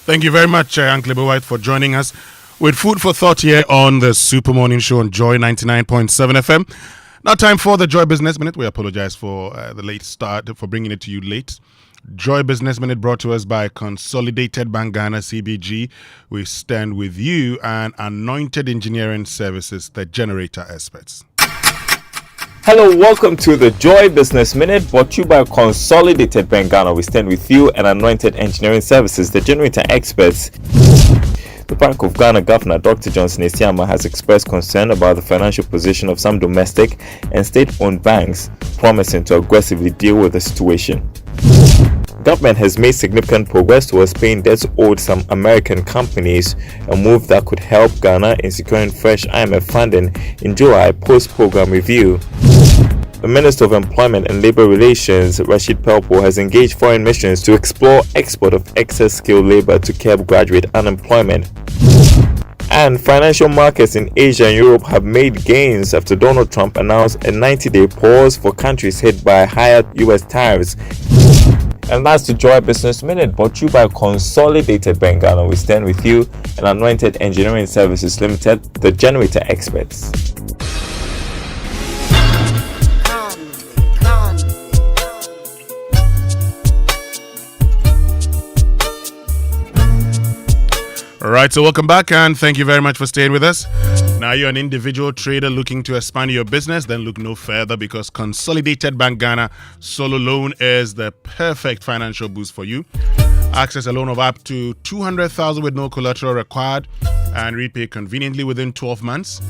Thank you very much, Uncle White, for joining us with food for thought here on the Super Morning Show on Joy 99.7 FM. Now time for the Joy Business Minute. We apologize for the late start, for bringing it to you late. Joy Business Minute brought to us by Consolidated Bank Ghana, CBG. We stand with you, and Anointed Engineering Services, the generator experts. Hello, welcome to the Joy Business Minute brought to you by Consolidated Bank Ghana. We stand with you, and Anointed Engineering Services, the generator experts. The Bank of Ghana Governor Dr. Johnson Esiama has expressed concern about the financial position of some domestic and state-owned banks, promising to aggressively deal with the situation. Government has made significant progress towards paying debts owed some American companies, a move that could help Ghana in securing fresh IMF funding in July post-program review. The Minister of Employment and Labour Relations, Rashid Pelpo, has engaged foreign missions to explore export of excess skilled labour to curb graduate unemployment. And financial markets in Asia and Europe have made gains after Donald Trump announced a 90-day pause for countries hit by higher US tariffs. And that's the Joy Business Minute brought to you by Consolidated Bank Ghana. We stand with you, and Anointed Engineering Services Limited, the generator experts. All right, so welcome back, and thank you very much for staying with us. Now you're an individual trader looking to expand your business, then look no further, because Consolidated Bank Ghana Solo Loan is the perfect financial boost for you. Access a loan of up to 200,000 with no collateral required and repay conveniently within 12 months.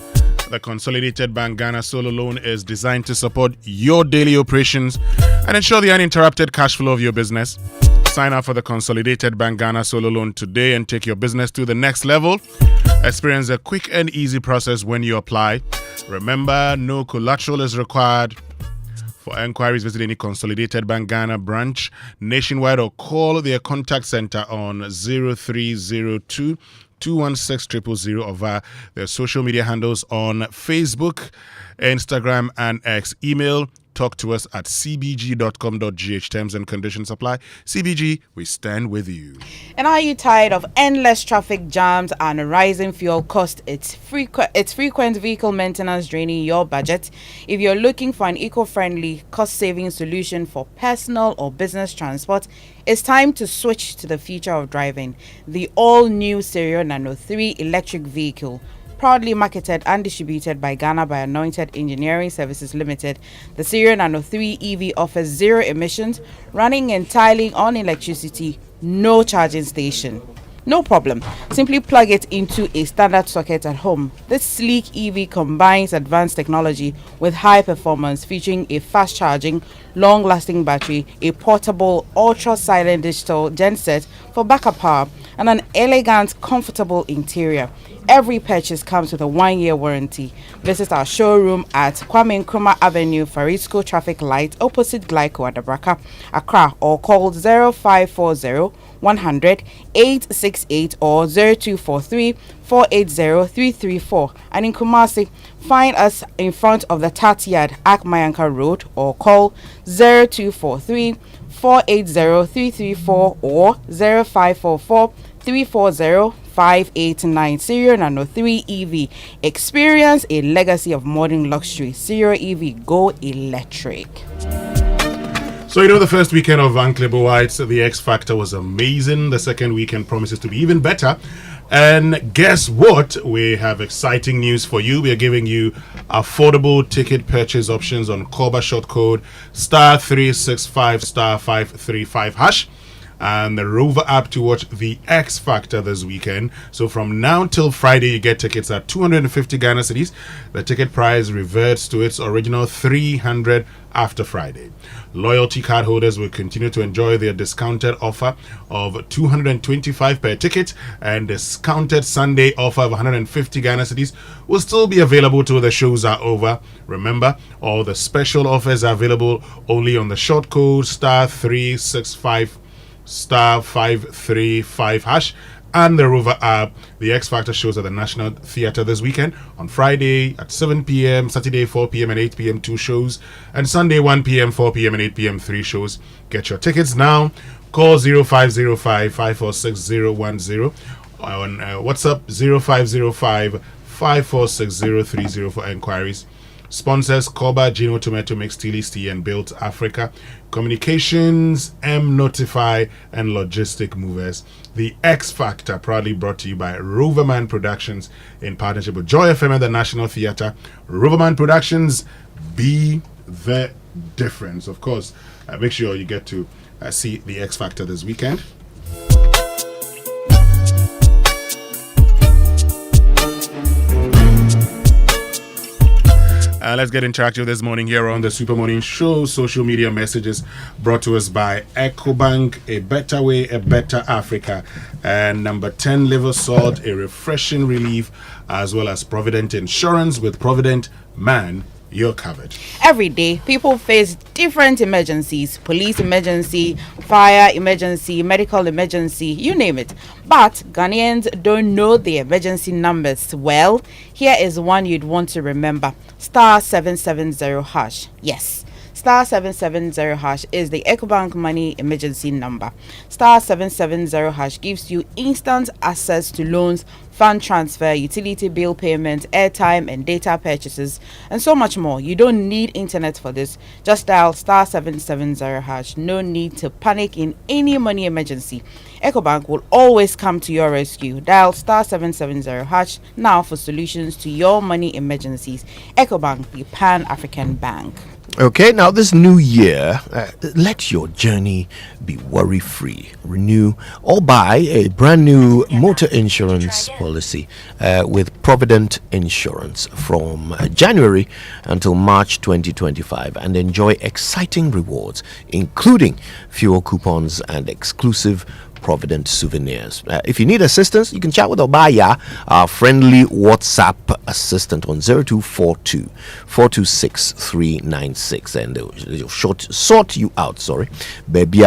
The Consolidated Bank Ghana Solo Loan is designed to support your daily operations and ensure the uninterrupted cash flow of your business. Sign up for the Consolidated Bank Ghana Solo Loan today and take your business to the next level. Experience a quick and easy process when you apply. Remember, no collateral is required. For enquiries, visit any Consolidated Bank Ghana branch nationwide or call their contact center on 0302 216 000 or via their social media handles on Facebook, Instagram, and X. Email talk to us at cbg.com.gh. Terms and conditions apply. CBG, we stand with you. And are you tired of endless traffic jams and rising fuel cost? It's frequent vehicle maintenance draining your budget. If you're looking for an eco-friendly, cost-saving solution for personal or business transport, it's time to switch to the future of driving. The all-new Serial Nano 3 electric vehicle, proudly marketed and distributed by Ghana by Anointed Engineering Services Limited. The Serial Nano 3 EV offers zero emissions, running entirely on electricity, no charging station. No problem. Simply plug it into a standard socket at home. This sleek EV combines advanced technology with high performance, featuring a fast charging, long-lasting battery, a portable, ultra-silent digital genset for backup power, and an elegant, comfortable interior. Every purchase comes with a 1-year warranty. Visit our showroom at Kwame Nkrumah Avenue, Farisco Traffic Light, opposite Glyco at Dabraka, Accra, or call 0540 100 868 or 0243 480 334. And in Kumasi, find us in front of the Tatiyad Akmayanka Road or call 0243 480 334 or 0544 340 589. Serial Nano 3 EV. Experience a legacy of modern luxury. Serial EV, go electric. So, the first weekend of Van Cleber White's The X Factor was amazing. The second weekend promises to be even better. And guess what? We have exciting news for you. We are giving you affordable ticket purchase options on Koba short code *365 *535#. And the Rover app to watch The X Factor this weekend. So from now till Friday, you get tickets at 250 Ghana cedis. The ticket price reverts to its original 300 after Friday. Loyalty card holders will continue to enjoy their discounted offer of 225 per ticket, and discounted Sunday offer of 150 Ghana cedis will still be available till the shows are over. Remember, all the special offers are available only on the short code *365 *535# and the Rover app. The X Factor shows at the National Theatre this weekend. On Friday at 7 p.m, Saturday 4 p.m. and 8 p.m, 2 shows, and Sunday 1 p.m, 4 p.m. and 8 p.m, 3 shows. Get your tickets now. Call 0505 546 010 on WhatsApp 0505 546 030 for enquiries. Sponsors: Koba, Gino Tomato Mix, Tilly's Tea, and Built Africa. Communications, M Notify, and Logistic Movers. The X Factor proudly brought to you by Roverman Productions in partnership with Joy FM at the National Theatre. Roverman Productions, be the difference. Of course, make sure you get to see The X Factor this weekend. Let's get interactive this morning here on the Super Morning Show. Social media messages brought to us by EcoBank, a better way, a better Africa. And number 10, liver salt, a refreshing relief, as well as Provident Insurance. With Provident, man, you're covered. Every day, people face different emergencies: police emergency, fire emergency, medical emergency, you name it. But Ghanaians don't know the emergency numbers. Well, here is one you'd want to remember: *770#. Yes, *770# is the EcoBank Money Emergency number. *770# gives you instant access to loans, fund transfer, utility bill payment, airtime and data purchases, and so much more. You don't need internet for this. Just dial *770#. No need to panic in any money emergency. EcoBank will always come to your rescue. Dial *770# now for solutions to your money emergencies. EcoBank, the Pan-African Bank. Okay, now this new year, let your journey be worry-free. Renew or buy a brand new motor insurance policy with Provident Insurance from January until March 2025 and enjoy exciting rewards, including fuel coupons and exclusive Provident souvenirs. If you need assistance, you can chat with Obaya, our friendly WhatsApp assistant, on 0242 426 396, and they'll sort you out. Baby,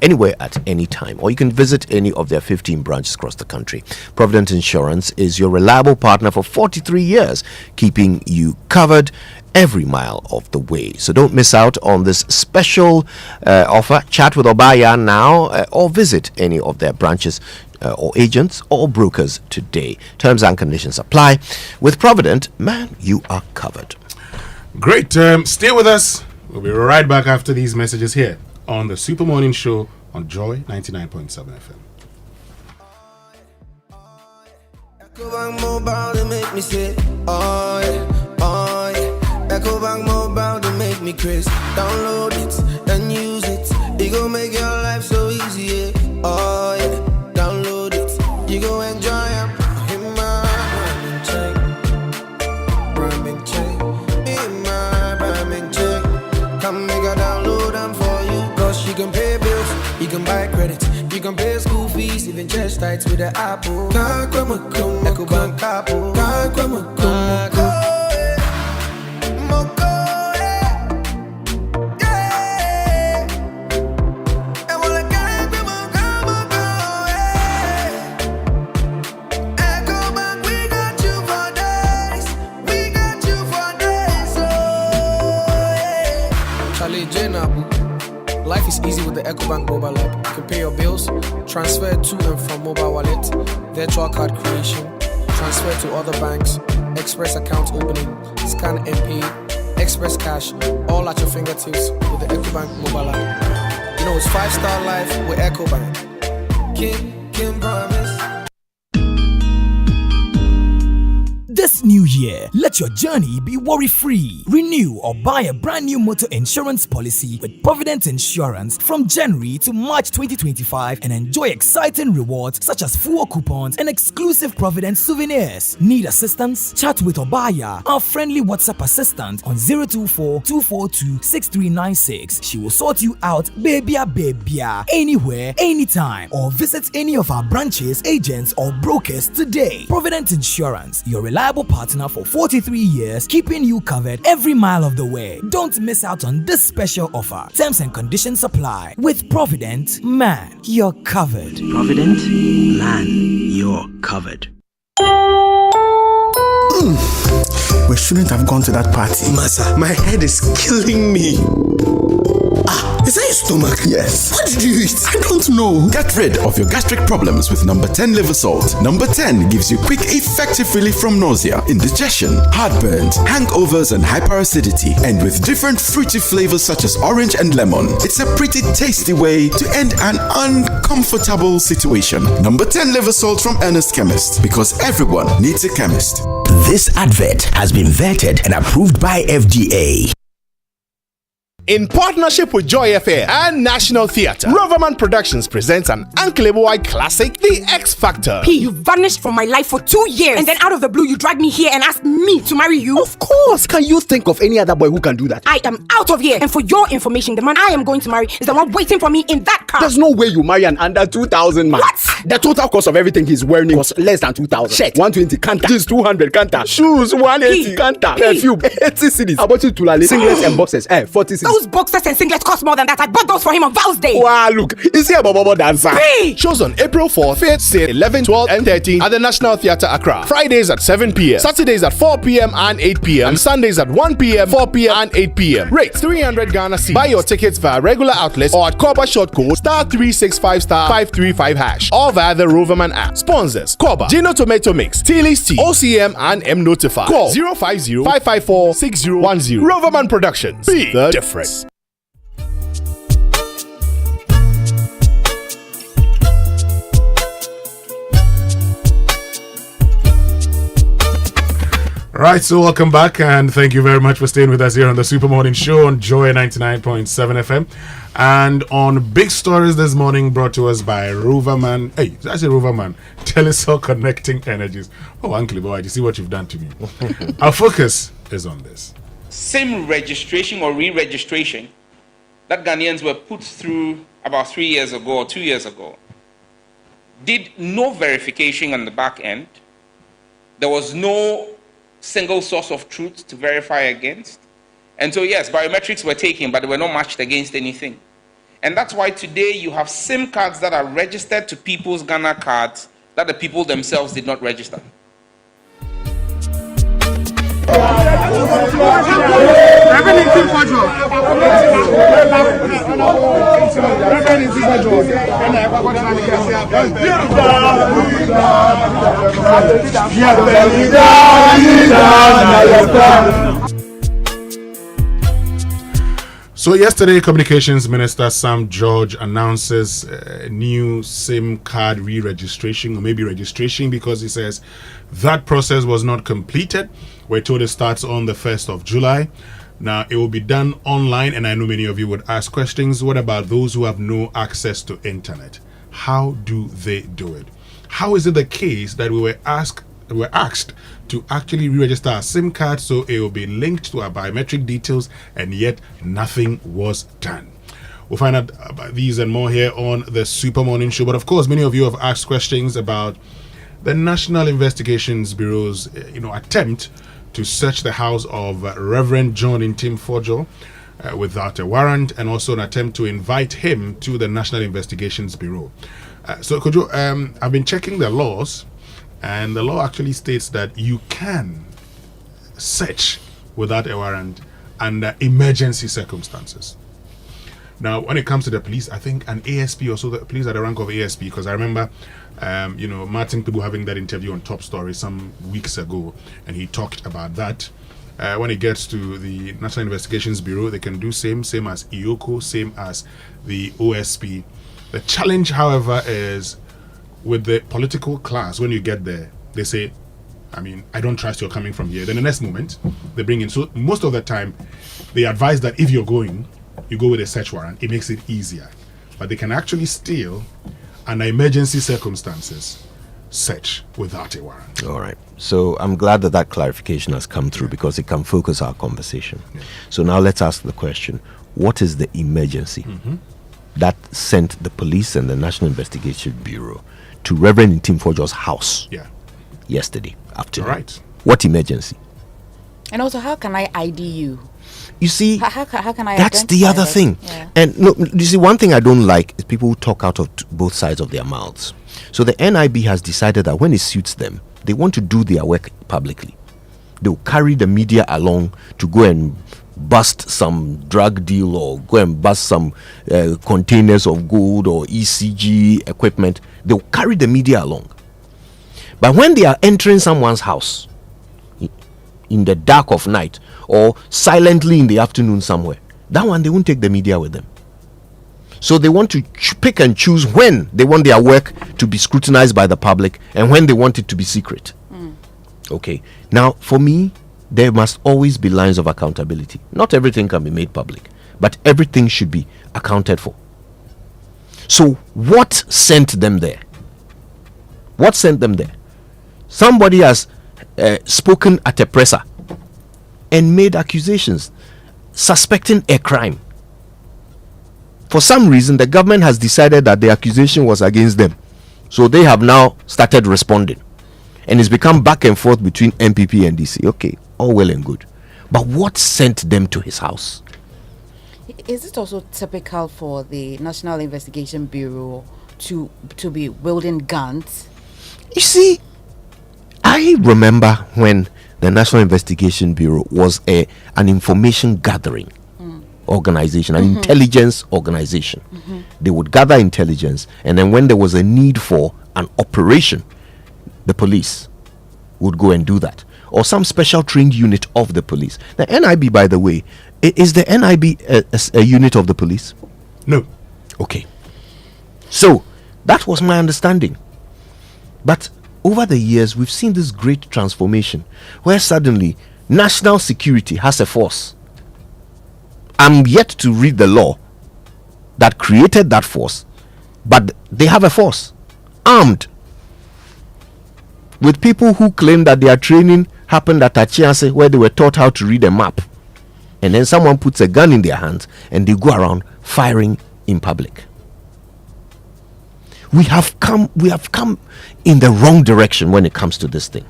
anywhere at any time. Or you can visit any of their 15 branches across the country. Provident Insurance is your reliable partner for 43 years, keeping you covered every mile of the way. So don't miss out on this special offer. Chat with Obaya now or visit any of their branches or agents or brokers today. Terms and conditions apply. With Provident, man, you are covered. Great. Stay with us. We'll be right back after these messages here on the Super Morning Show on Joy 99.7 FM. EcoBank Mobile, they make me say, oh yeah, oh yeah. EcoBank Mobile, they make me crazy. Download it, then use it. It gon' make your life so easy, yeah. Oh yeah, download it, can pay bills, you can buy credit, you can pay school fees, even chest tights with the Apple. Ecobank Apple. Life is easy with the Ecobank mobile app. You can pay your bills, transfer to and from mobile wallet, virtual card creation, transfer to other banks, express account opening, scan and pay, express cash, all at your fingertips with the Ecobank mobile app. You know it's 5-star life with Ecobank. Can promise. This new year, let your journey be worry-free. Renew or buy a brand new motor insurance policy with Provident Insurance from January to March 2025 and enjoy exciting rewards such as fuel coupons and exclusive Provident souvenirs. Need assistance? Chat with Obaya, our friendly WhatsApp assistant on 024-242-6396. She will sort you out babia, anywhere, anytime, or visit any of our branches, agents, or brokers today. Provident Insurance, your reliable partner for 43 years, keeping you covered every mile of the way. Don't miss out on this special offer. Terms and conditions apply. With Provident, man, you're covered. Provident, man, you're covered. We shouldn't have gone to that party. Masa, my head is killing me. Is that your stomach? Yes. What did you eat? I don't know. Get rid of your gastric problems with number 10 liver salt. Number 10 gives you quick, effective relief from nausea, indigestion, heartburns, hangovers, and hyperacidity. And with different fruity flavors such as orange and lemon, it's a pretty tasty way to end an uncomfortable situation. Number 10 liver salt from Ernest Chemist, because everyone needs a chemist. This advert has been vetted and approved by FDA. In partnership with Joy FM and National Theatre, Roverman Productions presents an unclaimable classic, The X Factor. P, you vanished from my life for 2 years, and then out of the blue, you dragged me here and asked me to marry you. Of course, can you think of any other boy who can do that? I am out of here, and for your information, the man I am going to marry is the one waiting for me in that car. There's no way you marry an under 2,000 man. What? The total cost of everything he's wearing was less than 2,000. Shirt 120 kanta, jeans 200 kanta, shoes 180 kanta, perfume 80 cedis. About you tulale, singlets and boxes 40 cedis. Those boxes and singlets cost more than that. I bought those for him on Val's Day. Wow, look, is he a Bobo dancer? P! Shows on April 4th, 5th, 6th, 11th, 12th, and 13th at the National Theatre Accra. Fridays at 7 p.m., Saturdays at 4 p.m. and 8 p.m., and Sundays at 1 p.m., 4 p.m., and 8 p.m. Rates 300 Ghana cedis. Buy your tickets via regular outlets or at Koba short code *365*535# or via the Roverman app. Sponsors: Koba, Gino Tomato Mix, Tilly's Tea, OCM, and M Notify. Call 050-554-6010. Roverman Productions. Be the difference. Right, so welcome back and thank you very much for staying with us here on the Super Morning Show on Joy 99.7 FM and on Big Stories this morning brought to us by Roverman. Hey, I say Roverman, Telecom Connecting Energies. Oh, Uncle Boy, you see what you've done to me. Our focus is on this. SIM registration or re-registration that Ghanaians were put through about 3 years ago or 2 years ago did no verification on the back end. There was no single source of truth to verify against. And so yes, biometrics were taken, but they were not matched against anything. And that's why today you have SIM cards that are registered to people's Ghana cards that the people themselves did not register. So yesterday, Communications Minister Sam George announces new SIM card re-registration, or maybe registration, because he says that process was not completed. We're told it starts on the 1st of July. Now, it will be done online, and I know many of you would ask questions. What about those who have no access to internet? How do they do it? How is it the case that we were asked to actually re-register our SIM card so it will be linked to our biometric details, and yet nothing was done? We'll find out about these and more here on the Super Morning Show. But of course, many of you have asked questions about the National Investigations Bureau's attempt to search the house of Reverend John Ntim Fordjour without a warrant, and also an attempt to invite him to the National Investigations Bureau. So Kojo, I've been checking the laws, and the law actually states that you can search without a warrant under emergency circumstances. Now, when it comes to the police, I think an ASP, also the police at the rank of ASP, because I remember, Martin Pibu having that interview on Top Story some weeks ago, and he talked about that. When it gets to the National Investigations Bureau, they can do same as IOCO, same as the OSP. The challenge, however, is with the political class. When you get there, they say, I don't trust you're coming from here. Then the next moment, they bring in. So most of the time, they advise that if you're going, you go with a search warrant. It makes it easier. But they can actually still, under emergency circumstances, search without a warrant. All right. So I'm glad that clarification has come through, because it can focus our conversation. Yeah. So now let's ask the question, what is the emergency that sent the police and the National Investigation Bureau to Reverend Ntim Fordjour's house yesterday afternoon? All right. What emergency? And also, how can I ID you? You see, how can I that's the other thing. Yeah. And no, you see, one thing I don't like is people who talk out of both sides of their mouths. So the NIB has decided that when it suits them, they want to do their work publicly. They'll carry the media along to go and bust some drug deal, or go and bust some containers of gold or ECG equipment. They'll carry the media along. But when they are entering someone's house in the dark of night, or silently in the afternoon somewhere, that one they won't take the media with them. So they want to pick and choose when they want their work to be scrutinized by the public and when they want it to be secret. Okay. Now, for me, there must always be lines of accountability. Not everything can be made public, but everything should be accounted for. So what sent them there? What sent them there? Somebody has spoken at a presser and made accusations suspecting a crime. For some reason, the government has decided that the accusation was against them. So they have now started responding. And it's become back and forth between MPP and DC. Okay, all well and good. But what sent them to his house? Is it also typical for the National Investigation Bureau to be wielding guns? You see, I remember when the National Investigation Bureau was an information gathering organization, an intelligence organization. They would gather intelligence, and then when there was a need for an operation, the police would go and do that, or some special trained unit of the police. The NIB, by the way, is the NIB a unit of the police? No. Okay. So that was my understanding. But over the years, we've seen this great transformation where suddenly national security has a force. I'm yet to read the law that created that force, but they have a force armed with people who claim that their training happened at Achiase, where they were taught how to read a map, and then someone puts a gun in their hands and they go around firing in public. We have come in the wrong direction when it comes to this thing,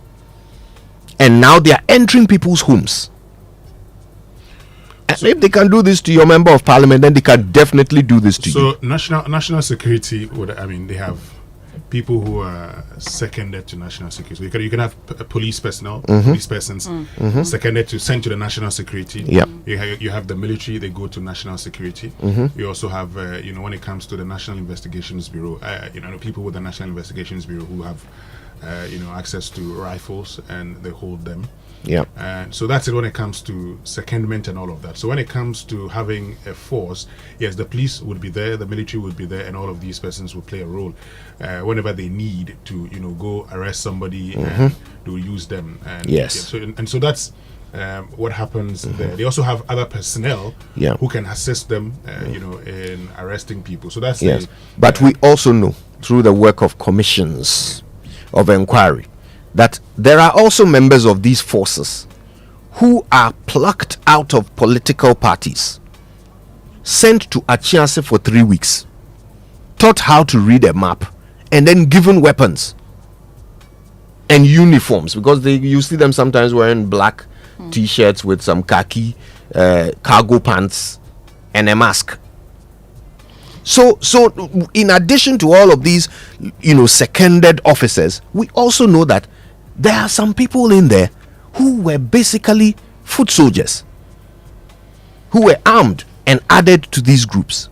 and now they are entering people's homes. And if they can do this to your member of parliament, then they can definitely do this to you. So national security would, they have people who are seconded to national security. So you can have police personnel, police persons seconded to sent to the national security. Yep. You have the military, they go to national security. You also have, when it comes to the National Investigations Bureau, people with the National Investigations Bureau who have, access to rifles and they hold them. Yeah. And so that's it when it comes to secondment and all of that. So when it comes to having a force, yes, the police would be there, the military would be there, and all of these persons will play a role whenever they need to, go arrest somebody and to use them. And yes. So that's what happens there. They also have other personnel who can assist them, in arresting people. So that's But we also know through the work of commissions of inquiry that there are also members of these forces who are plucked out of political parties. sent to Achiase for 3 weeks, taught how to read a map, and then given weapons and uniforms, because you see them sometimes wearing black t-shirts with some khaki cargo pants and a mask. So in addition to all of these, seconded officers, we also know that there are some people in there who were basically foot soldiers, who were armed and added to these groups.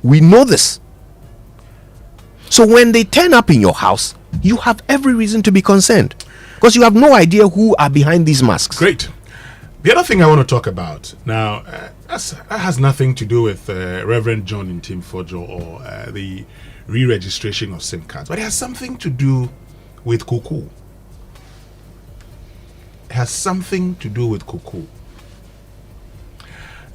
We know this. So when they turn up in your house, you have every reason to be concerned, because you have no idea who are behind these masks. Great. The other thing I want to talk about now, that has nothing to do with Reverend John Ntim Fordjour or the re-registration of SIM cards, but it has something to do with cocoa. It has something to do with cocoa.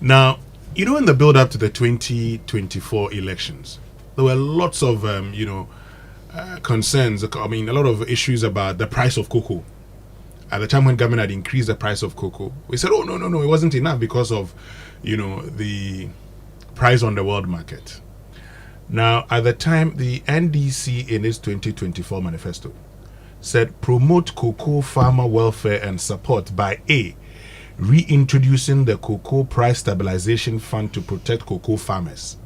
Now, in the build-up to the 2024 elections, there were lots of, concerns. I mean, a lot of issues about the price of cocoa. At the time when government had increased the price of cocoa, we said, oh, no, it wasn't enough because of, the price on the world market. Now, at the time, the NDC in its 2024 manifesto said, promote cocoa farmer welfare and support by A, reintroducing the Cocoa Price Stabilization Fund to protect cocoa farmers.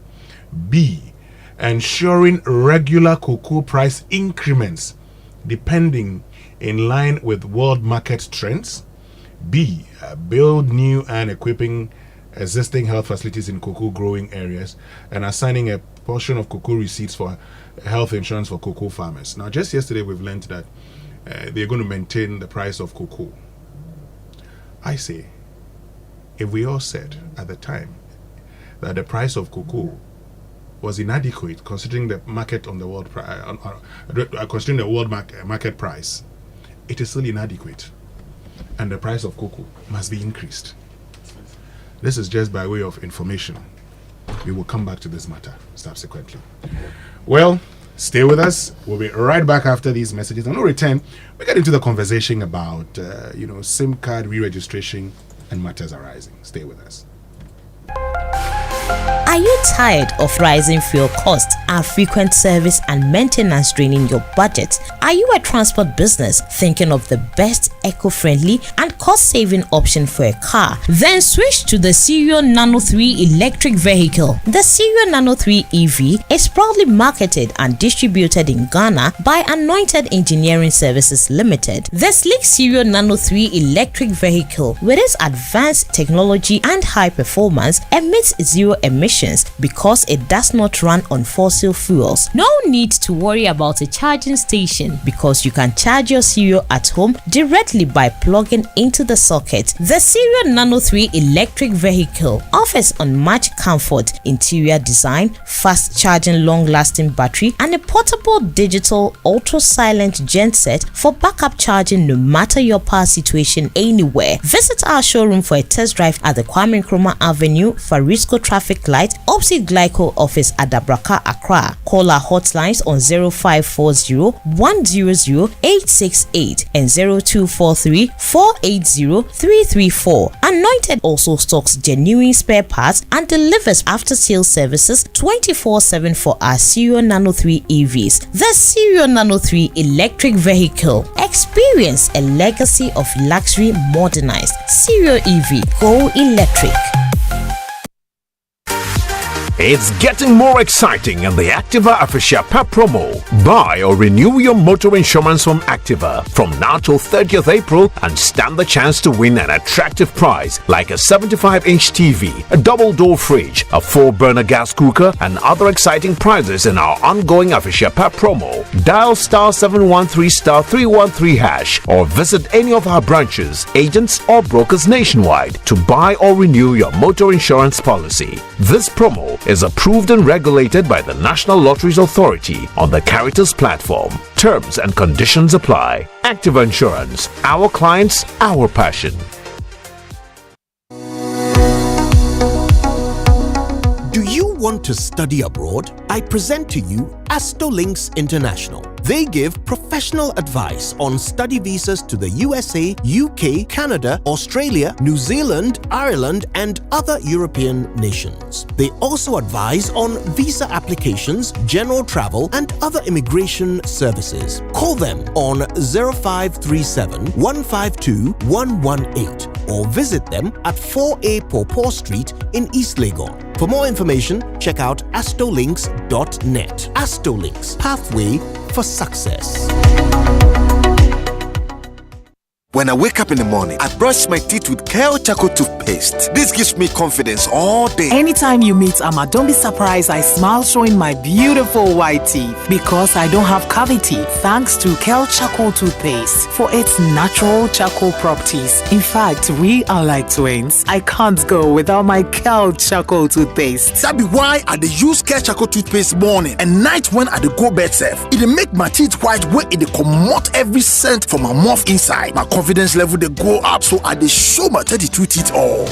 B, ensuring regular cocoa price increments depending in line with world market trends. B, build new and equipping existing health facilities in cocoa growing areas and assigning a portion of cocoa receipts for health insurance for cocoa farmers. Now, just yesterday we've learned that they're going to maintain the price of cocoa. I say, if we all said at the time that the price of cocoa was inadequate considering the market on the world considering the world market price, it is still inadequate, and the price of cocoa must be increased. This is just by way of information. We will come back to this matter subsequently. Well, stay with us. We'll be right back after these messages. On no return, we get into the conversation about SIM card re-registration and matters arising. Stay with us. Are you tired of rising fuel costs and frequent service and maintenance draining your budget? Are you a transport business thinking of the best eco-friendly and cost-saving option for a car? Then switch to the Cerio Nano 3 electric vehicle. The Cerio Nano 3 EV is proudly marketed and distributed in Ghana by Anointed Engineering Services Limited. The sleek Cerio Nano 3 electric vehicle, with its advanced technology and high performance, emits zero emissions because it does not run on fossil fuels. No need to worry about a charging station because you can charge your Cerio at home directly by plugging into the socket. The Cerio Nano 3 electric vehicle offers unmatched comfort, interior design, fast charging, long-lasting battery, and a portable digital ultra-silent genset for backup charging no matter your power situation anywhere. Visit our showroom for a test drive at the Kwame Nkrumah Avenue, Farisco Traffic Light, opposite Glyco Office at Dabraka, Accra. Call our hotlines on 0540 100 868 and 0243 480 334. Anointed also stocks genuine spare parts and delivers after-sales services 24/7 for our Cerio Nano 3 EVs. The Cerio Nano 3 electric vehicle. Experience a legacy of luxury modernized. Cerio EV. Go electric. It's getting more exciting in the Activa Official Pep promo. Buy or renew your motor insurance from Activa from now till 30th April and stand the chance to win an attractive prize like a 75-inch TV, a double-door fridge, a 4-burner gas cooker, and other exciting prizes in our ongoing Official Pep promo. Dial *713*313# or visit any of our branches, agents, or brokers nationwide to buy or renew your motor insurance policy. This promo is approved and regulated by the National Lotteries Authority on the Caritas platform. Terms and conditions apply. Activa Insurance. Our clients, our passion. Do you want to study abroad? I present to you Astolinks International. They give professional advice on study visas to the USA, UK, Canada, Australia, New Zealand, Ireland, and other European nations. They also advise on visa applications, general travel, and other immigration services. Call them on 0537 152 118 or visit them at 4A Pawpaw Street in East Legon. For more information, check out astolinks.net. Astolinks, pathway for success. When I wake up in the morning, I brush my teeth with Kale Charcoal toothpaste. This gives me confidence all day. Anytime you meet Amma, don't be surprised I smile showing my beautiful white teeth because I don't have cavity thanks to Kale Charcoal toothpaste for its natural charcoal properties. In fact, we are like twins. I can't go without my Kale Charcoal toothpaste. That be why I dey use Kale Charcoal toothpaste morning and night when I dey go bed safe. It dey make my teeth white when it dey comot every scent from my mouth inside. My confidence level they go up, so I dey show my 32 teeth all.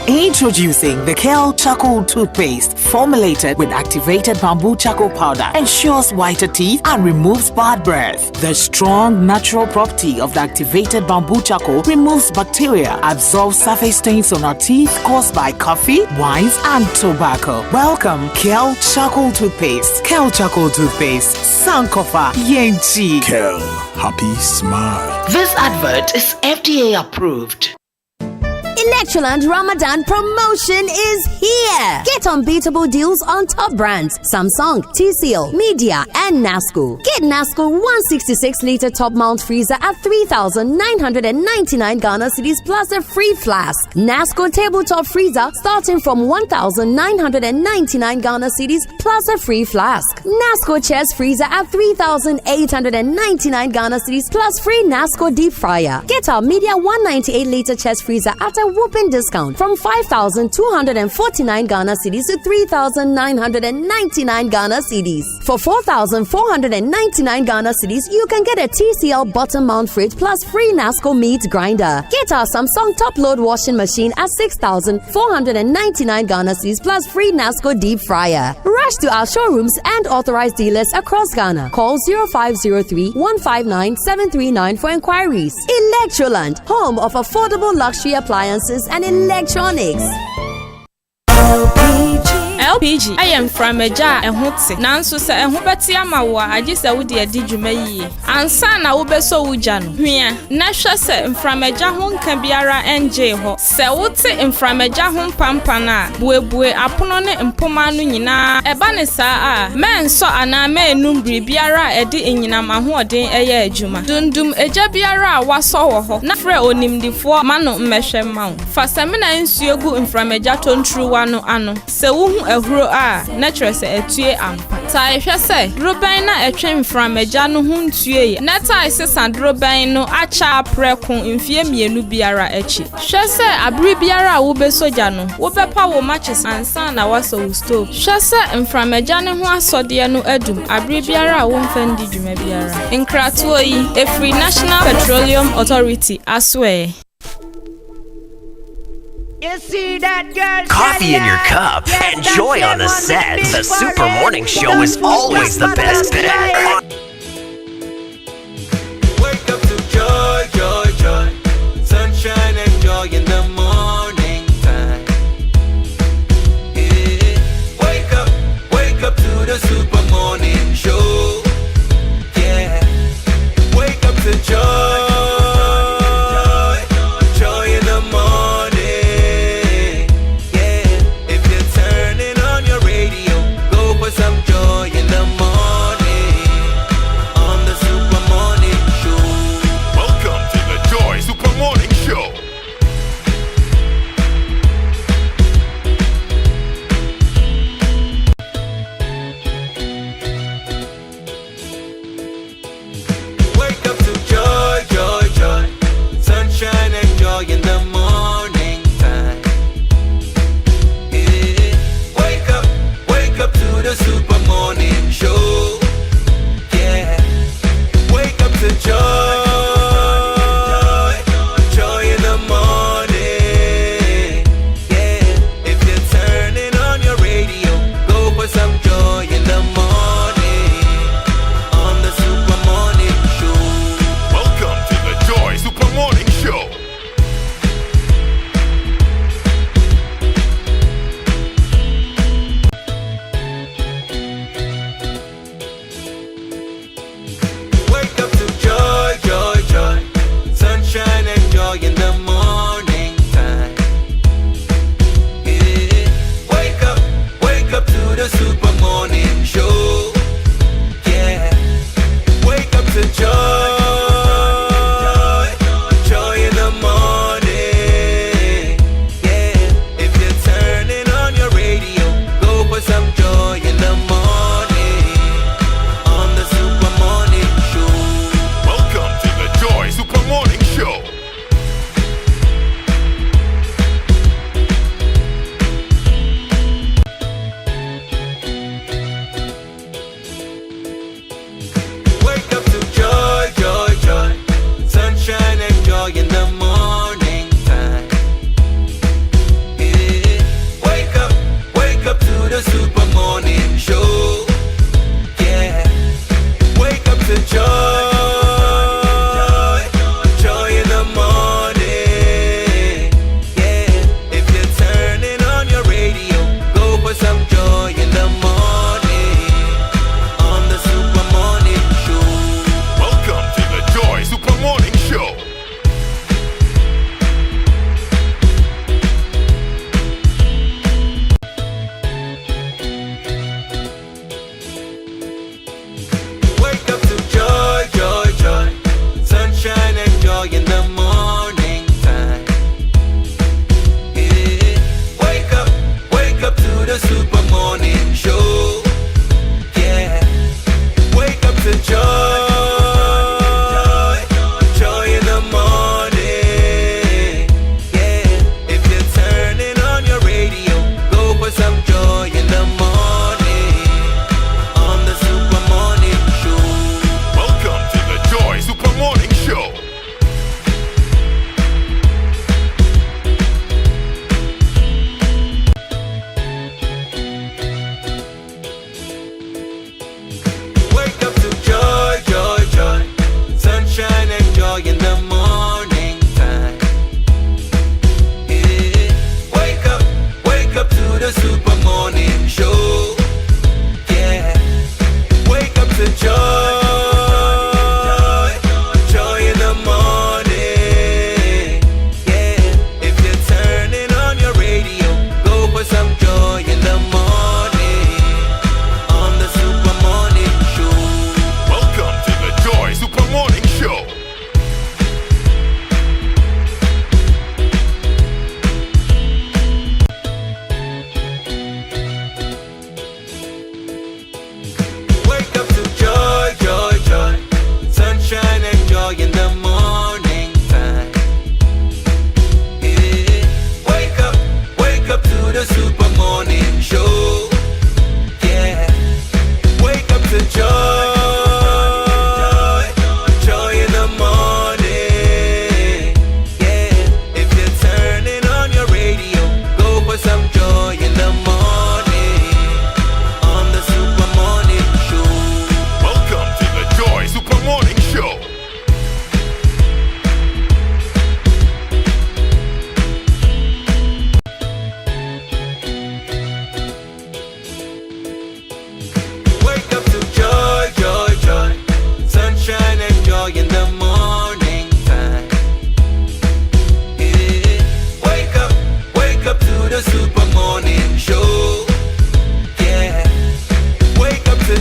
Introducing the Kale Charcoal toothpaste, formulated with activated bamboo charcoal powder, ensures whiter teeth and removes bad breath. The strong natural property of the activated bamboo charcoal removes bacteria, absorbs surface stains on our teeth caused by coffee, wines, and tobacco. Welcome, Kale Charcoal toothpaste. Kale Charcoal toothpaste, Sankofa Yenchi. Kale, happy smile. This advert is FDA approved. Electroland Ramadan promotion is here. Get unbeatable deals on top brands Samsung, TCL, Media, and Nasco. Get Nasco 166-liter top mount freezer at 3,999 Ghana cedis plus a free flask. Nasco tabletop freezer starting from 1,999 Ghana cedis plus a free flask. Nasco chest freezer at 3,899 Ghana cedis plus free Nasco deep fryer. Get our Media 198-liter chest freezer at a whooping discount from 5,249 Ghana cedis to 3,999 Ghana cedis. For 4,499 Ghana cedis, you can get a TCL bottom mount fridge plus free Nasco meat grinder. Get our Samsung top load washing machine at 6,499 Ghana cedis plus free Nasco deep fryer. Rush to our showrooms and authorized dealers across Ghana. Call 0503 159 739 for inquiries. Electroland, home of affordable luxury appliances and electronics. LPG I am from a jar and hotse. Nanso se ehubeti amawa agise wo de adi dwuma yie. Ansa na wo beso wujano. Hwia na hwe se mframeja ho nka biara enje ho. Se wote mframeja ho pampana buebue apono ne mpoma no nyina eba ne saa a menso ana menum biara edi enyina mahoden eye adwuma. Dundum eja biara waso wo ho. Na frɛ onimdifo mano mmehwe mawo. Fasamina nsuogu mframeja tontruwa no ano. Se wo ehuro a natural se etue ampa tai hwe se droban na etwe mframeja no ho ntue na tai se sandroban no acha preko mfie mienu biara echi hwe se abri biara wo be soja no wo bepa wo matches ansa na waso wo stove hwe se mframeja ne ho asode no adum abri biara wo mfandi dwuma biara nkratuo yi efri National Petroleum Authority aswe. You see that girl? Coffee in your cup and joy on the set. The Super Morning Show is always the best bet. Wake up to joy, joy, joy. Sunshine and joy in the morning time. Yeah. Wake up to the Super Morning Show. Yeah. Wake up to joy.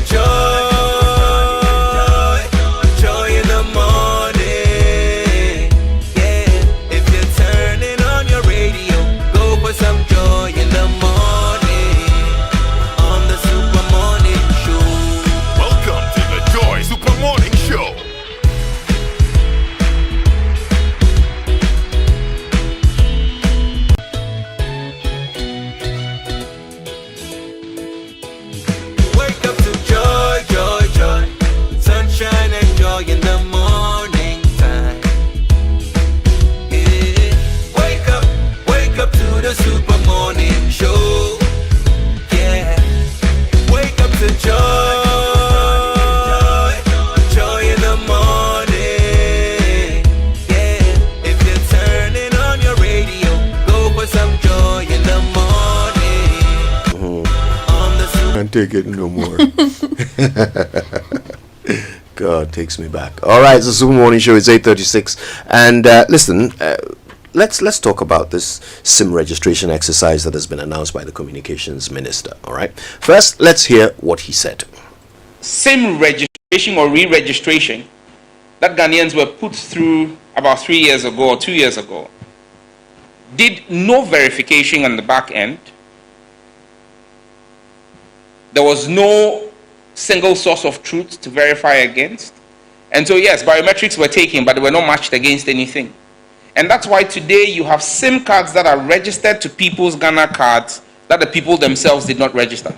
joy in the morning. Yeah, if you're turning on your radio, go for some joy in the morning on the Super Morning Show. Welcome to the Joy Super Morning Show. Wake up to joy, joy, joy. Sunshine and joy in the morning time. Yeah. Wake up to the Super Morning Show. Yeah. Wake up to joy, joy in the morning. Yeah. If you're turning on your radio, go for some joy in the morning. On the Super. Can't take it no more. God takes me back. All right, it's the Super Morning Show. It's 8:36, and listen. Let's talk about this SIM registration exercise that has been announced by the communications minister. All right. First, let's hear what he said. SIM registration or re-registration that Ghanaians were put through about 3 years ago or 2 years ago did no verification on the back end. There was no single source of truth to verify against. And so yes, biometrics were taken, but they were not matched against anything. And that's why today you have SIM cards that are registered to people's Ghana cards that the people themselves did not register.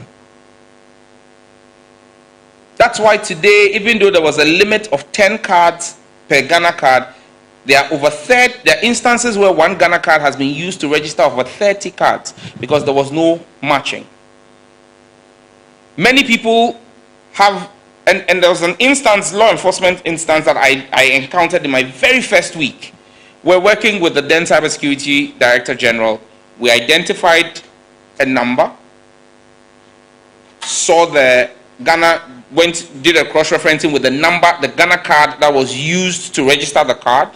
That's why today, even though there was a limit of 10 cards per Ghana card, there are instances where one Ghana card has been used to register over 30 cards because there was no matching. Many people have, and there was an instance, law enforcement instance that I encountered in my very first week. We're working with the then Cybersecurity Director General. We identified a number, saw the Ghana, did a cross-referencing with the number, the Ghana card that was used to register the card,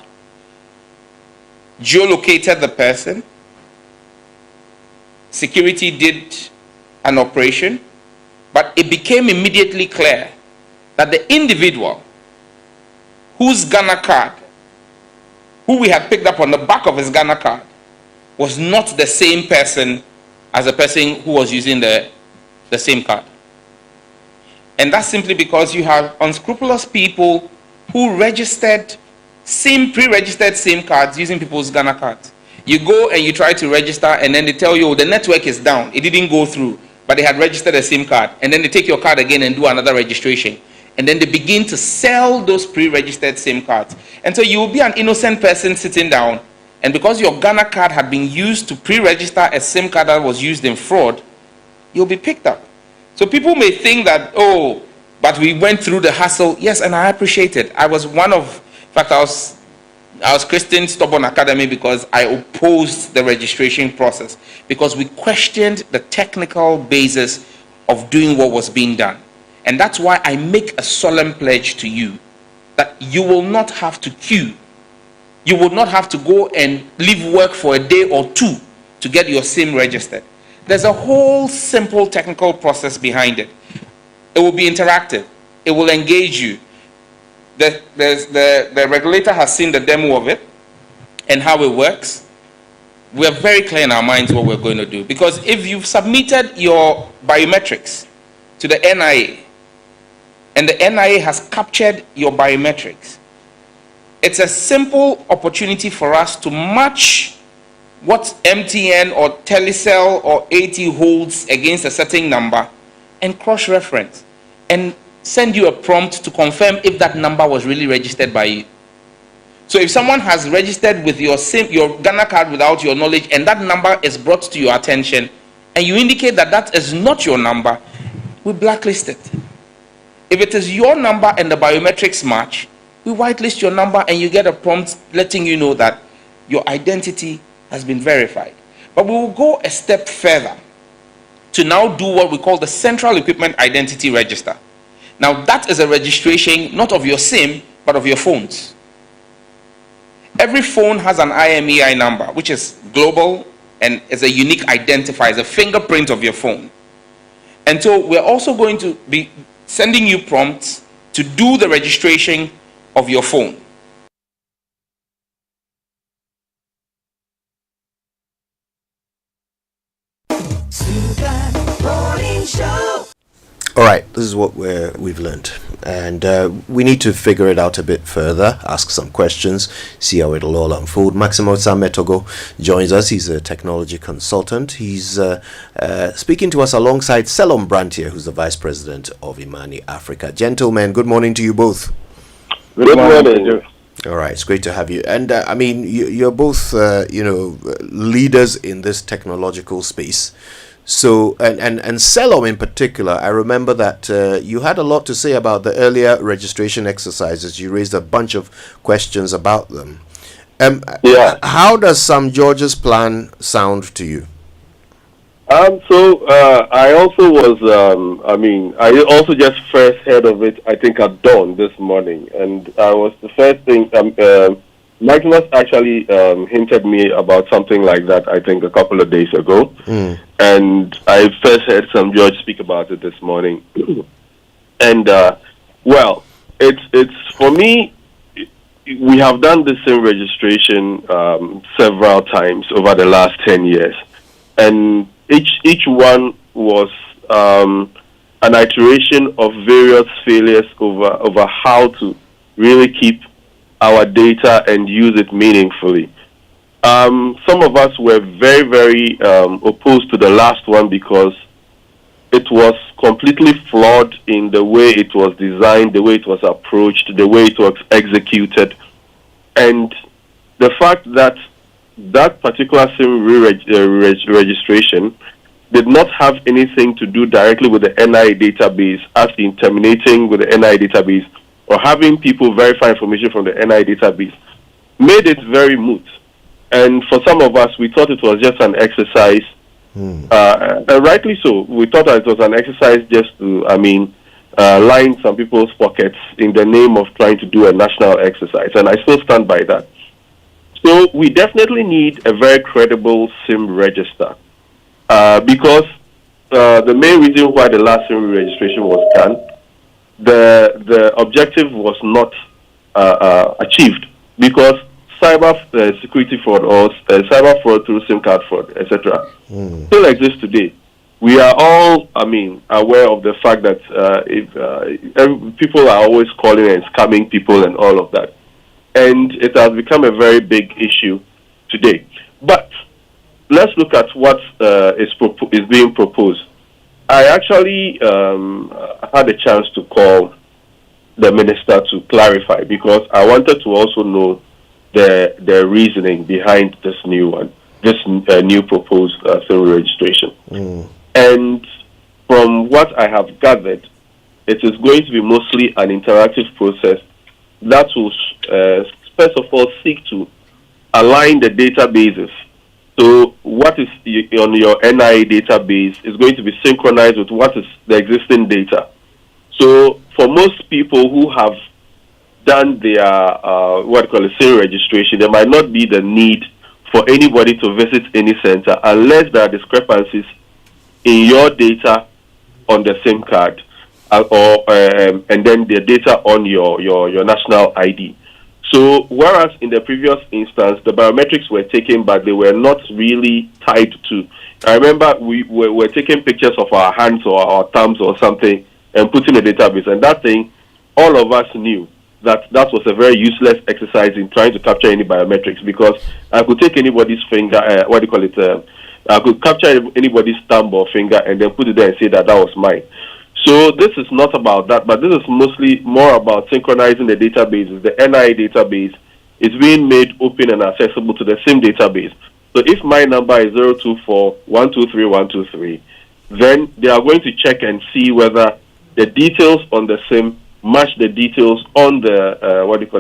geolocated the person, security did an operation, but it became immediately clear that the individual whose Ghana card, who we had picked up on the back of his Ghana card, was not the same person as the person who was using the same card. And that's simply because you have unscrupulous people who registered pre-registered SIM cards using people's Ghana cards. You go and you try to register, and then they tell you, oh, the network is down, it didn't go through, but they had registered a SIM card. And then they take your card again and do another registration. And then they begin to sell those pre-registered SIM cards. And so you will be an innocent person sitting down, and because your Ghana card had been used to pre-register a SIM card that was used in fraud, you'll be picked up. So people may think that, oh, but we went through the hassle. Yes, and I appreciate it. I was Christian Stubborn Academy because I opposed the registration process, because we questioned the technical basis of doing what was being done. And that's why I make a solemn pledge to you that you will not have to queue. You will not have to go and leave work for a day or two to get your SIM registered. There's a whole simple technical process behind it. It will be interactive. It will engage you. The regulator has seen the demo of it and how it works. We are very clear in our minds what we're going to do. Because if you've submitted your biometrics to the NIA, and the NIA has captured your biometrics, it's a simple opportunity for us to match what MTN or Telecel or AT holds against a certain number and cross-reference and send you a prompt to confirm if that number was really registered by you. So if someone has registered with your Ghana card without your knowledge, and that number is brought to your attention, and you indicate that that is not your number, we blacklist it. If it is your number and the biometrics match, we whitelist your number and you get a prompt letting you know that your identity has been verified. But we will go a step further to now do what we call the Central Equipment Identity Register. Now that is a registration not of your SIM, but of your phones. Every phone has an IMEI number, which is global and is a unique identifier, it's a fingerprint of your phone. And so we're also going to be sending you prompts to do the registration of your phone. All right, this is what we've learned, and we need to figure it out a bit further, ask some questions, see how it'll all unfold. Maximo Sametogo joins us. He's a technology consultant. He's speaking to us alongside Selom Brantier, who's the Vice President of Imani Africa. Gentlemen, good morning to you both. Good morning. All right, it's great to have you. And I mean, you're both, leaders in this technological space. So, and Selom in particular, I remember that you had a lot to say about the earlier registration exercises. You raised a bunch of questions about them. How does Sam George's plan sound to you? I also was, I also just first heard of it, I think at dawn this morning. And I was the first thing, Magnus actually hinted me about something like that, I think, a couple of days ago. And I first heard Sam George speak about it this morning. And, it's for me, we have done the same registration several times over the last 10 years. And each one was an iteration of various failures over how to really keep our data and use it meaningfully. Some of us were very, very opposed to the last one because it was completely flawed in the way it was designed, the way it was approached, the way it was executed. And the fact that that particular SIM registration did not have anything to do directly with the NI database, as in terminating with the NI database or having people verify information from the NI database, made it very moot. And for some of us, we thought it was just an exercise, rightly so. We thought that it was an exercise just to, line some people's pockets in the name of trying to do a national exercise. And I still stand by that. So we definitely need a very credible SIM register because the main reason why the last SIM registration was done, the objective was not achieved because cyber security fraud or cyber fraud through SIM card fraud, etc., still exists today. We are all, aware of the fact that people are always calling and scamming people and all of that. And it has become a very big issue today. But let's look at what is being proposed. I actually had a chance to call the minister to clarify because I wanted to also know the reasoning behind this new one, this new proposed SIM registration. And from what I have gathered, it is going to be mostly an interactive process that will, first of all, seek to align the databases. So what is on your NI database is going to be synchronized with what is the existing data. So for most people who have done their, SIM registration, there might not be the need for anybody to visit any center unless there are discrepancies in your data on the SIM card and then the data on your national ID. So whereas in the previous instance, the biometrics were taken, but they were not really tied to. I remember we were taking pictures of our hands or our thumbs or something and putting a database. And that thing, all of us knew that was a very useless exercise in trying to capture any biometrics because I could take anybody's finger, I could capture anybody's thumb or finger and then put it there and say that was mine. So this is not about that, but this is mostly more about synchronizing the databases. The NI database is being made open and accessible to the SIM database. So if my number is 024-123-123, then they are going to check and see whether the details on the SIM match the details on the,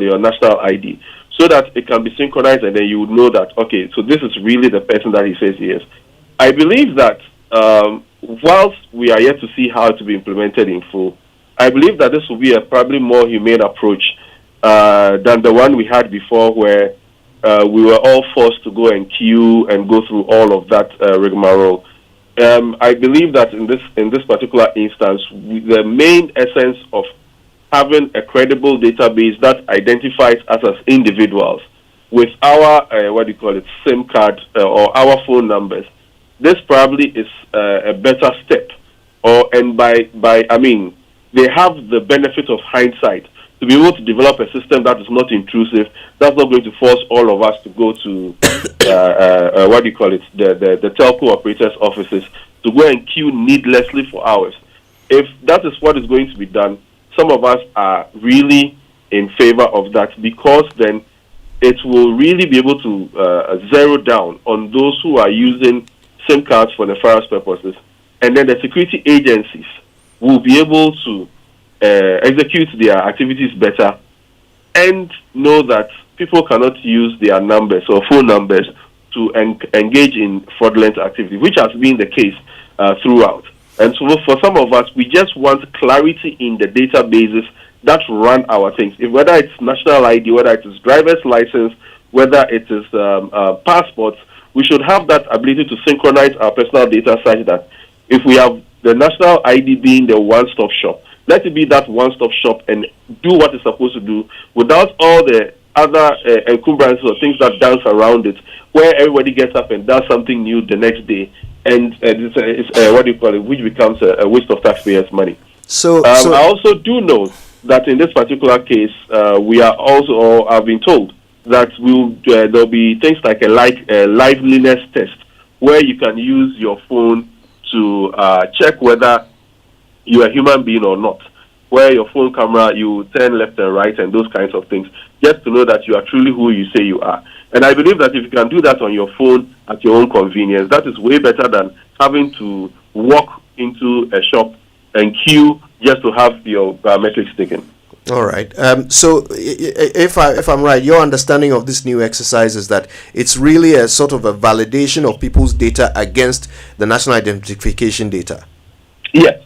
your national ID, so that it can be synchronized and then you would know that, okay, so this is really the person that he says he is. I believe that whilst we are yet to see how to be implemented in full, I believe that this will be a probably more humane approach than the one we had before where we were all forced to go and queue and go through all of that rigmarole. I believe that in this particular instance, the main essence of having a credible database that identifies us as individuals with our SIM card or our phone numbers, this probably is a better step. They have the benefit of hindsight to be able to develop a system that is not intrusive, that's not going to force all of us to go to the telco operators' offices to go and queue needlessly for hours. If that is what is going to be done, some of us are really in favor of that, because then it will really be able to zero down on those who are using SIM cards for nefarious purposes, and then the security agencies will be able to execute their activities better and know that people cannot use their numbers or phone numbers to engage in fraudulent activity, which has been the case throughout. And so for some of us, we just want clarity in the databases that run our things. Whether it's national ID, whether it is driver's license, whether it is passports, we should have that ability to synchronize our personal data such that if we have the national ID being the one-stop shop, let it be that one-stop shop and do what it's supposed to do without all the other encumbrances or things that dance around it, where everybody gets up and does something new the next day, and which becomes a waste of taxpayers' money. So I also do know that in this particular case, we are also, or I've been told, that there'll be things like a liveliness test, where you can use your phone to check whether you're a human being or not, where your phone camera, you turn left and right and those kinds of things, just to know that you are truly who you say you are. And I believe that if you can do that on your phone at your own convenience, that is way better than having to walk into a shop and queue just to have your biometrics taken. All right. So if I'm right, your understanding of this new exercise is that it's really a sort of a validation of people's data against the national identification data. Yes.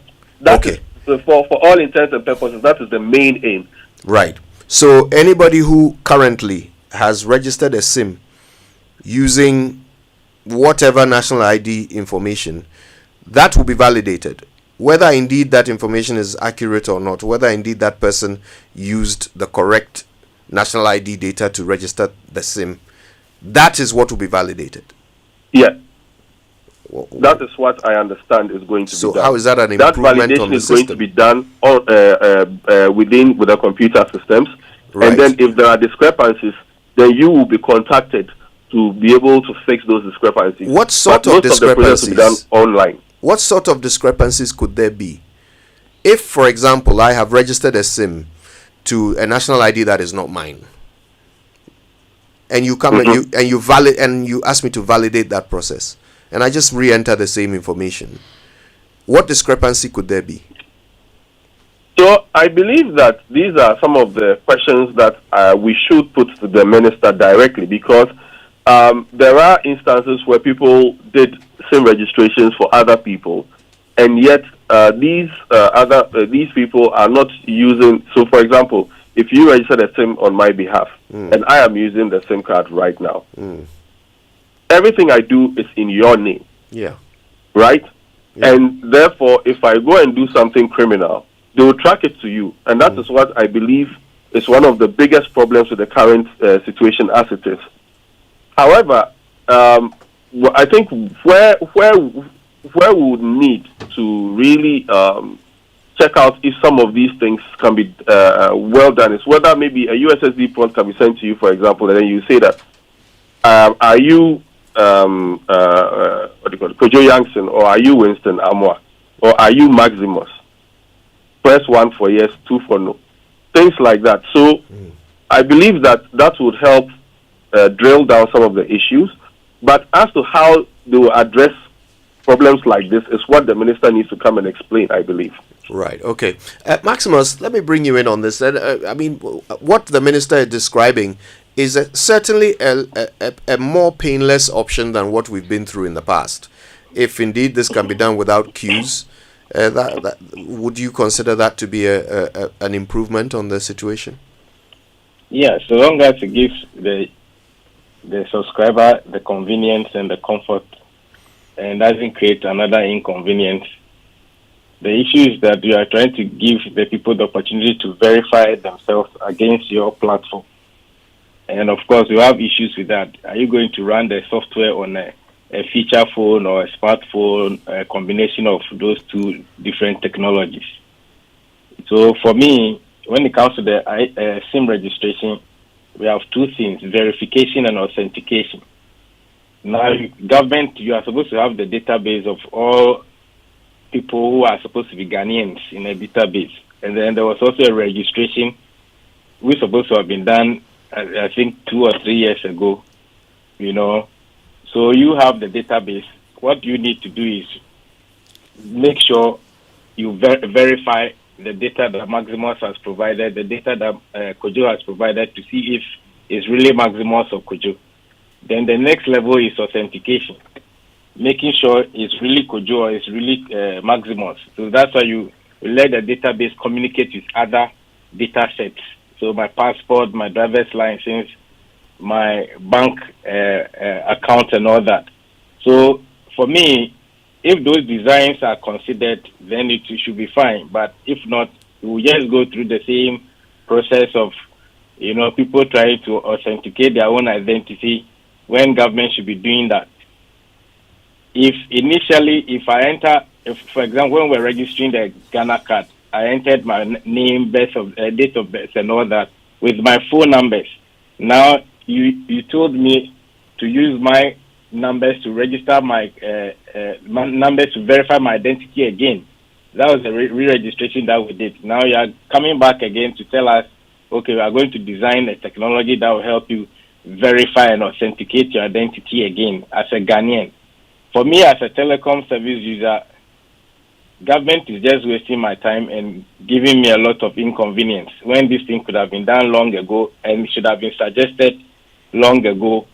Okay. So for all intents and purposes, that is the main aim. Right. So anybody who currently has registered a SIM using whatever national ID information, that will be validated. Whether indeed that information is accurate or not, whether indeed that person used the correct national ID data to register the SIM, that is what will be validated. Yeah. That is what I understand is going to be done. So how is that an improvement validation on the is system? going to be done with the computer systems. Right. And then if there are discrepancies, then you will be contacted to be able to fix those discrepancies. What sort But of most the process will be done discrepancies? online. What sort of discrepancies could there be? If, for example, I have registered a SIM to a national ID that is not mine, and you come and you ask me to validate that process, and I just re-enter the same information, what discrepancy could there be? So I believe that these are some of the questions that we should put to the minister directly, because there are instances where people did SIM registrations for other people, and yet these people are not using. So, for example, if you registered a SIM on my behalf, and I am using the SIM card right now, everything I do is in your name. Yeah. Right? Yeah. And therefore, if I go and do something criminal, they will track it to you. And that is what I believe is one of the biggest problems with the current situation as it is. However, I think where we would need to really check out if some of these things can be well done is whether maybe a USSD prompt can be sent to you, for example, and then you say that, are you Kojo Yankson, or are you Winston Amoah, or are you Maximus? Press 1 for yes, 2 for no. Things like that. So I believe that would help drill down some of the issues. But as to how they will address problems like this is what the minister needs to come and explain, I believe. Right, okay. Maximus, let me bring you in on this. I mean, what the minister is describing is certainly a more painless option than what we've been through in the past. If indeed this can be done without queues, would you consider that to be an improvement on the situation? Yeah, so long as it gives the subscriber the convenience and the comfort and doesn't create another inconvenience. The issue is that you are trying to give the people the opportunity to verify themselves against your platform. And of course, you have issues with that. Are you going to run the software on a feature phone or a smartphone, a combination of those two different technologies? So for me, when it comes to the SIM registration, we have two things, verification and authentication. Now, government, you are supposed to have the database of all people who are supposed to be Ghanaians in a database. And then there was also a registration which was supposed to have been done, I think, 2 or 3 years ago, you know. So you have the database. What you need to do is make sure you verify the data that Maximus has provided, the data that Kojo has provided, to see if it's really Maximus or Kojo. Then the next level is authentication, making sure it's really Kojo or it's really Maximus. So that's why you let the database communicate with other data sets. So my passport, my driver's license, my bank account and all that. So for me, if those designs are considered, then it should be fine. But if not, we will just go through the same process of, you know, people trying to authenticate their own identity when government should be doing that. If I enter, for example, when we're registering the Ghana card, I entered my name, date of birth and all that with my phone numbers. Now, you told me to use my numbers to register my numbers to verify my identity again. That was a re-registration that we did. Now you are coming back again to tell us, okay, we are going to design a technology that will help you verify and authenticate your identity again as a Ghanaian. For me, as a telecom service user, government is just wasting my time and giving me a lot of inconvenience when this thing could have been done long ago and should have been suggested long ago,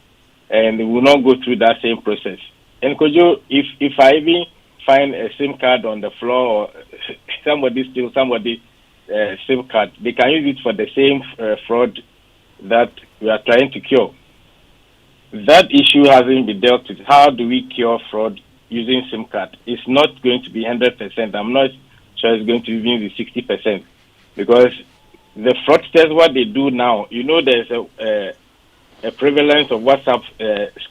and we will not go through that same process. And Kojo, if I even find a SIM card on the floor or somebody steals somebody's SIM card, they can use it for the same fraud that we are trying to cure. That issue hasn't been dealt with. How do we cure fraud using SIM card? It's not going to be 100%. I'm not sure it's going to be 60%, because the fraudsters, what they do now, you know, there's a prevalence of WhatsApp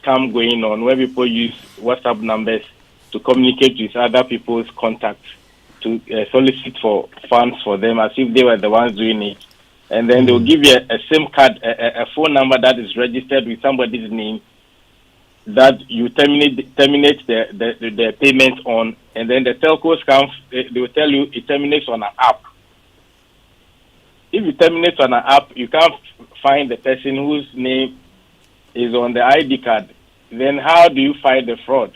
scam going on, where people use WhatsApp numbers to communicate with other people's contacts to solicit for funds for them as if they were the ones doing it. And then they'll give you a SIM card, a phone number that is registered with somebody's name that you terminate the payment on, and then the telco scam, they will tell you it terminates on an app. If it terminates on an app, you can't find the person whose name is on the ID card. Then how do you fight the fraud?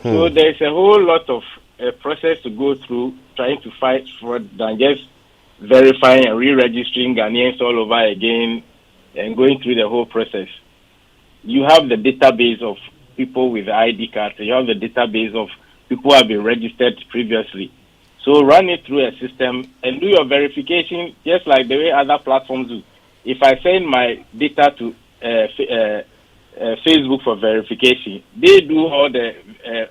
So there's a whole lot of process to go through trying to fight fraud than just verifying and re-registering Ghanaians all over again and going through the whole process. You have the database of people with ID cards. You have the database of people who have been registered previously. So run it through a system and do your verification just like the way other platforms do. If I send my data to Facebook for verification, they do all the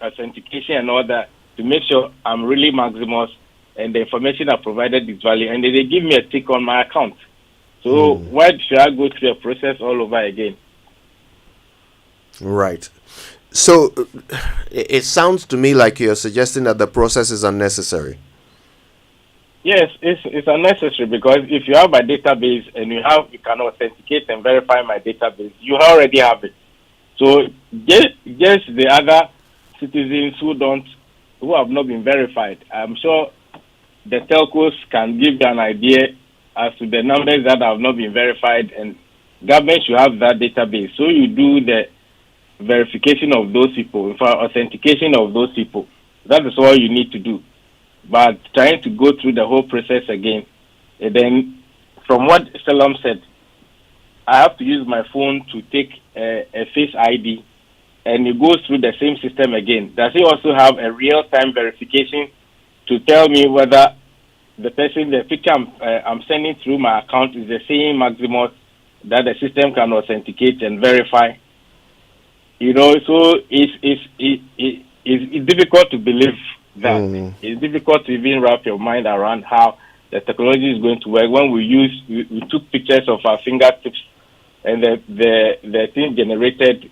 authentication and all that to make sure I'm really Maximus and the information I provided is valid, and they give me a tick on my account. So why should I go through a process all over again? Right. So it sounds to me like you're suggesting that the process is unnecessary. Yes, it's unnecessary, because if you have a database and you can authenticate and verify my database, you already have it. So just the other citizens who have not been verified, I'm sure the telcos can give you an idea as to the numbers that have not been verified, and government should have that database. So you do the verification of those people, for authentication of those people. That is all you need to do. But trying to go through the whole process again, and then from what Salam said, I have to use my phone to take a face ID, and it goes through the same system again. Does it also have a real-time verification to tell me whether the picture I'm sending through my account is the same Maximus that the system can authenticate and verify? So it's difficult to believe that. It's difficult to even wrap your mind around how the technology is going to work. When we took pictures of our fingertips, and the thing generated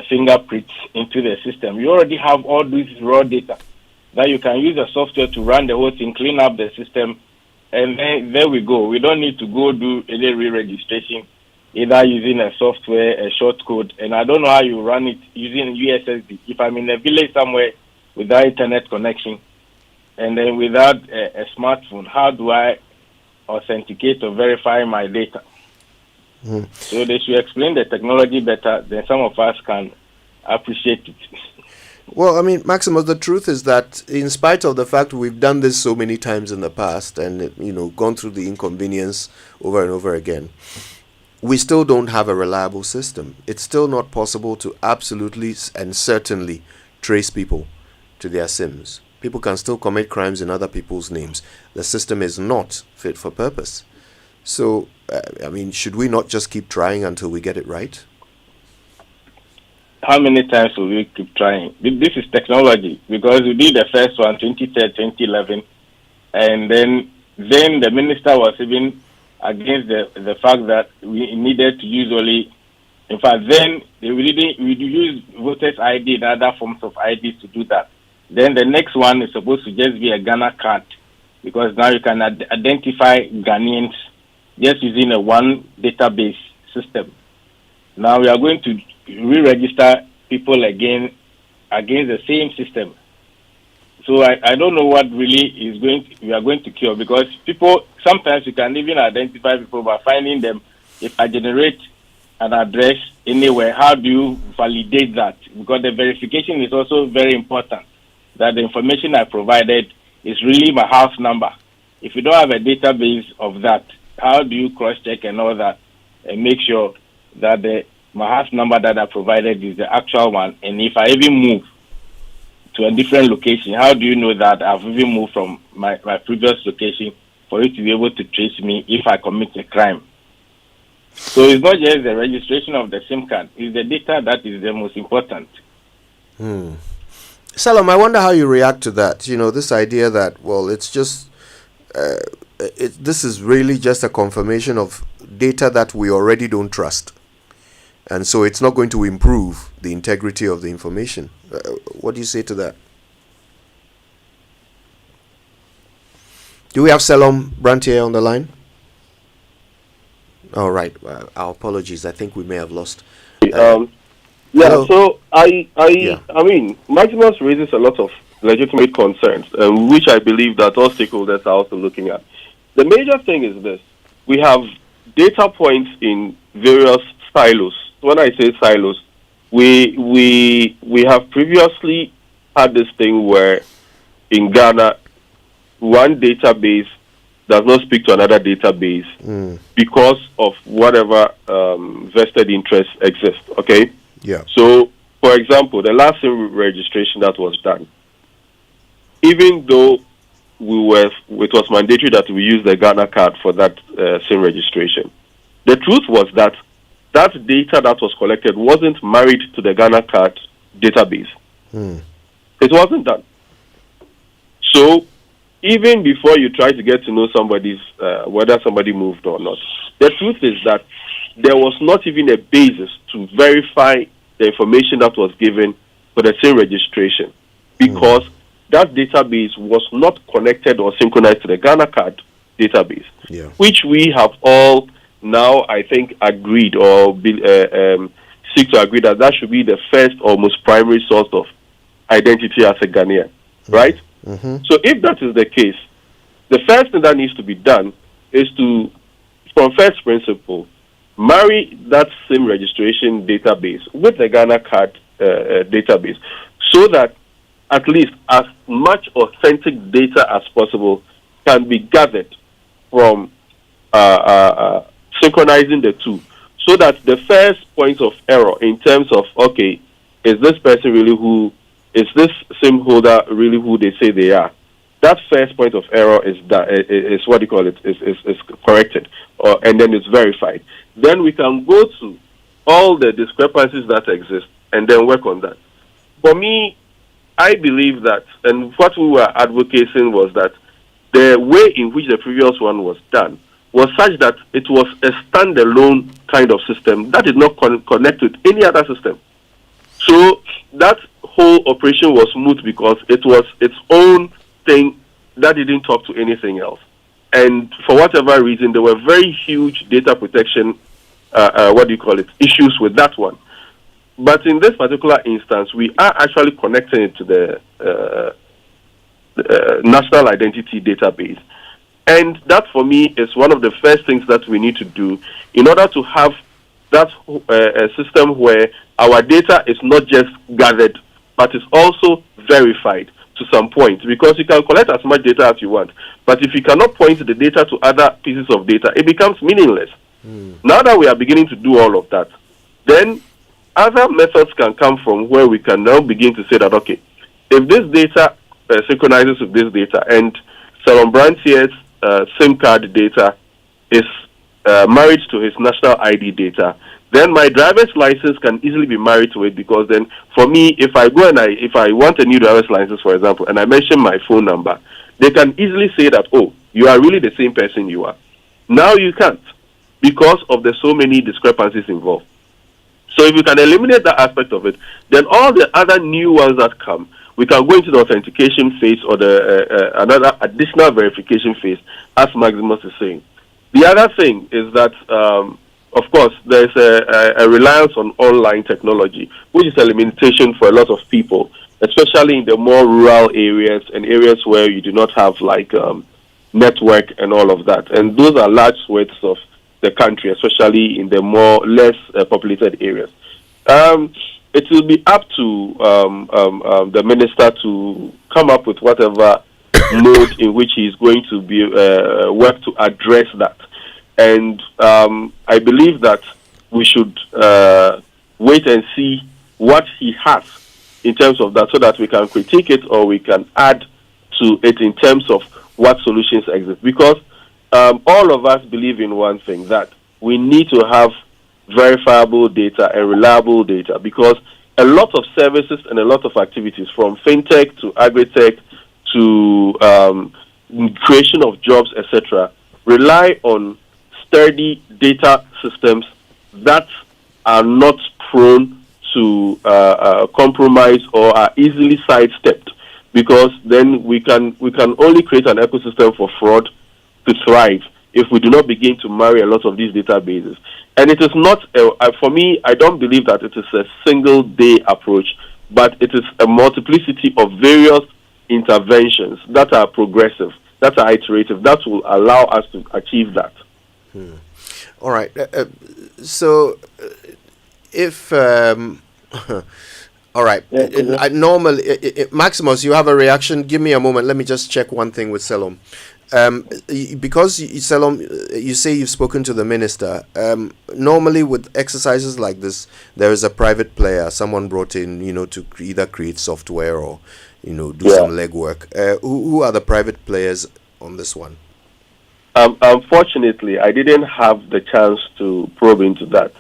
fingerprints into the system. You already have all this raw data that you can use the software to run the whole thing, clean up the system, and then there we go. We don't need to go do any re-registration, either using a software, a short code, and I don't know how you run it using USSD. If I'm in a village somewhere without internet connection, and then without a smartphone, how do I authenticate or verify my data? So they should explain the technology better, then some of us can appreciate it. Well, I mean, Maximus, the truth is that in spite of the fact we've done this so many times in the past and, gone through the inconvenience over and over again, we still don't have a reliable system. It's still not possible to absolutely and certainly trace people to their SIMs. People can still commit crimes in other people's names. The system is not fit for purpose. So, should we not just keep trying until we get it right? How many times will we keep trying? This is technology, because we did the first one, 2010, 2011, and then the minister was even against the fact that we needed to use only, in fact, then we use voters' ID and other forms of ID to do that. Then the next one is supposed to just be a Ghana card, because now you can identify Ghanaians just using a one database system. Now we are going to re-register people again against the same system. So I don't know what really we are going to cure, because people, sometimes you can even identify people by finding them. If I generate an address anywhere, how do you validate that? Because the verification is also very important, that the information I provided is really my house number. If you don't have a database of that, how do you cross-check and all that and make sure that my house number that I provided is the actual one? And if I even move to a different location, how do you know that I've even moved from my previous location for you to be able to trace me if I commit a crime? So it's not just the registration of the SIM card, it's the data that is the most important. Salam, I wonder how you react to that. This idea that, well, it's just... this is really just a confirmation of data that we already don't trust, and so it's not going to improve the integrity of the information. What do you say to that? Do we have Salom Brantier on the line? All right. Our apologies. I think we may have lost. So I mean, Maximus raises a lot of legitimate concerns, which I believe that all stakeholders are also looking at. The major thing is this: we have data points in various silos. When I say silos, we have previously had this thing where in Ghana, one database does not speak to another database because of whatever vested interests exist. Okay. Yeah. So, for example, the last registration that was done, even though it was mandatory that we use the Ghana card for that SIM registration, the truth was that data that was collected wasn't married to the Ghana card database. It wasn't done. So, even before you try to get to know whether somebody moved or not, the truth is that there was not even a basis to verify the information that was given for the SIM registration, because that database was not connected or synchronized to the Ghana card database, which we have all now, I think, agreed or seek to agree that should be the first or most primary source of identity as a Ghanaian, right? So if that is the case, the first thing that needs to be done is to, from first principle, marry that SIM registration database with the Ghana card database, so that at least as much authentic data as possible can be gathered from synchronizing the two, so that the first point of error in terms of, okay, is this person really is this SIM holder really who they say they are? That first point of error is what you call it, is corrected, and then it's verified. Then we can go to all the discrepancies that exist and then work on that. For me, I believe that, and what we were advocating was that the way in which the previous one was done was such that it was a standalone kind of system that did not connect with any other system. So that whole operation was smooth because it was its own thing that didn't talk to anything else. And for whatever reason, there were very huge data protection, issues with that one. But in this particular instance, we are actually connecting it to the national identity database. And that, for me, is one of the first things that we need to do in order to have that system where our data is not just gathered, but is also verified to some point. Because you can collect as much data as you want, but if you cannot point the data to other pieces of data, it becomes meaningless. Now that we are beginning to do all of that, then other methods can come from where we can now begin to say that, okay, if this data synchronizes with this data, and Salon Brantier's SIM card data is married to his national ID data, then my driver's license can easily be married to it, because then for me, if I go and if I want a new driver's license, for example, and I mention my phone number, they can easily say that, oh, you are really the same person you are. Now you can't, because of the so many discrepancies involved. So if you can eliminate that aspect of it, then all the other new ones that come, we can go into the authentication phase or the another additional verification phase, as Maximus is saying. The other thing is that, of course, there's a reliance on online technology, which is a limitation for a lot of people, especially in the more rural areas and areas where you do not have like network and all of that. And those are large swathes of the country, especially in the more less populated areas. It will be up to the minister to come up with whatever mode in which he is going to be work to address that. And I believe that we should wait and see what he has in terms of that, so that we can critique it or we can add to it in terms of what solutions exist. Because all of us believe in one thing, that we need to have verifiable data and reliable data, because a lot of services and a lot of activities, from fintech to agri-tech to creation of jobs, etc., rely on sturdy data systems that are not prone to compromise or are easily sidestepped, because then we can only create an ecosystem for fraud to thrive if we do not begin to marry a lot of these databases. And it is not, for me, I don't believe that it is a single day approach, but it is a multiplicity of various interventions that are progressive, that are iterative, that will allow us to achieve that. All right. So, if all right, normally, Maximus, you have a reaction. Give me a moment. Let me just check one thing with Selom. Because Selom, you say you've spoken to the minister. Normally, with exercises like this, there is a private player, someone brought in, to either create software or, do some legwork. Who are the private players on this one? Unfortunately, I didn't have the chance to probe into that.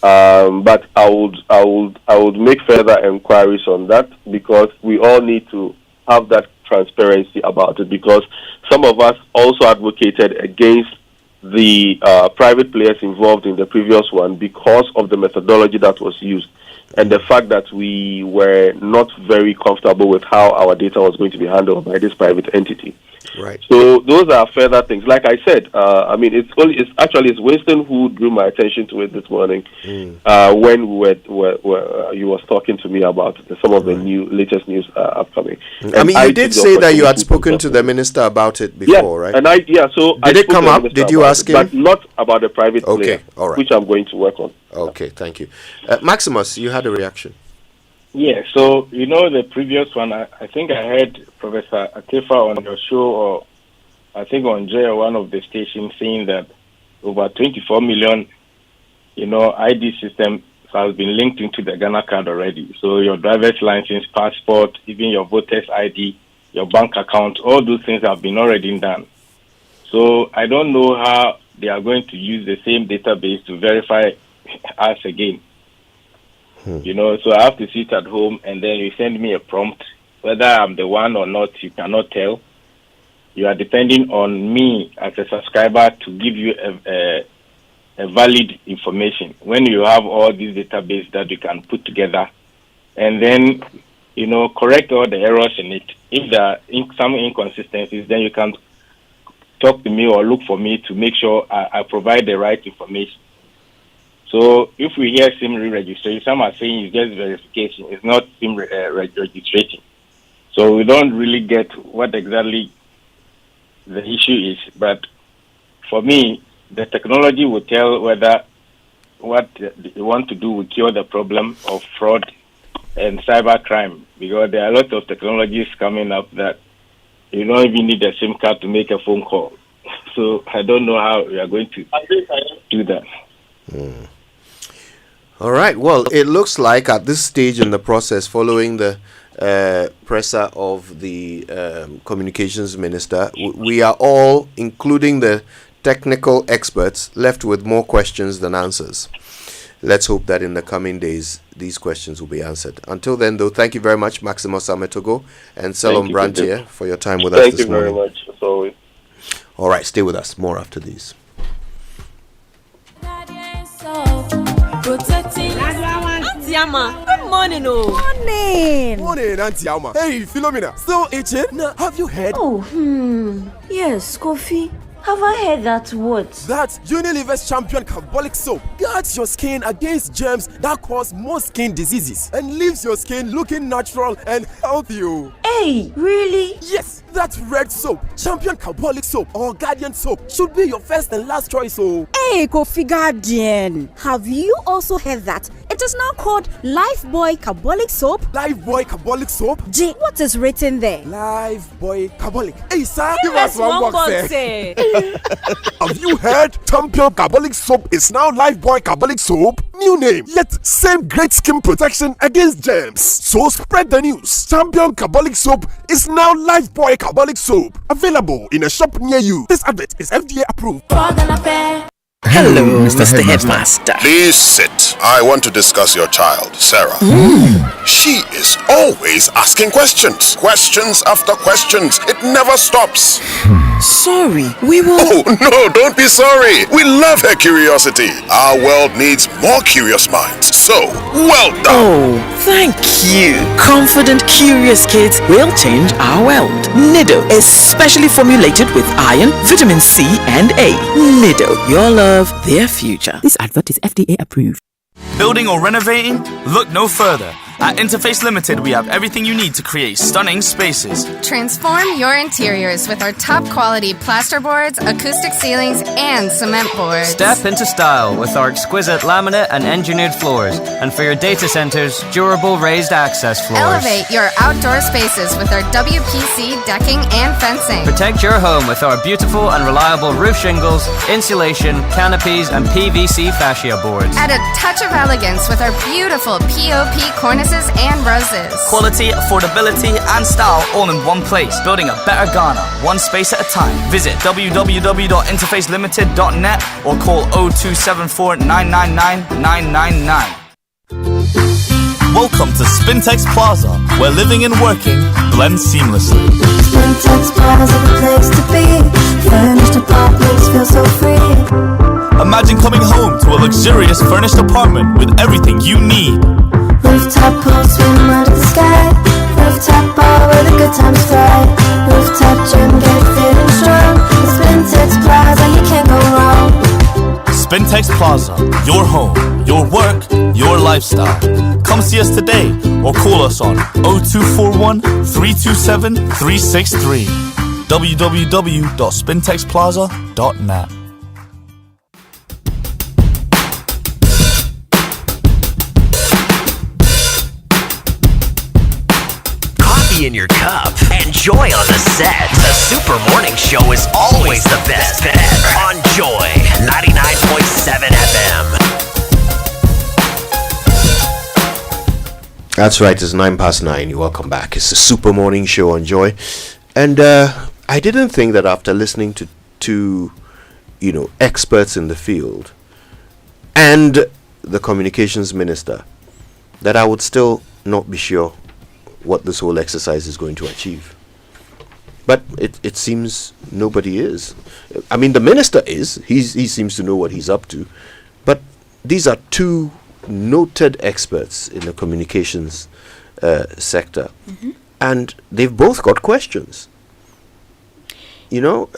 But I would make further inquiries on that, because we all need to have that transparency about it, because some of us also advocated against the private players involved in the previous one because of the methodology that was used and the fact that we were not very comfortable with how our data was going to be handled by this private entity. Right. So those are further things. Like I said, it's Winston who drew my attention to it this morning when you was talking to me about some of the latest news upcoming. You did say that you had spoken to the minister about it before, right? And did it come up? Did you ask him? But not about the private player, all right, which I'm going to work on. Okay, thank you. Maximus, you had a reaction. Yeah, so, the previous one, I think I heard Professor Atefa on your show, or I think on J, one of the stations, saying that over 24 million, ID systems has been linked into the Ghana card already. So your driver's license, passport, even your voter's ID, your bank account, all those things have been already done. So I don't know how they are going to use the same database to verify us again. You know, so I have to sit at home and then you send me a prompt. Whether I'm the one or not, you cannot tell. You are depending on me as a subscriber to give you a valid information. When you have all these database that you can put together and then, you know, correct all the errors in it. If there are some inconsistencies, then you can talk to me or look for me to make sure I provide the right information. So if we hear SIM re-registration, some are saying it's just verification. It's not SIM registration. So we don't really get what exactly the issue is. But for me, the technology will tell whether what they want to do will cure the problem of fraud and cyber crime, because there are a lot of technologies coming up that you don't even need a SIM card to make a phone call. So I don't know how we are going to do that. All right. Well, it looks like at this stage in the process, following the presser of the communications minister, we are all, including the technical experts, left with more questions than answers. Let's hope that in the coming days, these questions will be answered. Until then, though, thank you very much, Maximo Sametogo and Selom Brantier, for your time with us this morning. Thank you very much, as always. All right, stay with us. More after these. Good morning, Morning, Auntie Alma. Hey, Philomena. Still itching? Now, have you heard? Yes, Kofi. Have I heard that what? That Unilever's champion carbolic soap guards your skin against germs that cause most skin diseases and leaves your skin looking natural and healthy. Hey, really? Yes, that red soap, champion carbolic soap or guardian soap should be your first and last choice. Hey, Kofi Guardian. Have you also heard that it is now called Lifebuoy Carbolic Soap? Lifebuoy Carbolic Soap? J, what is written there? Lifebuoy Carbolic. Hey, sir, give us one box. Have you heard? Champion Carbolic Soap is now Lifebuoy Carbolic Soap. New name, yet same great skin protection against germs. So spread the news. Champion Carbolic Soap is now Lifebuoy Carbolic Soap. Available in a shop near you. This advert is FDA approved. Hello, Mr. Headmaster. Please sit. I want to discuss your child, Sarah. She is always asking questions. Questions after questions. It never stops. Sorry, we will... Oh, no, don't be sorry. We love her curiosity. Our world needs more curious minds. So, well done. Oh, thank you. Confident, curious kids will change our world. Nido is specially formulated with iron, vitamin C, and A. Nido, your love, their future. This advert is FDA approved. Building or renovating? Look no further. At Interface Limited, we have everything you need to create stunning spaces. Transform your interiors with our top quality plasterboards, acoustic ceilings, and cement boards. Step into style with our exquisite laminate and engineered floors. And for your data centers, durable raised access floors. Elevate your outdoor spaces with our WPC decking and fencing. Protect your home with our beautiful and reliable roof shingles, insulation, canopies, and PVC fascia boards. Add a touch of elegance with our beautiful POP cornices and roses. Quality, affordability, and style all in one place. Building a better Ghana, one space at a time. Visit www.interfacelimited.net or call 0274 999 999. Welcome to Spintex Plaza, where living and working blend seamlessly. Spintex Plaza, the place to be. Furnished apartments feel so free. Imagine coming home to a luxurious furnished apartment with everything you need. Rooftop pool, swim under the sky. Rooftop bar where the good times fly. Rooftop gym, get fit and strong. Spintex Plaza, you can't go wrong. Spintex Plaza, your home, your work, your lifestyle. Come see us today or call us on 0241 327 363. www.spintexplaza.net. In your cup. Enjoy on the set. The Super Morning Show is always the best bet on Joy 99.7 FM. That's right, it's 9:09. You're welcome back. It's the Super Morning Show on Joy. And I didn't think that after listening to experts in the field and the communications minister, that I would still not be sure what this whole exercise is going to achieve. But it seems nobody is. I mean, the minister is. He seems to know what he's up to. But these are two noted experts in the communications sector. Mm-hmm. And they've both got questions. You know,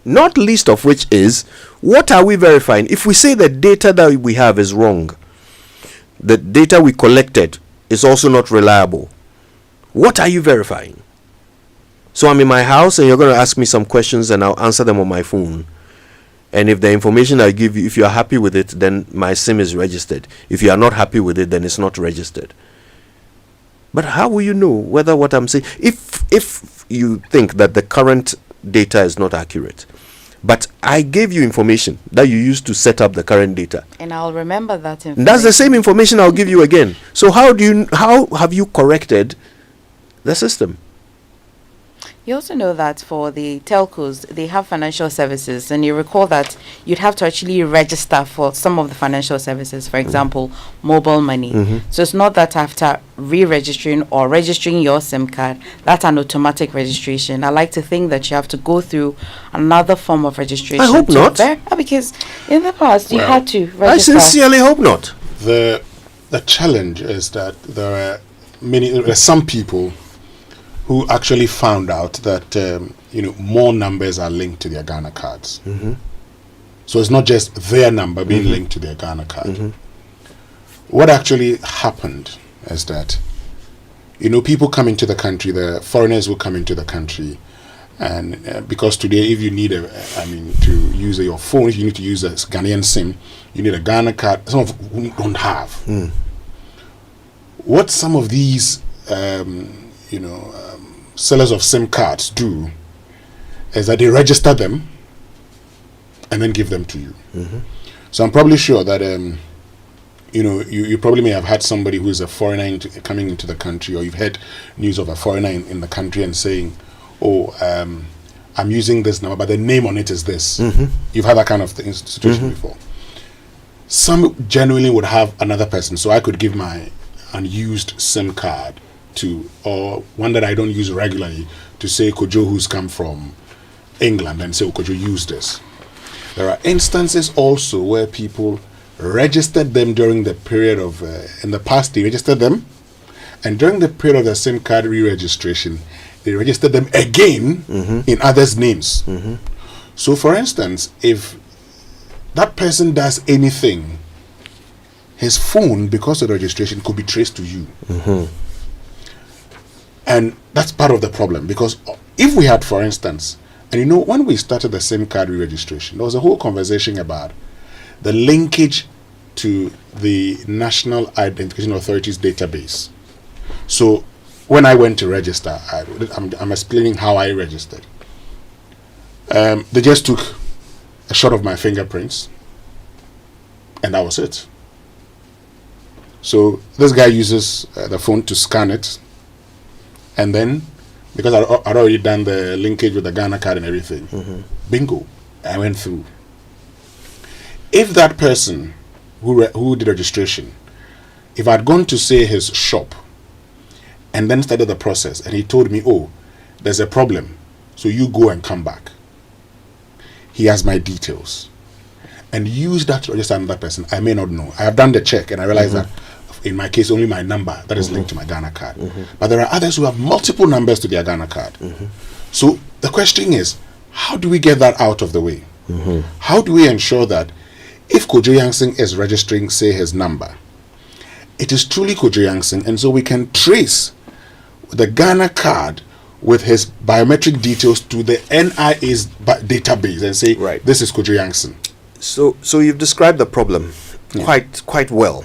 not least of which is, what are we verifying? If we say the data that we have is wrong, the data we collected is also not reliable, what are you verifying? So I'm in my house and you're going to ask me some questions and I'll answer them on my phone. And if the information I give you, if you are happy with it, then my SIM is registered. If you are not happy with it, then it's not registered. But how will you know whether what I'm saying, if you think that the current data is not accurate, but I gave you information that you used to set up the current data, and I'll remember that information. That's the same information I'll give you again. So how have you corrected the system? You also know that for the telcos, they have financial services, and you recall that you'd have to actually register for some of the financial services, for example, mobile money. So it's not that after re-registering or registering your SIM card, that's an automatic registration. I like to think that you have to go through another form of registration. I hope not. Because in the past, you had to register. I sincerely hope not. The challenge is that there are some people who actually found out that more numbers are linked to their Ghana cards. So it's not just their number being linked to their Ghana card. What actually happened is that people come into the country, the foreigners will come into the country, and because today if you need to use your phone, if you need to use a Ghanaian SIM, you need a Ghana card. Some of them don't have. What some of these sellers of SIM cards do is that they register them and then give them to you. So I'm probably sure that you probably may have had somebody who is a foreigner coming into the country, or you've heard news of a foreigner in the country and saying, I'm using this number, but the name on it is this. You've had that kind of situation before. Some genuinely would have another person, so I could give my unused SIM card or one that I don't use regularly, to say Kojo, who's come from England, and say, Kojo, use this. There are instances also where people registered them during the period of, in the past they registered them, and during the period of the SIM card re-registration, they registered them again in others' names. So for instance, if that person does anything, his phone, because of the registration, could be traced to you. And that's part of the problem, because if we had, for instance, and when we started the SIM card re-registration, there was a whole conversation about the linkage to the National Identification Authority's database. So when I went to register, I'm explaining how I registered. They just took a shot of my fingerprints, and that was it. So this guy uses the phone to scan it, and then, because I'd already done the linkage with the Ghana card and everything, bingo, I went through. If that person who did registration, if I'd gone to, say, his shop and then started the process, and he told me, there's a problem, so you go and come back, he has my details, and use that to register another person, I may not know. I have done the check and I realize that in my case, only my number that is linked to my Ghana card. But there are others who have multiple numbers to their Ghana card. So the question is, how do we get that out of the way? How do we ensure that if Kojo Yankson is registering, say, his number, it is truly Kojo Yankson, and so we can trace the Ghana card with his biometric details to the NIA's database and say, this is Kojo Yankson. So you've described the problem quite well.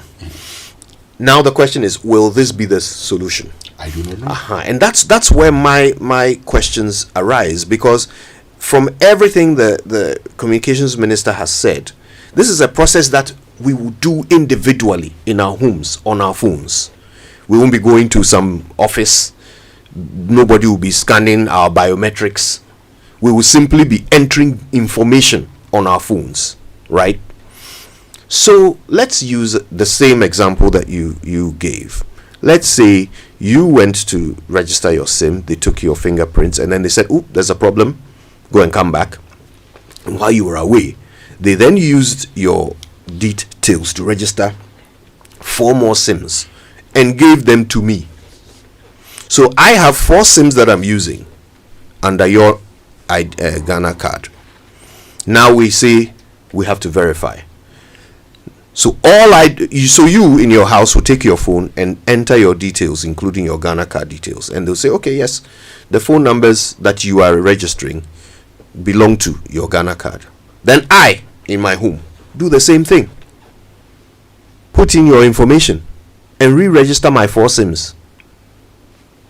Now the question is, will this be the solution? I do not know. And that's where my questions arise, because from everything the communications minister has said, this is a process that we will do individually in our homes, on our phones. We won't be going to some office. Nobody will be scanning our biometrics. We will simply be entering information on our phones, right? So let's use the same example that you gave. Let's say you went to register your SIM, they took your fingerprints, and then they said, "Oop, there's a problem, go and come back." And while you were away, they then used your details to register 4 more SIMs and gave them to me. So I have 4 SIMs that I'm using under your Ghana card. Now we say we have to verify. So you in your house will take your phone and enter your details, including your Ghana card details, and they'll say, okay, yes, the phone numbers that you are registering belong to your Ghana card. Then I, in my home, do the same thing. Put in your information and re-register my 4 SIMs.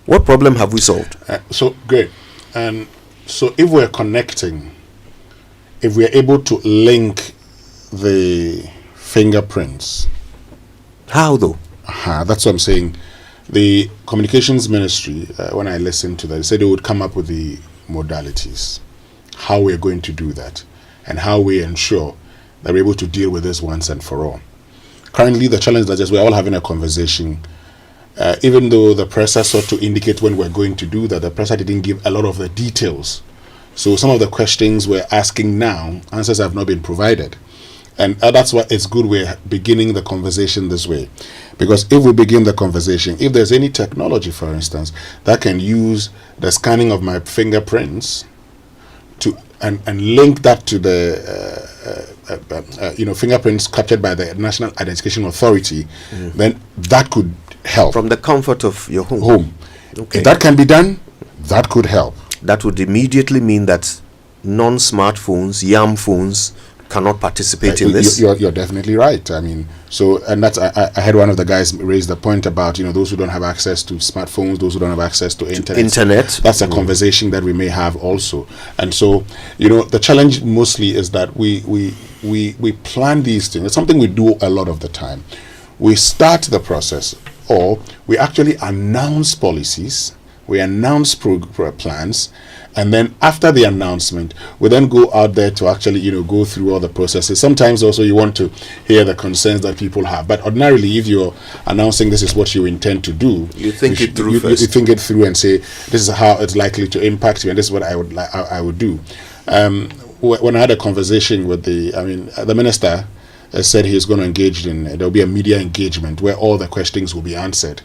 What problem have we solved? So great. And so if we're connecting, if we're able to link the fingerprints, how though? That's what I'm saying. The communications ministry, when I listened to that, they said they would come up with the modalities, how we're going to do that, and how we ensure that we're able to deal with this once and for all. Currently, the challenge is that we're all having a conversation. Even though the presser sought to indicate when we're going to do that, the presser didn't give a lot of the details. So some of the questions we're asking now, answers have not been provided. And that's why it's good we're beginning the conversation this way. Because if we begin the conversation, if there's any technology, for instance, that can use the scanning of my fingerprints to and link that to the fingerprints captured by the National Identification Authority, then that could help. From the comfort of your home. Okay. If that can be done, that could help. That would immediately mean that non-smartphones, YAM phones, cannot participate in this. You're definitely right. I mean, so, and that's, I had one of the guys raise the point about, those who don't have access to smartphones, those who don't have access to internet. That's a conversation that we may have also. And so, the challenge mostly is that we plan these things. It's something we do a lot of the time. We start the process, or we actually announce policies, we announce plans, and then after the announcement, we then go out there to actually, go through all the processes. Sometimes also you want to hear the concerns that people have. But ordinarily, if you're announcing this is what you intend to do, you think it through first. You think it through and say, this is how it's likely to impact you, and this is what I would do. When I had a conversation with the minister, said he's going to engage in, there'll be a media engagement where all the questions will be answered.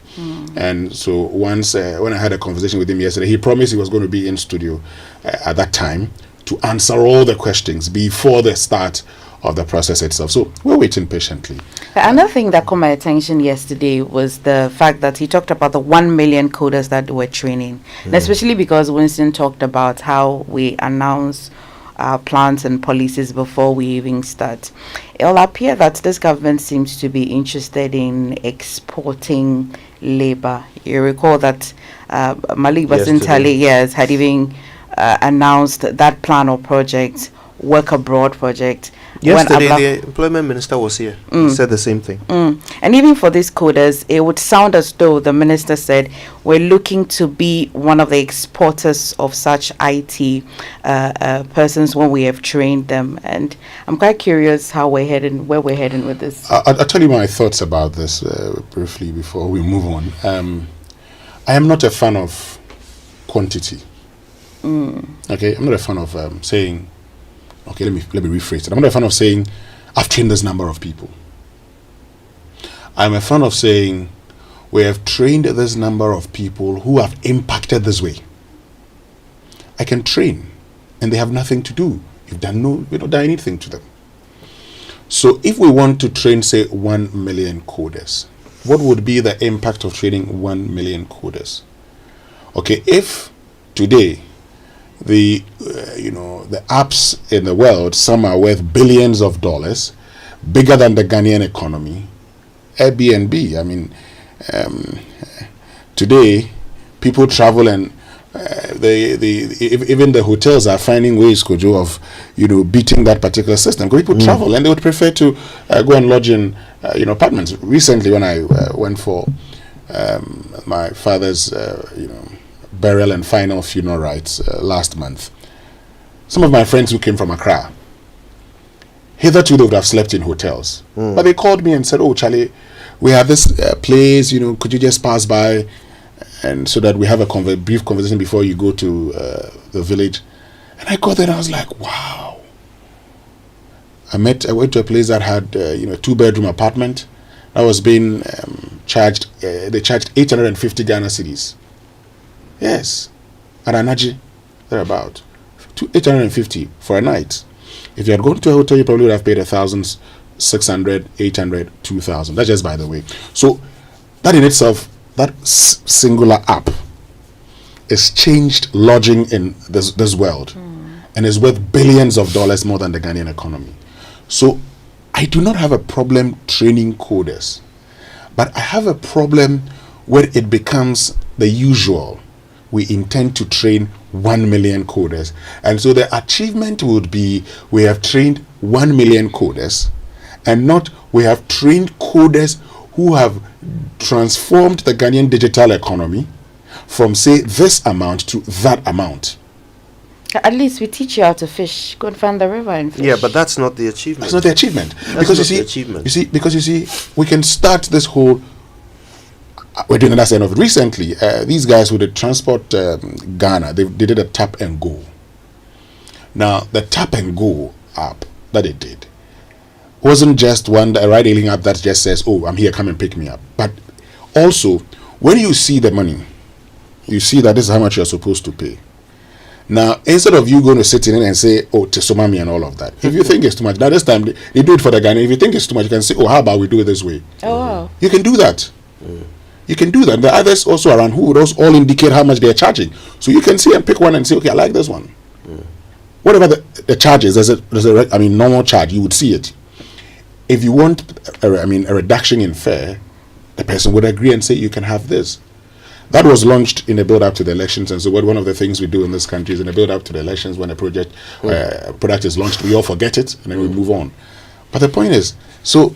And so once, when I had a conversation with him yesterday, he promised he was going to be in studio at that time to answer all the questions before the start of the process itself. So we're waiting patiently. Another thing that caught my attention yesterday was the fact that he talked about the 1 million coders that we're training, and especially because Winston talked about how we announce our plans and policies before we even start. It will appear that this government seems to be interested in exporting labor. You recall that Malik Basintali had even announced that plan or project, work abroad project. Yesterday, the employment minister was here. He said the same thing. And even for these coders, it would sound as though the minister said we're looking to be one of the exporters of such IT persons when we have trained them. And I'm quite curious where we're heading with this. I'll tell you my thoughts about this briefly before we move on. I am not a fan of quantity. Okay, I'm not a fan of saying. Okay, let me rephrase it. I'm not a fan of saying, I've trained this number of people. I'm a fan of saying, we have trained this number of people who have impacted this way. I can train, and they have nothing to do. You've done done anything to them. So if we want to train, say, 1 million coders, what would be the impact of training 1 million coders? Okay, if today, the apps in the world, some are worth billions of dollars, bigger than the Ghanaian economy. Airbnb, today people travel and even the hotels are finding ways, Kojo, of beating that particular system. Because people travel and they would prefer to go and lodge in apartments. Recently, when I went for my father's burial and final funeral rites last month, some of my friends who came from Accra, Hitherto, they would have slept in hotels. But they called me and said, "Oh, Charlie, we have this place, could you just pass by, and so that we have a brief conversation before you go to the village." And I got there and I was like, wow. I went to a place that had a 2-bedroom apartment that was being charged. They charged 850 Ghana cedis. Yes, at Anaji, thereabout, 850 for a night. If you had gone to a hotel, you probably would have paid 1,600, 800, 2,000. That's just by the way. So that in itself, that singular app, has changed lodging in this world, and is worth billions of dollars more than the Ghanaian economy. So I do not have a problem training coders, but I have a problem where it becomes the usual. We intend to train 1 million coders, and so the achievement would be we have trained 1 million coders, and not we have trained coders who have transformed the Ghanaian digital economy from, say, this amount to that amount. At least we teach you how to fish. Go and find the river and fish. Yeah, but that's not the achievement. That's not the achievement. Because you see, we can start this whole. We're doing that end of it. Recently, these guys with the Transport Ghana, they did a tap and go. Now, the tap and go app that they did wasn't just a ride-hailing app that just says, "Oh, I'm here, come and pick me up." But also, when you see the money, you see that this is how much you're supposed to pay. Now, instead of you going to sit in and say, "Oh, Tesomami," and all of that, if you think it's too much, now this time they do it for the Ghanaian. If you think it's too much, you can say, "Oh, how about we do it this way?" Oh, wow. You can do that. You can do that. The others also around who would also all indicate how much they're charging. So you can see and pick one and say, "Okay, I like this one." Whatever the charge is, there's a normal charge, you would see it. If you want a reduction in fare, the person would agree and say, "You can have this." That was launched in the build-up to the elections, and so one of the things we do in this country is in the build-up to the elections, when a product is launched, we all forget it and then we move on. But the point is,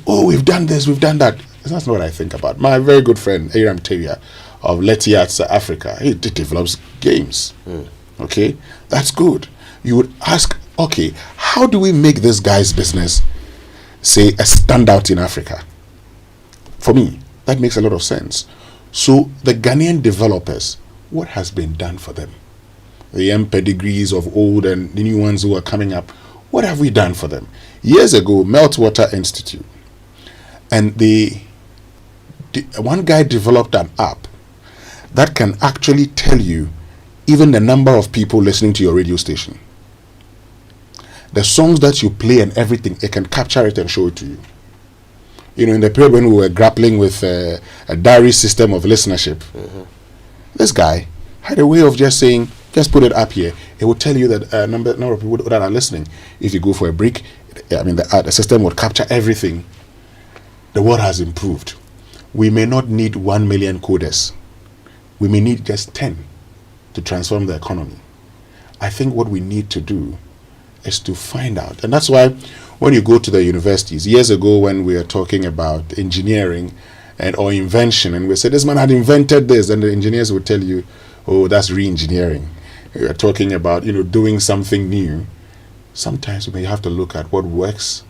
we've done this, we've done that. That's not what I think about. My very good friend Aram Tavia of Letiats Africa, he develops games. Okay, that's good. You would ask, okay, how do we make this guy's business, say, a standout in Africa? For me, that makes a lot of sense. So the Ghanaian developers, what has been done for them? The pedigrees of old and the new ones who are coming up, what have we done for them? Years ago, Meltwater Institute, and one guy developed an app that can actually tell you even the number of people listening to your radio station. The songs that you play and everything, it can capture it and show it to you. In the period when we were grappling with a diary system of listenership, this guy had a way of just saying, just put it up here. It would tell you that number of people that are listening. If you go for a break, the system would capture everything. The world has improved. We may not need 1 million coders. We may need just 10 to transform the economy. I think what we need to do is to find out. And that's why when you go to the universities, years ago when we were talking about engineering or invention, and we said this man had invented this, and the engineers would tell you, "Oh, that's re-engineering." We are talking about doing something new. Sometimes we may have to look at what works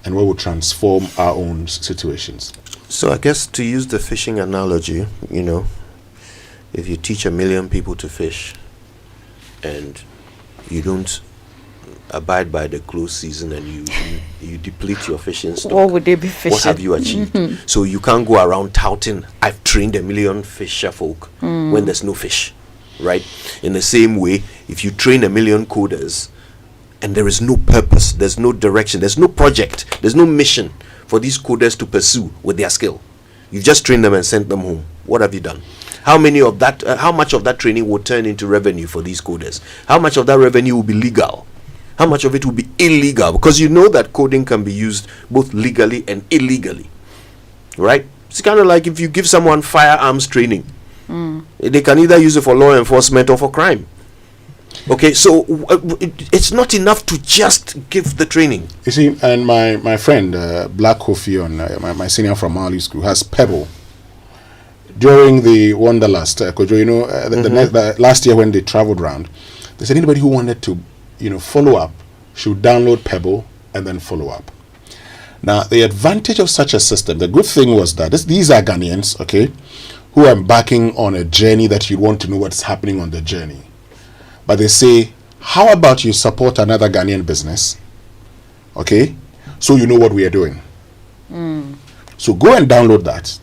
and what will transform our own situations. So I guess, to use the fishing analogy, if you teach 1 million people to fish and you don't abide by the close season and you deplete your fishing stock, what would they be fishing? What have you achieved? So you can't go around touting, "I've trained 1 million fisher folk," when there's no fish, right? In the same way, if you train 1 million coders and there is no purpose, there's no direction, there's no project, there's no mission for these coders to pursue with their skill, you've just trained them and sent them home. What have you done? How much of that training will turn into revenue for these coders? How much of that revenue will be legal? How much of it will be illegal? Because you know that coding can be used both legally and illegally, right? It's kind of like if you give someone firearms training, they can either use it for law enforcement or for crime. Okay, so it's not enough to just give the training. You see, and my friend Black Kofi, my senior from Mali School, has Pebble. During the Wanderlust, Kojo, the last year when they traveled around, they said anybody who wanted to follow up should download Pebble and then follow up. Now, the advantage of such a system, the good thing was that these are Ghanaians, okay, who are embarking on a journey that you want to know what's happening on the journey. But they say, how about you support another Ghanaian business, okay, so you know what we are doing. So go and download that.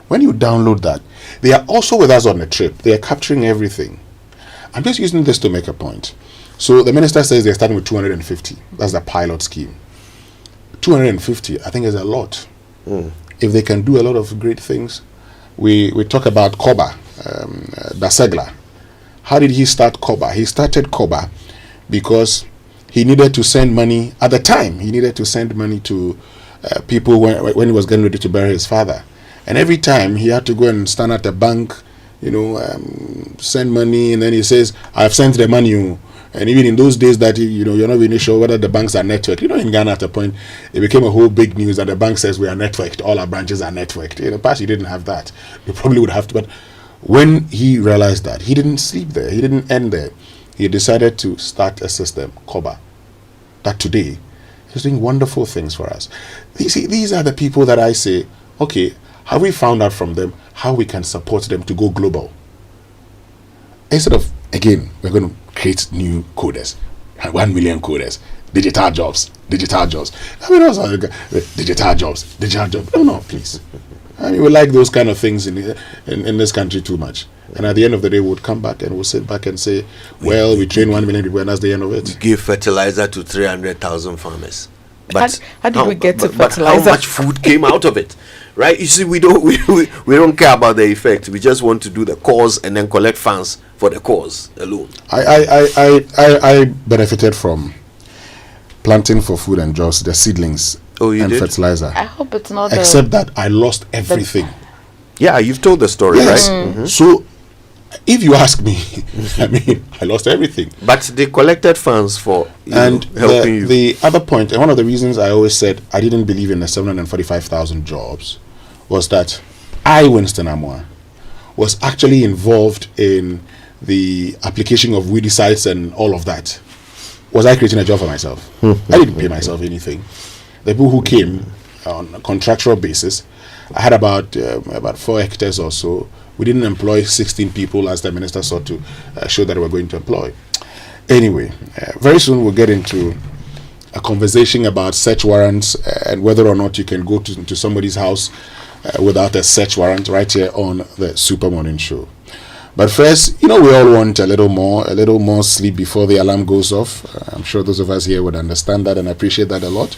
When you download that, they are also with us on the trip. They are capturing everything. I'm just using this to make a point. So the minister says they're starting with 250. That's the pilot scheme. 250, I think, is a lot. If they can do a lot of great things, we talk about Koba, Dasegla. How did he start Koba? He started Koba because he needed to send money at the time. He needed to send money to people when he was getting ready to bury his father. And every time he had to go and stand at the bank, send money, and then he says, I've sent the money. And even in those days that, you're not really sure whether the banks are networked. In Ghana at a point, it became a whole big news that the bank says we are networked. All our branches are networked. In the past, you didn't have that. You probably would have to. But when he realized that, he didn't sleep there. He didn't end there. He decided to start a system, Koba, that today is doing wonderful things for us. You see, these are the people that I say, okay, have we found out from them how we can support them to go global? Instead of, again, we're going to create new coders, 1 million coders, digital jobs. I mean, also, digital jobs. No, please. I mean, we like those kind of things in this country too much. And at the end of the day, we'll come back and we'll sit back and say, well, we train 1 million people and that's the end of it. We give fertilizer to 300,000 farmers. But how did we get to fertilizer? But how much food came out of it? Right? You see, we don't care about the effect. We just want to do the cause and then collect funds for the cause alone. I benefited from planting for food and jobs, the seedlings and fertilizer. I hope it's not. Except that I lost everything. Yeah, you've told the story, yes. right? Mm-hmm. So, if you ask me, I mean, I lost everything. But they collected funds for helping you. The other point, and one of the reasons I always said I didn't believe in the 745,000 jobs, was that I, Winston Amoah, was actually involved in the application of weedy sites and all of that. Was I creating a job for myself? I didn't pay myself anything. The people who came on a contractual basis, I had about 4 hectares or so. We didn't employ 16 people as the minister sought to show that we were going to employ. Anyway, very soon we'll get into a conversation about search warrants and whether or not you can go to somebody's house without a search warrant right here on the Super Morning Show. But first, we all want a little more sleep before the alarm goes off. I'm sure those of us here would understand that and appreciate that a lot.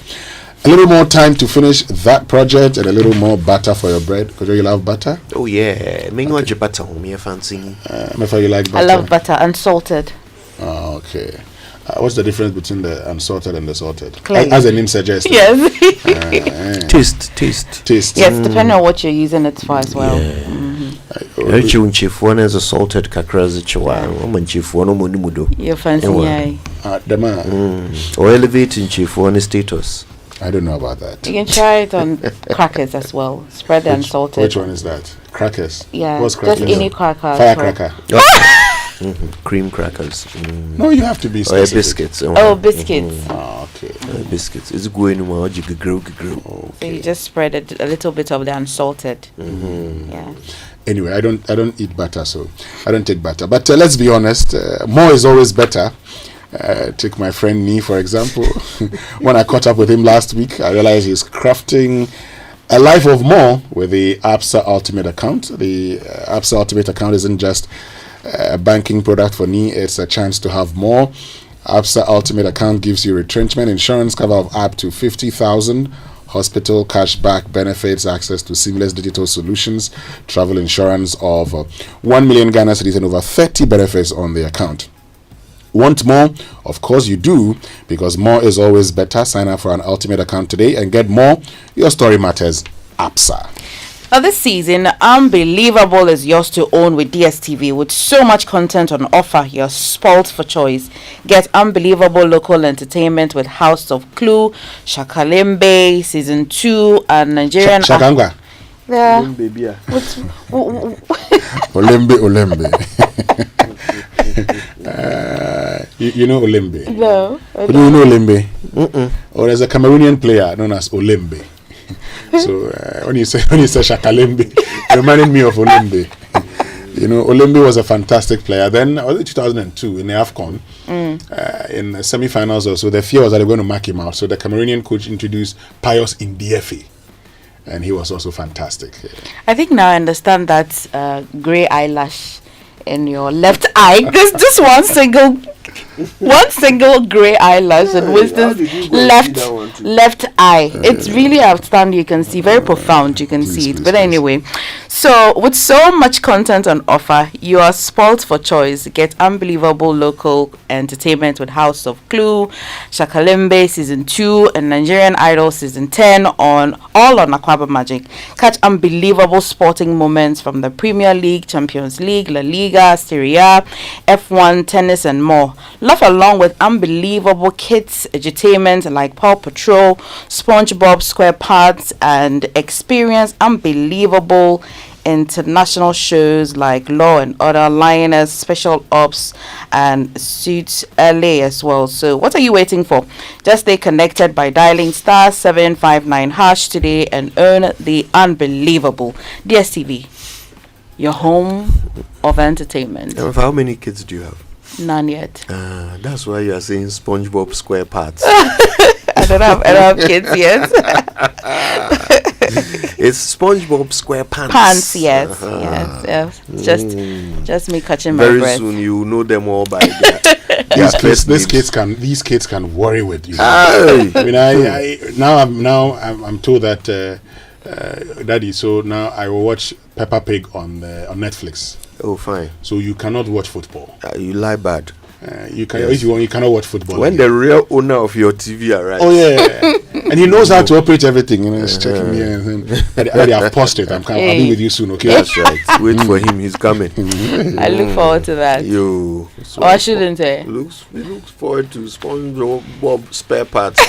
A little more time to finish that project and a little more butter for your bread. Kojo, you love butter? Oh yeah, me want your butter home. You fancy? Emefa, you like butter? I love butter, unsalted. Oh, okay. What's the difference between the unsalted and the salted? Clearly. As the name suggests. Yes. Taste. Yes, depending on what you're using it for as well. Is a salted kakras You're fancy, or elevating chief one status. I don't know about that. You can try it on crackers as well. Spread the unsalted. Which one is that? Crackers? Yeah. What's crackers? Just any cracker. Firecracker. Cream crackers. No, you have to be specific. Or biscuits. Biscuits. Okay. Biscuits. It's going on. So you just spread a little bit of the unsalted. Yeah. Anyway, I don't eat butter, so I don't take butter. But let's be honest, more is always better. Take my friend Nee, for example. When I caught up with him last week, I realized he's crafting a life of more with the ABSA Ultimate account. The ABSA Ultimate account isn't just a banking product for Nee, it's a chance to have more. ABSA Ultimate account gives you retrenchment insurance cover of up to 50,000, hospital cashback benefits, access to seamless digital solutions, travel insurance of 1 million Ghana cedis and over 30 benefits on the account. Want more? Of course you do, because more is always better. Sign up for an Ultimate account today and get more. Your story matters. ABSA. Now this season, Unbelievable is yours to own with DSTV. With so much content on offer, you're spoiled for choice. Get Unbelievable local entertainment with House of Clue, Shakalembe, Season 2, and Nigerian... Shakangwa. Yeah. Olembe. You know Olembe? No. Do you know Olembe? Or there's a Cameroonian player known as Olembe. So when you say Shakalembe, you reminded me of Olembe. You know, Olembe was a fantastic player. Then, was it 2002 in the AFCON, in the semi-finals also, the fear was that they were going to mark him out. So the Cameroonian coach introduced Pius Indiefe, and he was also fantastic. I think now I understand that grey eyelash in your left eye. There's just one single grey eyelash in Winston's left eye. It's really outstanding. You can see, very profound. You can see it. But anyway, so with so much content on offer, you are spoilt for choice. Get unbelievable local entertainment with House of Clue, Shakalembe Season 2, and Nigerian Idol Season 10 all on Aquaba Magic. Catch unbelievable sporting moments from the Premier League, Champions League, La Liga, Serie A, F1, tennis, and more. Laugh along with unbelievable kids edutainment like Paw Patrol, SpongeBob SquarePants, and experience unbelievable international shows like Law and Order, Lioness, Special Ops, and Suits LA as well. So what are you waiting for? Just stay connected by dialing *759# today and earn the unbelievable DSTV, your home of entertainment. How many kids do you have? None yet. That's why you are saying SpongeBob SquarePants. I don't have kids yet. It's SpongeBob SquarePants. Pants, yes, yes. Just me catching my breath. Very soon you know them all by these kids can worry with you. I mean, I'm told that Daddy. So now I will watch Peppa Pig on Netflix. Oh, fine. So you cannot watch football. You lie bad. You can if you want. You cannot watch football. When the real owner of your TV arrives. Oh yeah, and he knows how to operate everything. You know, he's checking me. And I've paused it. I'll be with you soon. Okay. That's right. Wait for him. He's coming. I look forward to that. So I shouldn't say. He looks forward to SpongeBob spare parts.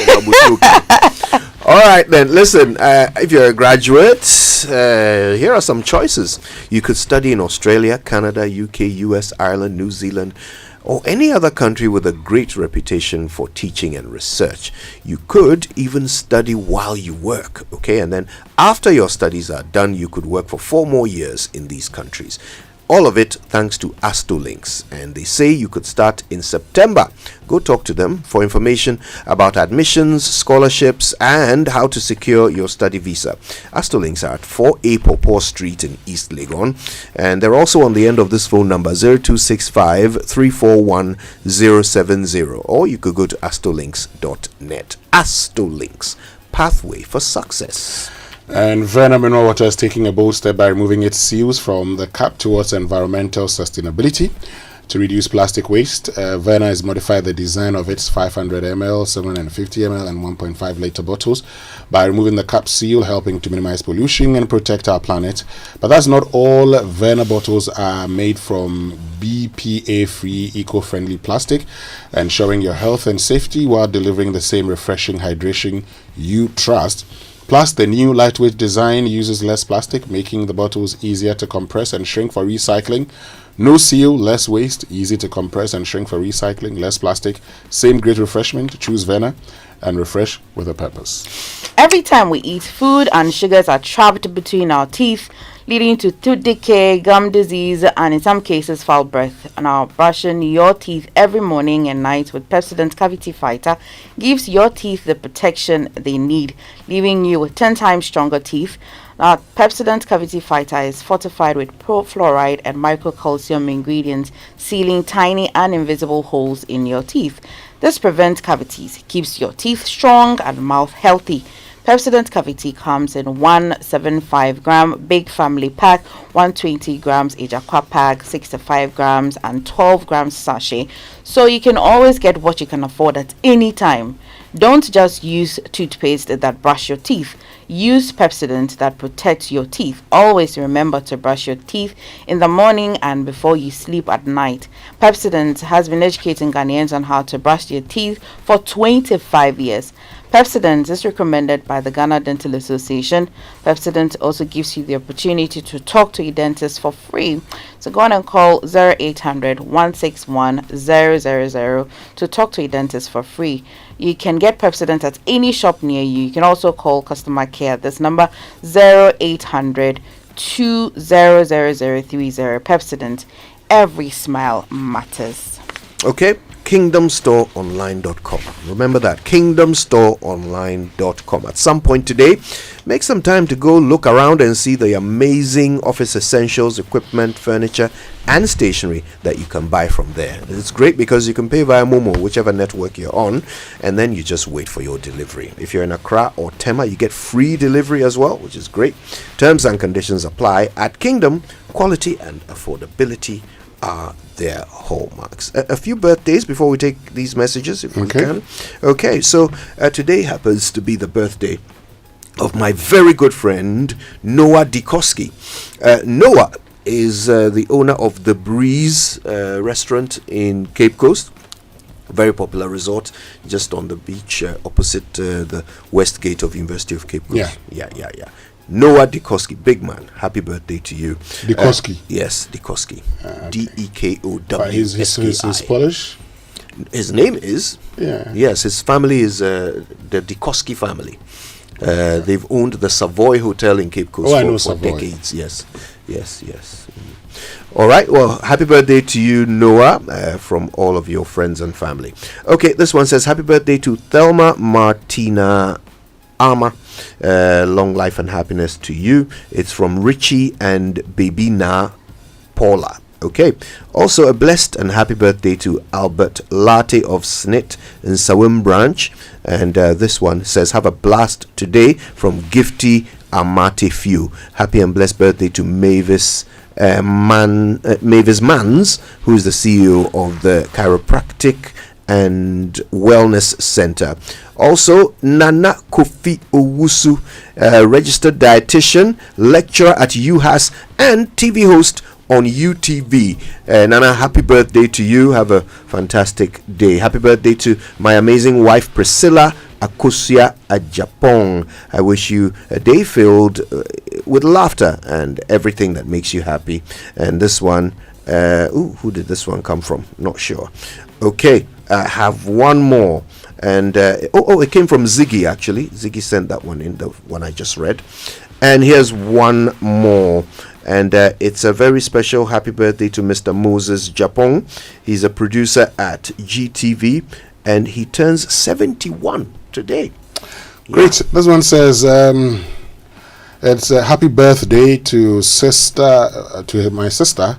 All right then. Listen, if you're a graduate, here are some choices. You could study in Australia, Canada, UK, US, Ireland, New Zealand, or any other country with a great reputation for teaching and research. You could even study while you work, okay? And then after your studies are done, you could work for 4 more years in these countries. All of it thanks to Astolinks, and they say you could start in September. Go talk to them for information about admissions, scholarships, and how to secure your study visa. Astolinks are at 4A Popo Street in East Legon, and they're also on the end of this phone number 0265 341 070, or you could go to astolinks.net. Astolinks, pathway for success. And Verna Mineral Water is taking a bold step by removing its seals from the cap towards environmental sustainability. To reduce plastic waste, Verna has modified the design of its 500 ml, 750 ml, and 1.5 liter bottles by removing the cap seal, helping to minimize pollution and protect our planet. But that's not all. Verna bottles are made from BPA-free, eco-friendly plastic, ensuring your health and safety while delivering the same refreshing hydration you trust. Plus, the new lightweight design uses less plastic, making the bottles easier to compress and shrink for recycling. No seal, less waste, easy to compress and shrink for recycling, less plastic, same great refreshment. Choose Verna and refresh with a purpose. Every time we eat, food and sugars are trapped between our teeth, leading to tooth decay, gum disease, and in some cases foul breath. Now, brushing your teeth every morning and night with Pepsodent Cavity Fighter gives your teeth the protection they need, leaving you with 10 times stronger teeth. Now, Pepsodent Cavity Fighter is fortified with pro-fluoride and microcalcium ingredients, sealing tiny and invisible holes in your teeth. This prevents cavities, keeps your teeth strong and mouth healthy. Pepsodent Cavity comes in 175 gram big family pack, 120 grams Ejakwa pack, 65 grams, and 12 grams sachet, so you can always get what you can afford at any time. Don't just use toothpaste that brush your teeth. Use Pepsodent that protects your teeth. Always remember to brush your teeth in the morning and before you sleep at night. Pepsodent has been educating Ghanaians on how to brush their teeth for 25 years. Pepsodent is recommended by the Ghana Dental Association. Pepsodent also gives you the opportunity to talk to a dentist for free. So go on and call 0800 161 000 to talk to a dentist for free. You can get Pepsodent at any shop near you. You can also call customer care at this number 0800 200030. Pepsodent, every smile matters. Okay, kingdomstoreonline.com. Remember that, kingdomstoreonline.com. At some point today, make some time to go look around and see the amazing office essentials, equipment, furniture, and stationery that you can buy from there. It's great because you can pay via Momo, whichever network you're on, and then you just wait for your delivery. If you're in Accra or Tema, you get free delivery as well, which is great. Terms and conditions apply. At Kingdom, quality and affordability are their hallmarks. A few birthdays before we take these messages, if we can. Okay, so today happens to be the birthday of my very good friend Noah Dikoski. Noah is the owner of the Breeze restaurant in Cape Coast. A very popular resort just on the beach opposite the west gate of University of Cape Coast. Yeah. Noah Dikoski, big man. Happy birthday to you. Dikoski. Yes, Dikoski. Dekow. His Polish? His name is? Yeah. Yes, his family is the Dikoski family. They've owned the Savoy Hotel in Cape Coast for decades. Yes. All right, well, happy birthday to you, Noah, from all of your friends and family. Okay, this one says, happy birthday to Thelma Martina Armour. Long life and happiness to you. It's from Richie and Babina Paula. Okay, also a blessed and happy birthday to Albert Latte of Snit in Sawim Branch. And this one says, have a blast today from Gifty Amate Few. Happy and blessed birthday to Mavis Mans, who is the CEO of the Chiropractic and Wellness Center. Also, Nana Kofi Owusu, registered dietitian, lecturer at UHAS, and TV host on UTV. Nana, happy birthday to you. Have a fantastic day. Happy birthday to my amazing wife Priscilla Akosua Ajapong. I wish you a day filled with laughter and everything that makes you happy. And this one, who did this one come from? Not sure. Okay, I have one more. And it came from Ziggy, actually. Ziggy sent that one in, the one I just read. And here's one more. And it's a very special happy birthday to Mr. Moses Japong. He's a producer at GTV, and he turns 71 today. Great. This one says, it's a happy birthday to my sister,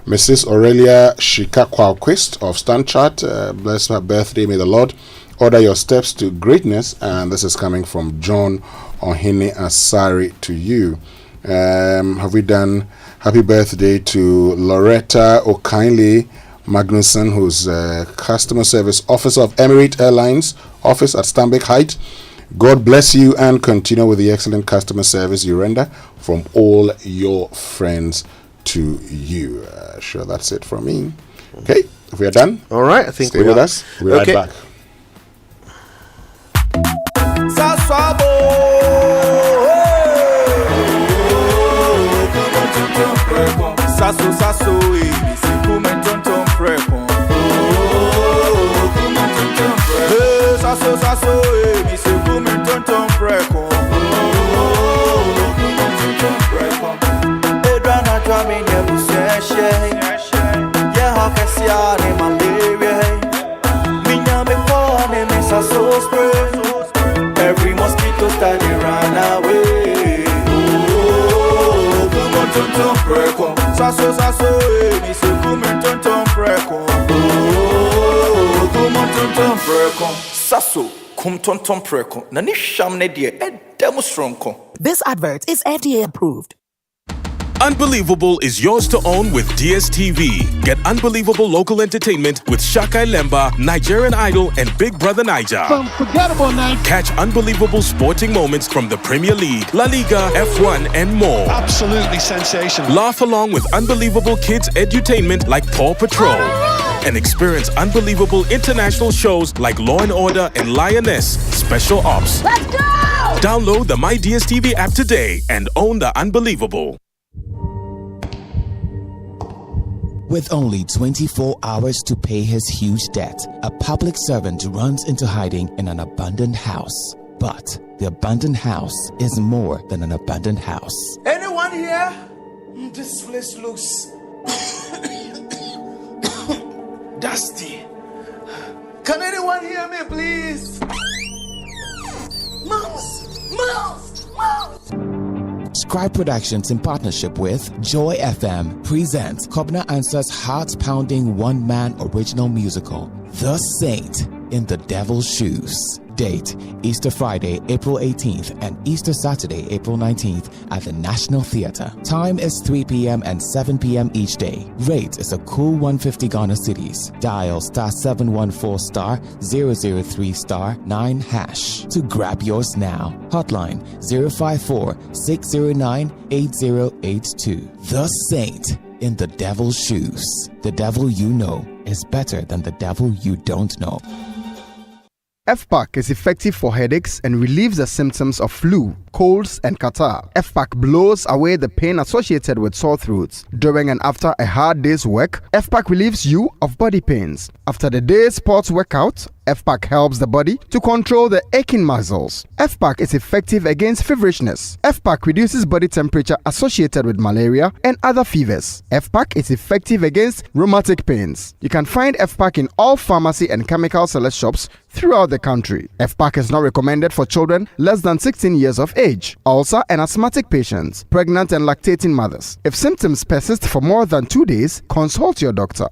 Mrs. Aurelia Shika-Kwalquist of Stanchart. Bless her birthday. May the Lord order your steps to greatness. And this is coming from John Ohene Asari to you. Have we done happy birthday to Loretta O'Kindley Magnuson, who's customer service officer of Emirate Airlines office at Stanbic Height. God bless you and continue with the excellent customer service you render from all your friends to you. Sure, that's it from me. Okay, if we are done, all right, I think stay with us. We'll be right back. Every mosquito study run away. Tum preko, saso mi se kumen tum preko. Tum preko, saso kum tum preko. Na ni shamne die demonstronko. This advert is FDA approved. Unbelievable is yours to own with DSTV. Get unbelievable local entertainment with Shaka Lemba, Nigerian Idol, and Big Brother Niger. Unforgettable night. Catch unbelievable sporting moments from the Premier League, La Liga, F1, and more. Absolutely sensational. Laugh along with unbelievable kids edutainment like Paw Patrol. and experience unbelievable international shows like Law and Order and Lioness Special Ops. Let's go! Download the My DSTV app today and own the unbelievable. With only 24 hours to pay his huge debt, a public servant runs into hiding in an abandoned house. But the abandoned house is more than an abandoned house. Anyone here? This place looks dusty. Can anyone hear me, please? Mouse! Scribe Productions, in partnership with Joy FM, presents Kobna Answer's heart-pounding one-man original musical, The Saint in the Devil's Shoes. Date, Easter Friday, April 18th and Easter Saturday, April 19th at the National Theatre. Time is 3 p.m. and 7 p.m. each day. Rate is a cool 150 Ghana cedis. Dial *714*003*9# to grab yours now. Hotline 054-609-8082. The Saint in the Devil's Shoes. The devil you know is better than the devil you don't know. FPAC is effective for headaches and relieves the symptoms of flu, colds, and catarrh. FPAC blows away the pain associated with sore throats. During and after a hard day's work, FPAC relieves you of body pains. After the day's sports workout, FPAC helps the body to control the aching muscles. FPAC is effective against feverishness. FPAC reduces body temperature associated with malaria and other fevers. FPAC is effective against rheumatic pains. You can find FPAC in all pharmacy and chemical select shops throughout the country. FPAC is not recommended for children less than 16 years of age, ulcer and asthmatic patients, pregnant and lactating mothers. If symptoms persist for more than 2 days, consult your doctor.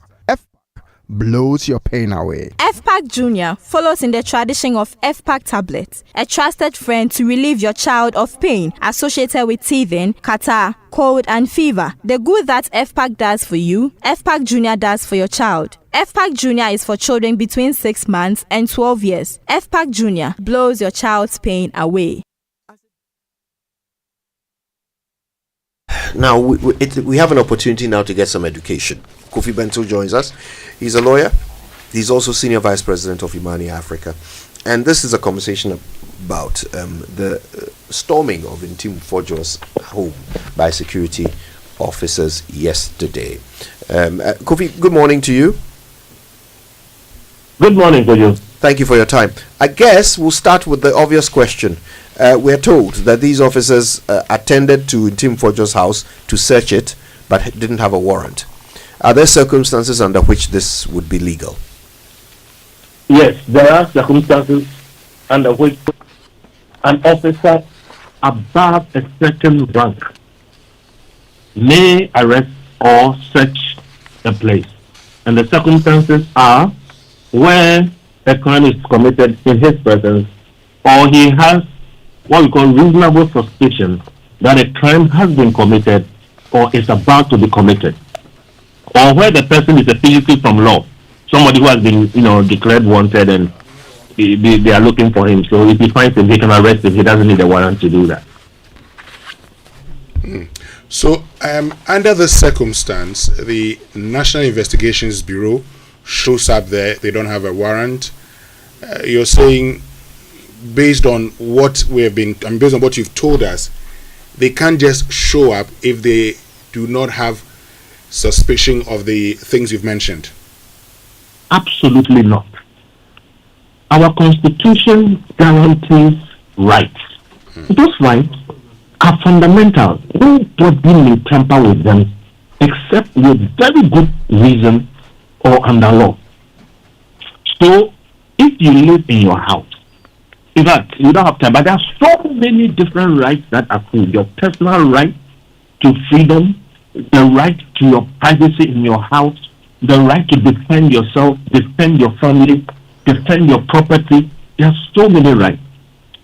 Blows your pain away. FPAC Junior follows in the tradition of FPAC tablets, a trusted friend to relieve your child of pain associated with teething, catarrh, cold, and fever. The good that FPAC does for you, FPAC Junior does for your child. FPAC Junior is for children between 6 months and 12 years. FPAC Junior blows your child's pain away. Now, we have an opportunity now to get some education. Kofi Bento joins us. He's a lawyer. He's also Senior Vice President of Imani Africa. And this is a conversation about the storming of Ntim Fordjour's home by security officers yesterday. Kofi, good morning to you. Good morning to you. Thank you for your time. I guess we'll start with the obvious question. We're told that these officers attended to Ntim Fordjour's house to search it, but didn't have a warrant. Are there circumstances under which this would be legal? Yes, there are circumstances under which an officer above a certain rank may arrest or search a place. And the circumstances are where a crime is committed in his presence, or he has what we call reasonable suspicion that a crime has been committed or is about to be committed, or where the person is a fugitive from law, somebody who has been, declared wanted, and they are looking for him. So if he finds him, he can arrest him. He doesn't need a warrant to do that. So, under this circumstance, the National Investigations Bureau shows up there. They don't have a warrant. You're saying, based on what based on what you've told us, they can't just show up if they do not have suspicion of the things you've mentioned? Absolutely not. Our Constitution guarantees rights. Those rights are fundamental. Nobody may tamper with them except with very good reason or under law. So, if you live in your house, in fact, you don't have time, but there are so many different rights that accrue. Your personal right to freedom, the right to your privacy in your house, the right to defend yourself, defend your family, defend your property. There are so many rights.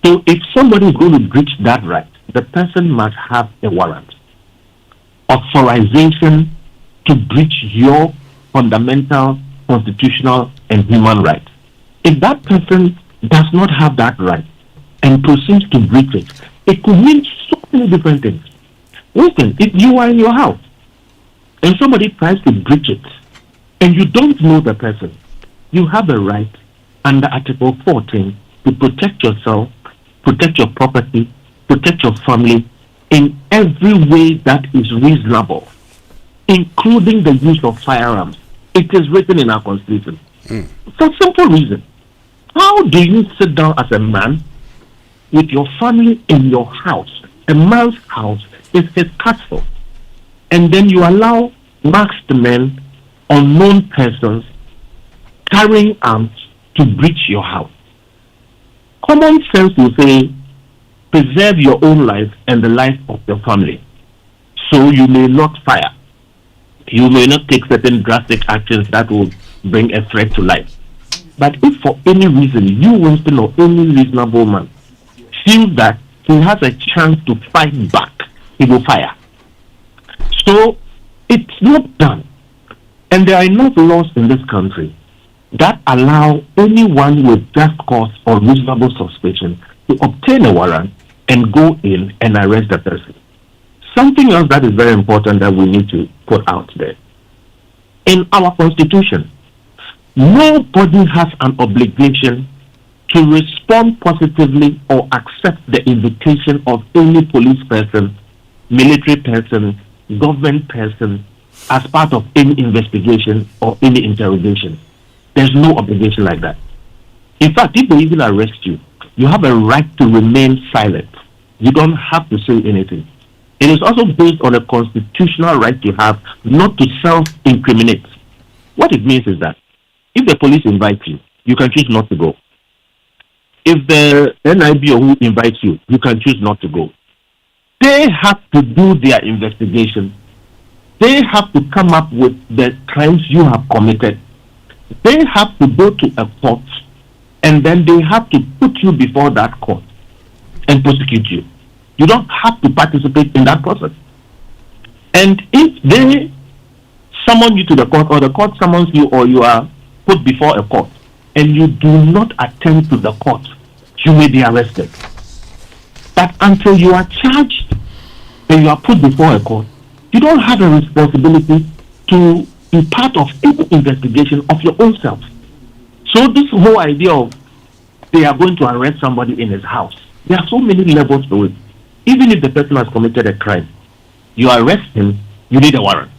So if somebody is going to breach that right, the person must have a warrant, authorization to breach your fundamental, constitutional, and human rights. If that person does not have that right and proceeds to breach it, it could mean so many different things. Winston, if you are in your house and somebody tries to breach it, and you don't know the person, you have a right under Article 14 to protect yourself, protect your property, protect your family in every way that is reasonable, including the use of firearms. It is written in our Constitution. For a simple reason. How do you sit down as a man with your family in your house? A man's house is his castle. And then you allow masked men, unknown persons, carrying arms to breach your house. Common sense will say, preserve your own life and the life of your family. So you may not fire. You may not take certain drastic actions that will bring a threat to life. But if for any reason you, Winston, or any reasonable man feels that he has a chance to fight back, he will fire. So it's not done. And there are enough laws in this country that allow anyone with just cause or reasonable suspicion to obtain a warrant and go in and arrest the person. Something else that is very important that we need to put out there. In our Constitution, nobody has an obligation to respond positively or accept the invitation of any police person, military person, government person as part of any investigation or any interrogation. There's no obligation like that. In fact, if they even arrest you, you have a right to remain silent. You don't have to say anything. It is also based on a constitutional right you have not to self-incriminate. What it means is that if the police invite you, you can choose not to go. If the NIB or who invites you, you can choose not to go. They have to do their investigation. They have to come up with the crimes you have committed. They have to go to a court, and then they have to put you before that court and prosecute you. You don't have to participate in that process. And if they summon you to the court, or the court summons you, or you are put before a court, and you do not attend to the court, you may be arrested. But until you are charged and you are put before a court, you don't have a responsibility to be part of any investigation of your own self. So this whole idea of they are going to arrest somebody in his house, there are so many levels to it. Even if the person has committed a crime, you arrest him, you need a warrant.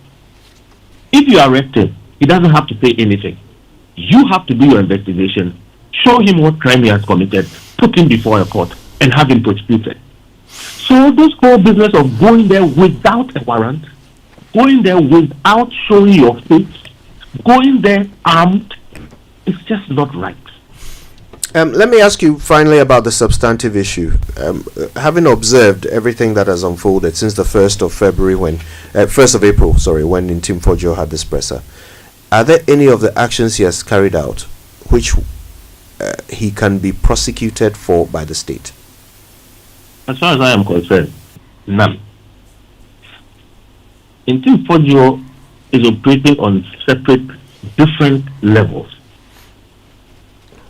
If you arrest him, he doesn't have to say anything. You have to do your investigation, show him what crime he has committed, put him before a court, and have him prosecuted. So this whole business of going there without a warrant, going there without showing your face, going there armed, it's just not right. Let me ask you finally about the substantive issue. Having observed everything that has unfolded since the 1st of April, when Ntim Fordjour had this presser, are there any of the actions he has carried out which he can be prosecuted for by the state? As far as I am concerned, none. Ntim Fordjour is operating on separate, different levels.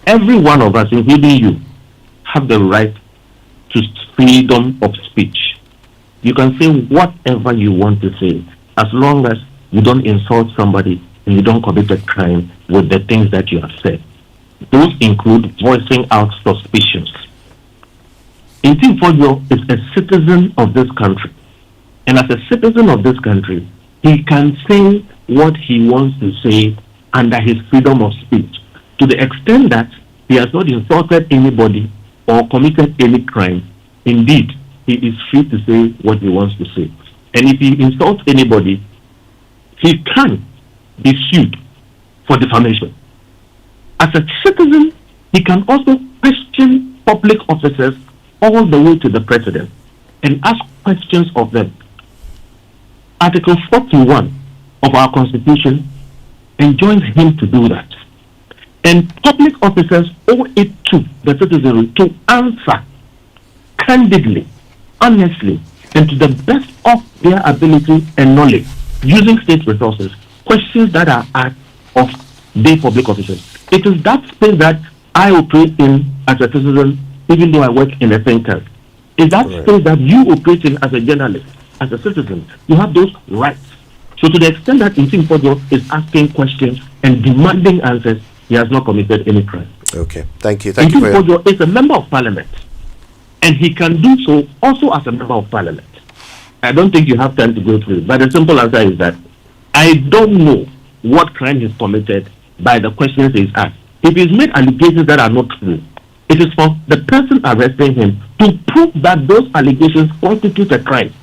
Every one of us, including you, have the right to freedom of speech. You can say whatever you want to say, as long as you don't insult somebody and you don't commit a crime with the things that you have said. Those include voicing out suspicions. Ntim Fordjour is a citizen of this country. And as a citizen of this country, he can say what he wants to say under his freedom of speech, to the extent that he has not insulted anybody or committed any crime. Indeed, he is free to say what he wants to say. And if he insults anybody, he can be sued for defamation. As a citizen, he can also question public officers all the way to the president and ask questions of them. Article 41 of our Constitution enjoins him to do that. And public officers owe it to the citizenry to answer candidly, honestly, and to the best of their ability and knowledge, using state resources, questions that are asked of the public officers. It is that space that I operate in as a citizen, even though I work in a think tank. It's that space that you operate in as a journalist, as a citizen. You have those rights. So to the extent that Ntim Fordjour is asking questions and demanding answers, he has not committed any crime. Okay, thank you. Thank you Ntim for Fordjour is a member of parliament, and he can do so also as a member of parliament. I don't think you have time to go through it, but the simple answer is that I don't know what crime he's committed by the questions he's asked. If he's made allegations that are not true, it is for the person arresting him to prove that those allegations constitute a crime.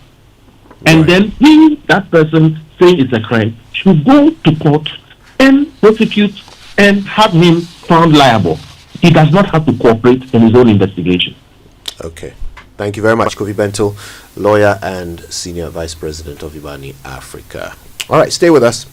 And then he, that person saying it's a crime, should go to court and prosecute and have him found liable. He does not have to cooperate in his own investigation. Okay. Thank you very much, Kofi Bento, lawyer and senior vice president of Ibani Africa. All right, stay with us.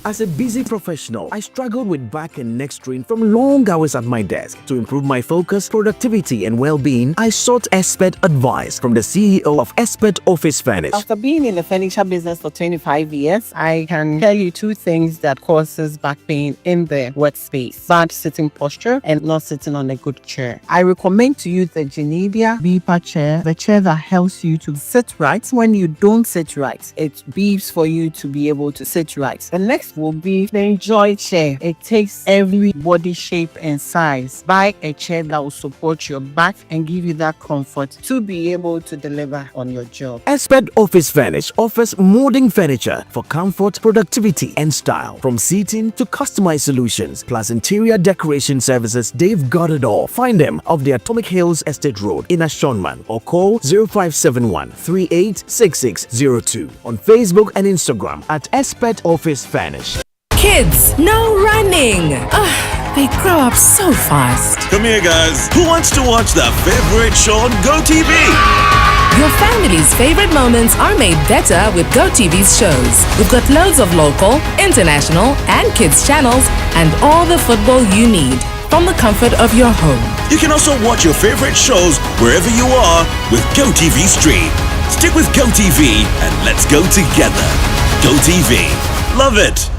As a busy professional, I struggled with back and neck strain from long hours at my desk. To improve my focus, productivity, and well-being, I sought expert advice from the CEO of Expert Office Furnish. After being in the furniture business for 25 years, I can tell you two things that causes back pain in the workspace: bad sitting posture and not sitting on a good chair. I recommend to you the Genevia Beeper chair, the chair that helps you to sit right. When you don't sit right, it beeps for you to be able to sit right. The next will be the Enjoy chair. It takes every body shape and size. Buy a chair that will support your back and give you that comfort to be able to deliver on your job. Expert Office Furnish offers molding furniture for comfort, productivity, and style. From seating to customized solutions, plus interior decoration services, they've got it all. Find them off the Atomic Hills Estate Road in Ashonman or call 0571 386602 on Facebook and Instagram at Expert Office Furnish. Kids, no running. They grow up so fast. Come here, guys. Who wants to watch their favorite show on GoTV? Your family's favorite moments are made better with GoTV's shows. We've got loads of local, international, and kids channels, and all the football you need from the comfort of your home. You can also watch your favorite shows wherever you are with GoTV Stream. Stick with GoTV and let's go together. GoTV. Love it.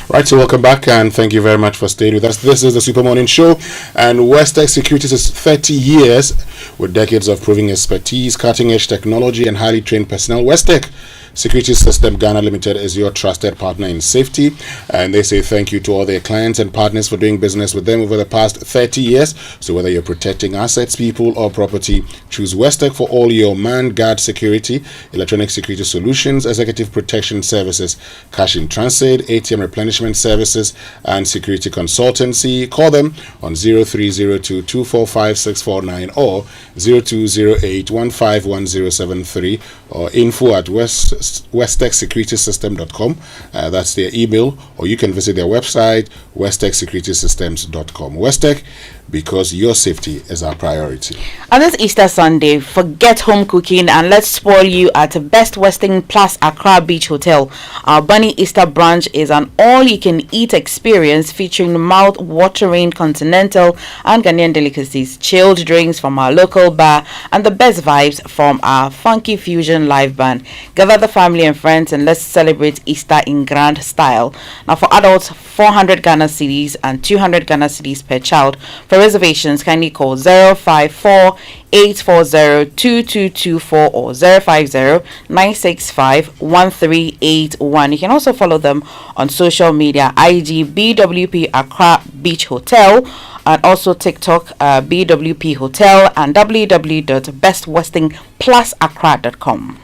Right, so welcome back and thank you very much for staying with us. This is the Super Morning Show, and Westex Securities is 30 years with decades of proving expertise, cutting-edge technology, and highly trained personnel. Westex Security System Ghana Limited is your trusted partner in safety, and they say thank you to all their clients and partners for doing business with them over the past 30 years. So whether you're protecting assets, people, or property, choose Westex for all your manned guard security, electronic security solutions, executive protection services, cash in transit, ATM replenishment services, and security consultancy. Call them on 0302 245 649 or 0208 151073 or info at westexsecuritysystem.com. That's their email, or you can visit their website, westexsecuritysystems.com. Westex, because your safety is our priority. On this Easter Sunday, forget home cooking and let's spoil you at Best Western Plus Accra Beach Hotel. Our Bunny Easter brunch is an all-you-can-eat experience featuring mouth-watering continental and Ghanaian delicacies, chilled drinks from our local bar, and the best vibes from our funky fusion live band. Gather the family and friends and let's celebrate Easter in grand style. Now, for adults, 400 Ghana cedis and 200 Ghana cedis per child. For reservations, kindly call 054-840-2224 or 050-965-1381. You can also follow them on social media, IG BWP Accra Beach Hotel, and also TikTok BWP Hotel, and www.bestwestingplusaccra.com.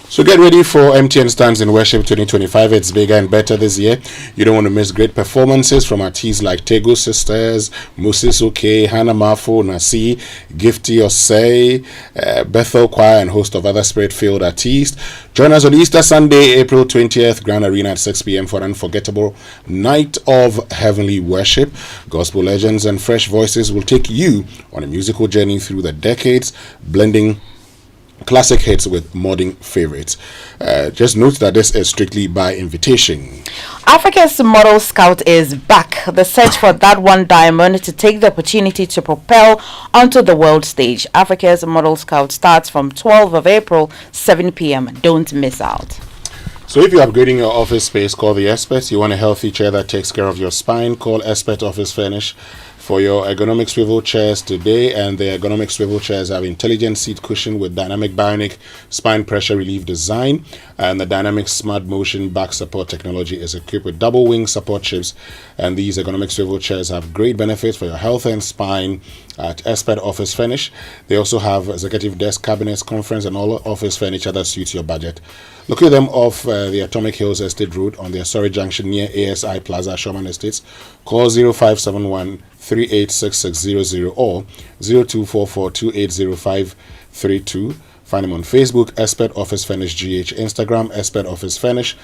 So get ready for MTN Stands in Worship 2025. It's bigger and better this year. You don't want to miss great performances from artists like Tego Sisters, Moses Oke, Hannah Mafo, Nasi, Gifty Osei, Bethel Choir, and host of other spirit-filled artists. Join us on Easter Sunday, April 20th, Grand Arena at 6 p.m. for an unforgettable night of heavenly worship. Gospel legends and fresh voices will take you on a musical journey through the decades, blending classic hits with modern favorites. Just note that this is strictly by invitation. Africa's Model Scout is back. The search for that one diamond to take the opportunity to propel onto the world stage. Africa's Model Scout starts from 12th of April, 7 p.m. Don't miss out. So if you're upgrading your office space, call the experts. You want a healthy chair that takes care of your spine, call Expert Office Furnish. for your ergonomic swivel chairs today, and the ergonomic swivel chairs have intelligent seat cushion with dynamic bionic spine pressure relief design, and the dynamic smart motion back support technology is equipped with double wing support chips. And these ergonomic swivel chairs have great benefits for your health and spine at Expert Office Furnish. They also have executive desk, cabinets, conference, and all office furniture that suits your budget. Locate them off the Atomic Hills Estate Road on the Asori Junction near ASI Plaza, Sherman Estates. Call 0571 386600 or 0244 280532. Find them on Facebook, Expert Office Furnish GH, Instagram, Expert Office Furnish,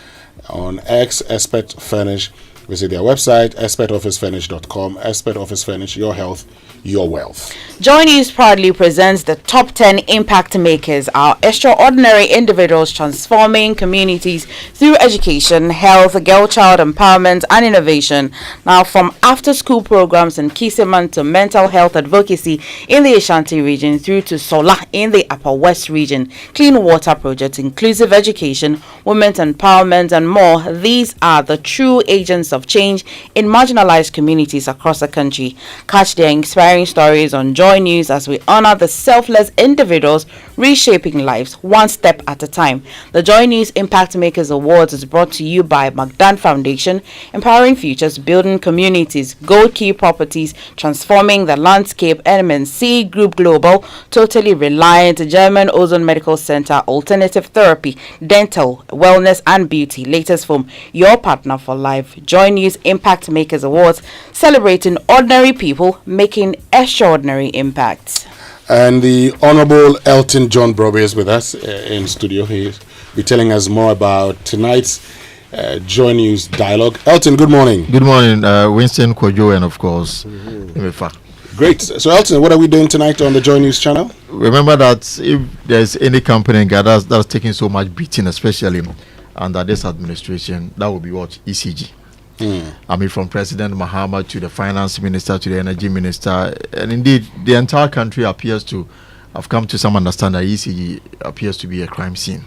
on X, Expert Furnish. Visit their website, expertofficefurnish.com. Expert Office Furnish, your health, your wealth. Joy News proudly presents the top 10 impact makers, our extraordinary individuals transforming communities through education, health, girl-child empowerment, and innovation. Now, from after-school programs in Kiseman to mental health advocacy in the Ashanti region through to solar in the Upper West region, clean water projects, inclusive education, women's empowerment, and more. These are the true agents of change in marginalized communities across the country. Catch their inspiring stories on Joy News as we honor the selfless individuals reshaping lives one step at a time. The Joy News Impact Makers Awards is brought to you by Magdan Foundation, empowering futures, building communities, Gold Key Properties, transforming the landscape, MNC Group Global, Totally Reliant, German Ozone Medical Center, Alternative Therapy, Dental, Wellness and Beauty, Latest Foam, your partner for life. Joy News Impact Makers Awards, celebrating ordinary people making extraordinary impacts. And the Honorable Elton John Broby is with us in studio. He'll be telling us more about tonight's Joy News dialogue. Elton, good morning. Good morning, Winston, Kojo, and of course, Emefa. Great. So, Elton, what are we doing tonight on the Joy News channel? Remember that if there's any company in Ghana that's taking so much beating, especially under this administration, that will be what? ECG. I mean, from President Mahama to the finance minister to the energy minister, and indeed the entire country appears to have come to some understanding that ECG appears to be a crime scene.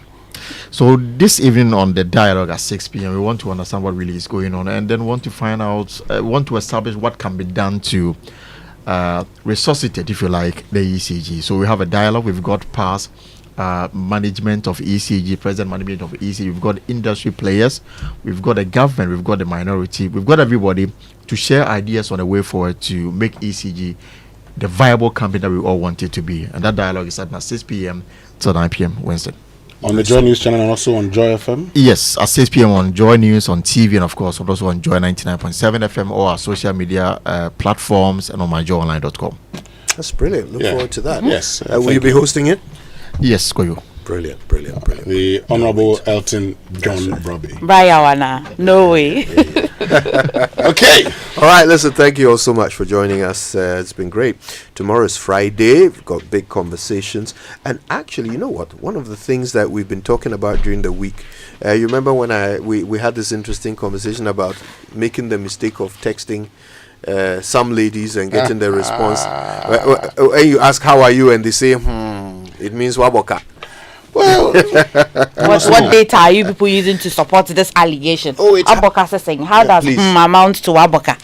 So this evening on the dialogue at 6 p.m, we want to understand what really is going on, and then want to find out, want to establish what can be done to resuscitate, if you like, the ECG. So we have a dialogue. We've got past management of ECG, present management of ECG. We've got industry players, we've got the government, we've got the minority, we've got everybody to share ideas on the way forward to make ECG the viable company that we all want it to be. And that dialogue is at 6 p.m. to 9 p.m. Wednesday. On the Joy News channel and also on Joy FM? Yes, at 6 p.m. on Joy News, on TV, and of course also on Joy 99.7 FM or our social media platforms and on myjoyonline.com. That's brilliant. Look forward to that. Yes. Will you be hosting it? Yes, Koyo. Brilliant. The Honorable Elton John Broby. Briawana. No way. Okay. All right, listen, thank you all so much for joining us. It's been great. Tomorrow is Friday. We've got big conversations. And actually, you know what? One of the things that we've been talking about during the week, you remember when we had this interesting conversation about making the mistake of texting some ladies and getting the response. When you ask, how are you? And they say, it means waboka. Well, what data are you people using to support this allegation? Aboka saying, how does amount to Aboka?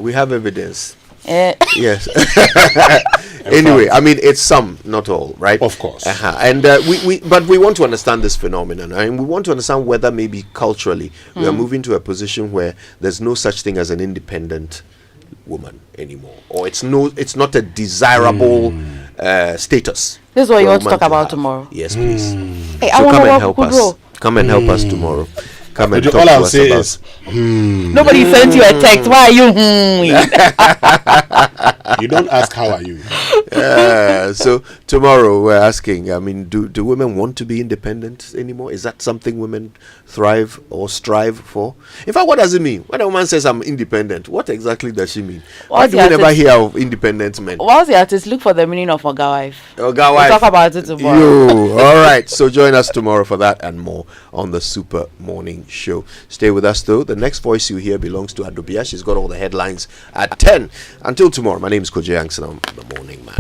We have evidence. Yes. Anyway, I mean, it's some, not all, right? Of course. And but we want to understand this phenomenon, and we want to understand whether maybe culturally we are moving to a position where there's no such thing as an independent woman anymore, or it's not a desirable status. This is what you want to talk about tomorrow. Yes, please. Hey, so come and help us. Come and help us tomorrow. Come and talk to us about. Nobody sent you a text. Why are you? You don't ask how are you. So tomorrow we're asking. I mean, do women want to be independent anymore? Is that something women thrive or strive for? In fact, what does it mean when a woman says I'm independent? What exactly does she mean? Why do we never hear of independent men? What's the artist? Look for the meaning of Oga wife. Oga wife. We'll talk about it tomorrow. All right. So join us tomorrow for that and more on the Super Morning Show. Stay with us though. The next voice you hear belongs to Adobia. She's got all the headlines at 10. Until tomorrow, my name is Kojo Yankson. I'm the Morning Man.